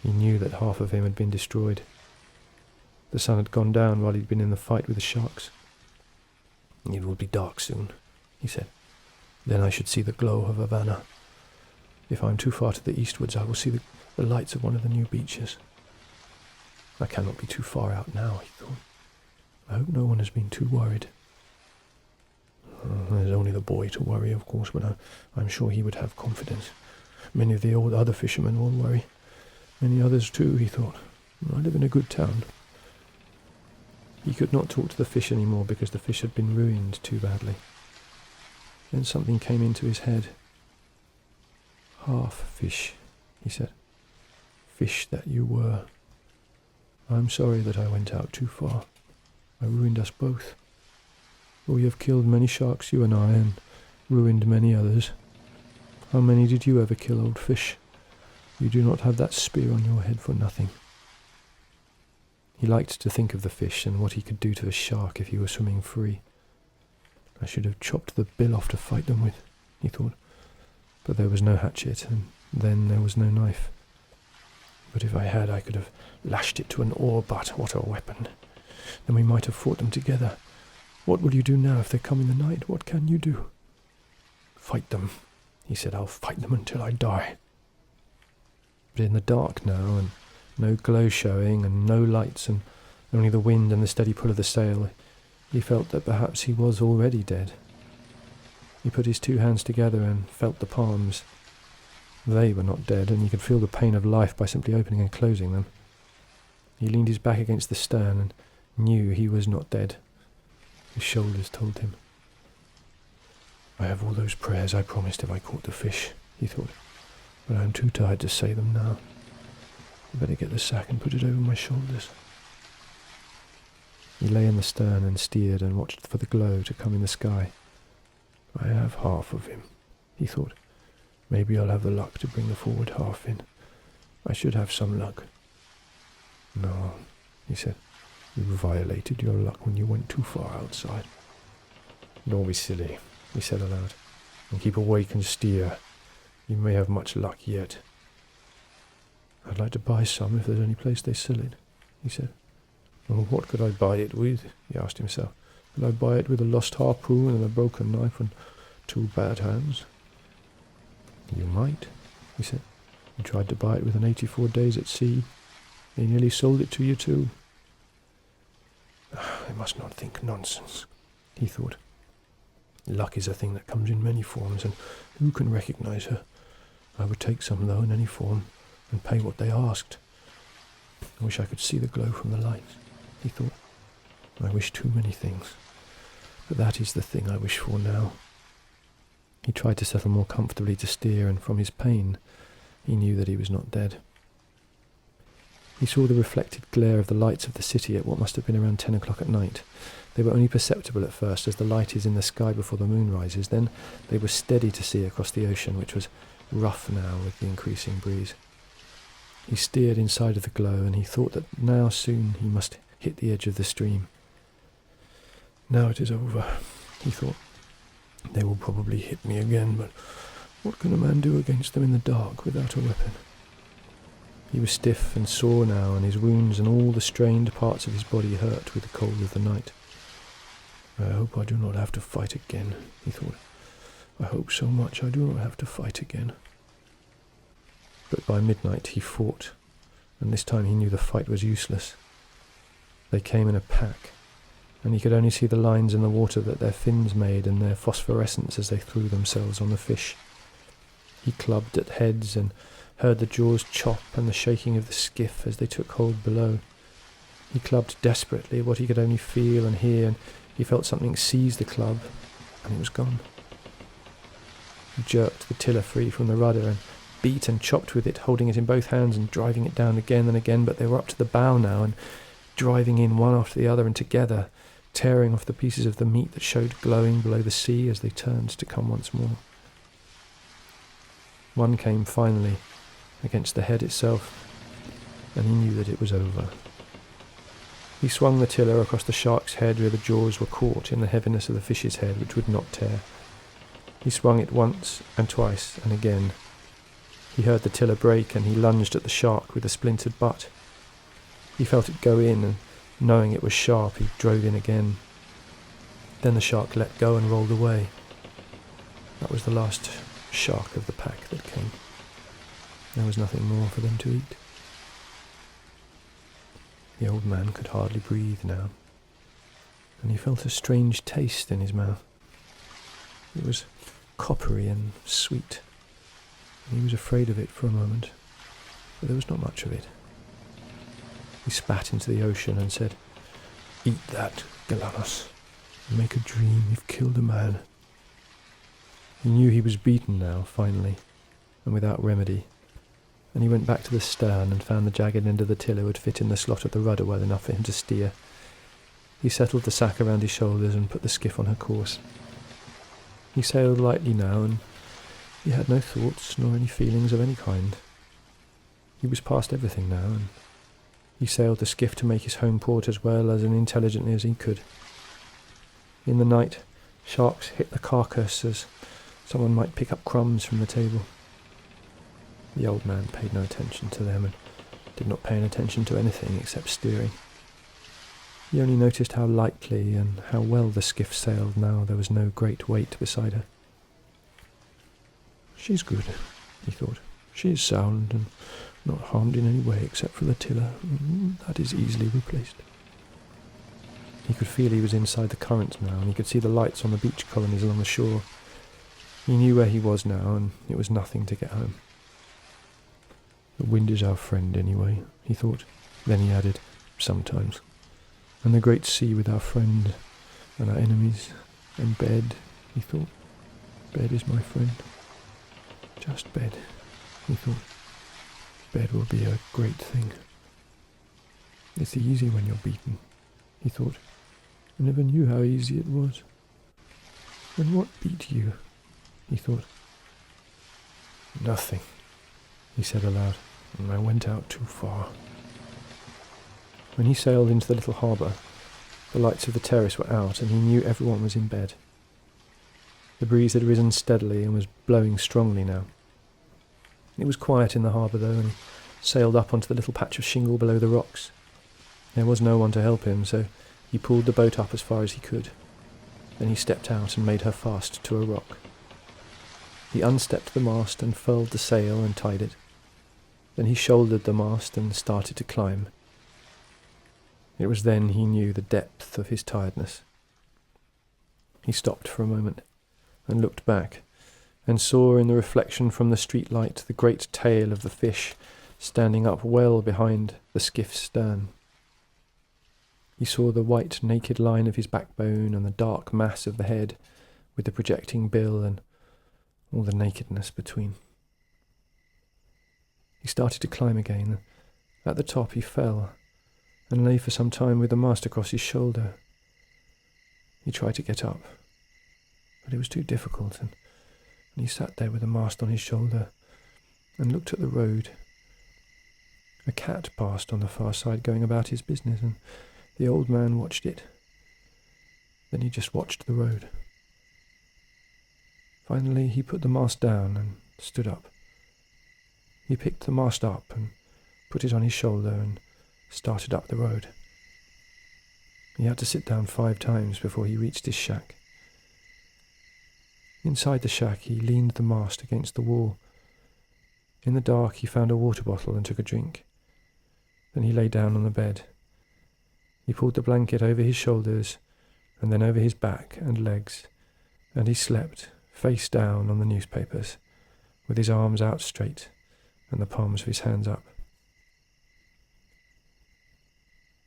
He knew that half of him had been destroyed. The sun had gone down while he'd been in the fight with the sharks. It will be dark soon, he said. Then I should see the glow of Havana. If I am too far to the eastwards, I will see the lights of one of the new beaches. I cannot be too far out now, he thought. I hope no one has been too worried. There's only the boy to worry, of course, but I'm sure he would have confidence. Many of the old other fishermen will worry. Many others too, he thought. I live in a good town. He could not talk to the fish any more because the fish had been ruined too badly. Then something came into his head. Half fish, he said. Fish that you were. I'm sorry that I went out too far. I ruined us both. We have killed many sharks, you and I, and ruined many others. How many did you ever kill, old fish? You do not have that spear on your head for nothing. He liked to think of the fish and what he could do to a shark if he were swimming free. I should have chopped the bill off to fight them with, he thought. But there was no hatchet, and then there was no knife. But if I had, I could have lashed it to an oar butt. What a weapon! Then we might have fought them together. What will you do now if they come in the night? What can you do? Fight them, he said. I'll fight them until I die. But in the dark now, and no glow showing, and no lights, and only the wind and the steady pull of the sail, he felt that perhaps he was already dead. He put his 2 hands together and felt the palms. They were not dead, and he could feel the pain of life by simply opening and closing them. He leaned his back against the stern and knew he was not dead. His shoulders told him. I have all those prayers I promised if I caught the fish, he thought, but I am too tired to say them now. I better get the sack and put it over my shoulders. He lay in the stern and steered and watched for the glow to come in the sky. I have half of him, he thought. Maybe I'll have the luck to bring the forward half in. I should have some luck. No, he said. You violated your luck when you went too far outside. Don't be silly, he said aloud, and keep awake and steer. You may have much luck yet. I'd like to buy some if there's any place they sell it, he said. Well, what could I buy it with? He asked himself. Could I buy it with a lost harpoon and a broken knife and 2 bad hands? You might, he said. You tried to buy it with an 84 days at sea. They nearly sold it to you too. I must not think nonsense, he thought. Luck is a thing that comes in many forms, and who can recognize her? I would take some, though, in any form, and pay what they asked. I wish I could see the glow from the lights, he thought. I wish too many things, but that is the thing I wish for now. He tried to settle more comfortably to steer, and from his pain, he knew that he was not dead. He saw the reflected glare of the lights of the city at what must have been around 10 o'clock at night. They were only perceptible at first as the light is in the sky before the moon rises. Then they were steady to see across the ocean, which was rough now with the increasing breeze. He steered inside of the glow, and he thought that now soon he must hit the edge of the stream. Now it is over, he thought. They will probably hit me again, but what can a man do against them in the dark without a weapon? He was stiff and sore now, and his wounds and all the strained parts of his body hurt with the cold of the night. I hope I do not have to fight again, he thought. I hope so much I do not have to fight again. But by midnight he fought, and this time he knew the fight was useless. They came in a pack, and he could only see the lines in the water that their fins made and their phosphorescence as they threw themselves on the fish. He clubbed at heads and heard the jaws chop and the shaking of the skiff as they took hold below. He clubbed desperately at what he could only feel and hear, and he felt something seize the club, and it was gone. He jerked the tiller free from the rudder and beat and chopped with it, holding it in both hands and driving it down again and again, but they were up to the bow now and driving in one after the other and together, tearing off the pieces of the meat that showed glowing below the sea as they turned to come once more. One came finally against the head itself, and he knew that it was over. He swung the tiller across the shark's head where the jaws were caught in the heaviness of the fish's head, which would not tear. He swung it once and twice and again. He heard the tiller break, and he lunged at the shark with a splintered butt. He felt it go in, and knowing it was sharp, he drove in again. Then the shark let go and rolled away. That was the last shark of the pack that came. There was nothing more for them to eat. The old man could hardly breathe now, and he felt a strange taste in his mouth. It was coppery and sweet, and he was afraid of it for a moment, but there was not much of it. He spat into the ocean and said, "Eat that, Galanos, and make a dream you've killed a man." He knew he was beaten now, finally, and without remedy, and he went back to the stern and found the jagged end of the tiller would fit in the slot of the rudder well enough for him to steer. He settled the sack around his shoulders and put the skiff on her course. He sailed lightly now, and he had no thoughts nor any feelings of any kind. He was past everything now, and he sailed the skiff to make his home port as well as intelligently as he could. In the night, sharks hit the carcass as someone might pick up crumbs from the table. The old man paid no attention to them and did not pay any attention to anything except steering. He only noticed how lightly and how well the skiff sailed now there was no great weight beside her. "She's good," he thought. "She is sound and not harmed in any way except for the tiller. That is easily replaced." He could feel he was inside the current now, and he could see the lights on the beach colonies along the shore. He knew where he was now, and it was nothing to get home. "The wind is our friend anyway," he thought. Then he added, "Sometimes. And the great sea with our friend and our enemies. And bed," he thought. "Bed is my friend. Just bed," he thought. "Bed will be a great thing. It's easy when you're beaten," he thought. "I never knew how easy it was. And what beat you?" he thought. "Nothing," he said aloud. "I went out too far." When he sailed into the little harbour, the lights of the terrace were out, and he knew everyone was in bed. The breeze had risen steadily and was blowing strongly now. It was quiet in the harbour, though, and he sailed up onto the little patch of shingle below the rocks. There was no one to help him, so he pulled the boat up as far as he could. Then he stepped out and made her fast to a rock. He unstepped the mast and furled the sail and tied it. Then he shouldered the mast and started to climb. It was then he knew the depth of his tiredness. He stopped for a moment and looked back, and saw in the reflection from the street light the great tail of the fish standing up well behind the skiff's stern. He saw the white naked line of his backbone and the dark mass of the head with the projecting bill and all the nakedness between. He started to climb again, and at the top he fell and lay for some time with the mast across his shoulder. He tried to get up, but it was too difficult, and he sat there with the mast on his shoulder and looked at the road. A cat passed on the far side going about his business, and the old man watched it. Then he just watched the road. Finally he put the mast down and stood up. He picked the mast up and put it on his shoulder and started up the road. He had to sit down 5 times before he reached his shack. Inside the shack he leaned the mast against the wall. In the dark he found a water bottle and took a drink. Then he lay down on the bed. He pulled the blanket over his shoulders and then over his back and legs, and he slept face down on the newspapers, with his arms out straight and the palms of his hands up.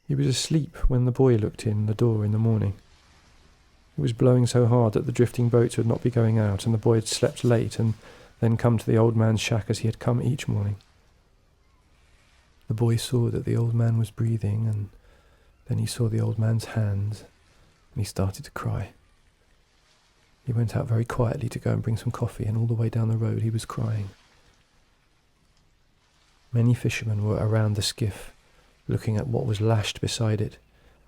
He was asleep when the boy looked in the door in the morning. It was blowing so hard that the drifting boats would not be going out, and the boy had slept late and then come to the old man's shack as he had come each morning. The boy saw that the old man was breathing, and then he saw the old man's hands, and he started to cry. He went out very quietly to go and bring some coffee, and all the way down the road he was crying. Many fishermen were around the skiff, looking at what was lashed beside it,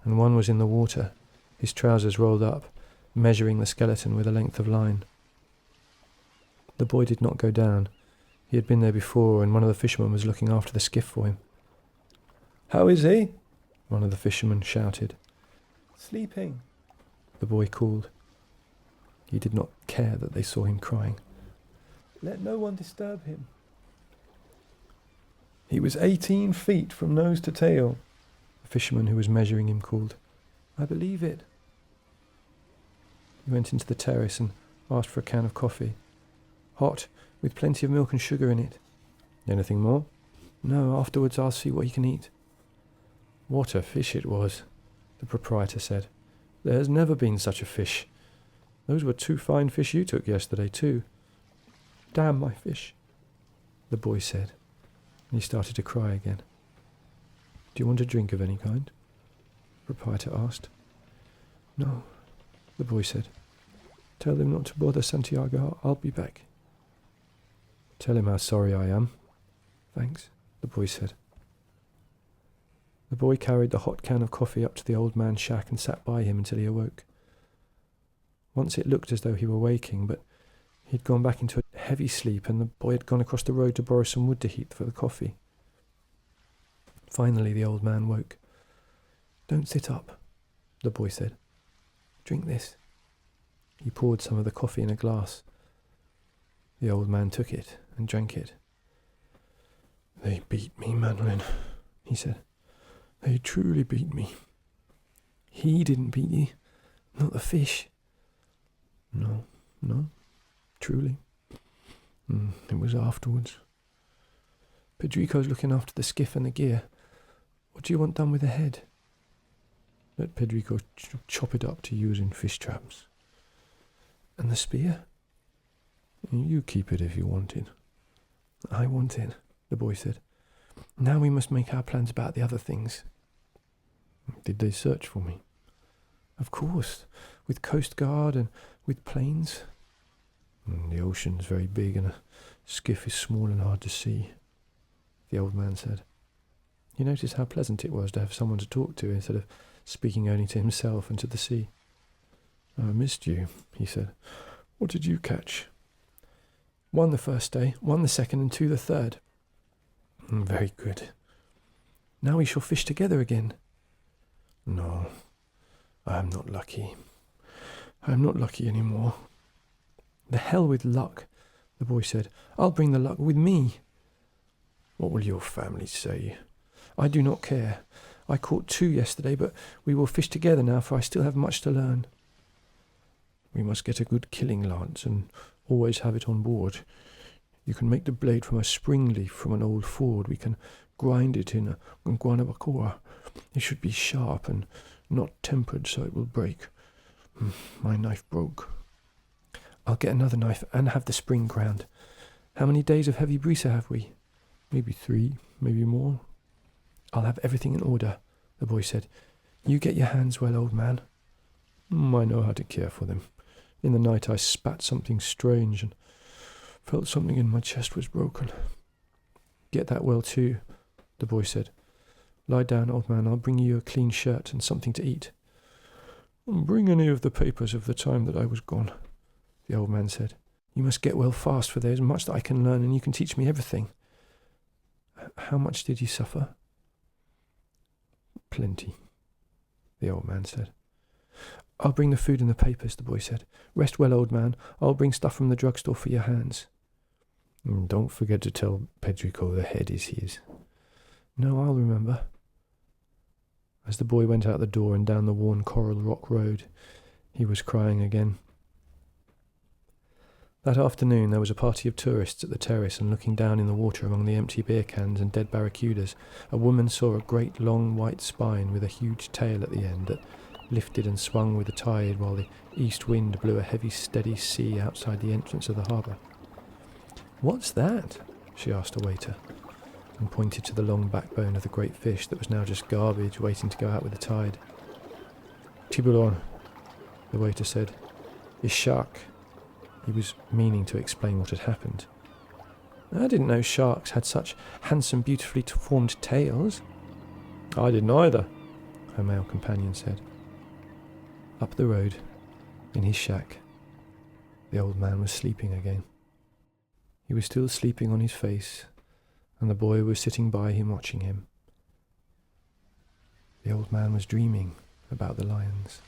and one was in the water, his trousers rolled up, measuring the skeleton with a length of line. The boy did not go down. He had been there before, and one of the fishermen was looking after the skiff for him. "How is he?" one of the fishermen shouted. "Sleeping," the boy called. He did not care that they saw him crying. "Let no one disturb him." "He was 18 feet from nose to tail," the fisherman who was measuring him called. "I believe it." He went into the terrace and asked for a can of coffee. "Hot, with plenty of milk and sugar in it." "Anything more?" "No, afterwards I'll see what he can eat." "What a fish it was," the proprietor said. "There has never been such a fish. Those were 2 fine fish you took yesterday, too." "Damn my fish," the boy said, and he started to cry again. "Do you want a drink of any kind?" the proprietor asked. "No," the boy said. "Tell them not to bother Santiago. I'll be back." "Tell him how sorry I am." "Thanks," the boy said. The boy carried the hot can of coffee up to the old man's shack and sat by him until he awoke. Once it looked as though he were waking, but he'd gone back into a heavy sleep, and the boy had gone across the road to borrow some wood to heat for the coffee. Finally the old man woke. "Don't sit up," the boy said. "Drink this." He poured some of the coffee in a glass. The old man took it and drank it. "They beat me, Madeline," he said. "They truly beat me." "He didn't beat you, not the fish." No, truly. It was afterwards. Pedrico's looking after the skiff and the gear. What do you want done with the head?" "Let Pedrico chop it up to use in fish traps." "And the spear?" "You keep it if you want it." "I want it," the boy said. "Now we must make our plans about the other things." "Did they search for me?" "Of course, with Coast Guard and with planes." "The ocean's very big and a skiff is small and hard to see," the old man said. He noticed how pleasant it was to have someone to talk to instead of speaking only to himself and to the sea. "I missed you," he said. "What did you catch?" "1 the first day, 1 the second, and 2 the third." "Very good." "Now we shall fish together again." "No, I am not lucky. I am not lucky any more." "The hell with luck," the boy said. "I'll bring the luck with me." "What will your family say?" "I do not care. I caught 2 yesterday, but we will fish together now, for I still have much to learn." "We must get a good killing lance and always have it on board. You can make the blade from a spring leaf from an old Ford. We can grind it in a guanabacoa. It should be sharp and not tempered so it will break. My knife broke." "I'll get another knife and have the spring ground. How many days of heavy brisa have we?" "Maybe 3, maybe more." "I'll have everything in order," the boy said. "You get your hands well, old man." "I know how to care for them. In the night I spat something strange and felt something in my chest was broken." "Get that well too," the boy said. "Lie down, old man. I'll bring you a clean shirt and something to eat." "Bring any of the papers of the time that I was gone," the old man said. "You must get well fast, for there is much that I can learn, and you can teach me everything." "How much did you suffer?" "Plenty," the old man said. "I'll bring the food and the papers," the boy said. "Rest well, old man. I'll bring stuff from the drugstore for your hands." "Don't forget to tell Pedrico the head is his." "No, I'll remember." As the boy went out the door and down the worn coral rock road, he was crying again. That afternoon there was a party of tourists at the terrace, and looking down in the water among the empty beer cans and dead barracudas, a woman saw a great long white spine with a huge tail at the end that lifted and swung with the tide while the east wind blew a heavy steady sea outside the entrance of the harbour. "What's that?" she asked a waiter, and pointed to the long backbone of the great fish that was now just garbage waiting to go out with the tide. "Tiburon," the waiter said. "Is shark." He was meaning to explain what had happened. I didn't know sharks had such handsome, beautifully formed tails. I didn't either, her male companion said. Up the road, in his shack, the old man was sleeping again. He was still sleeping on his face, and the boy was sitting by him watching him. The old man was dreaming about the lions.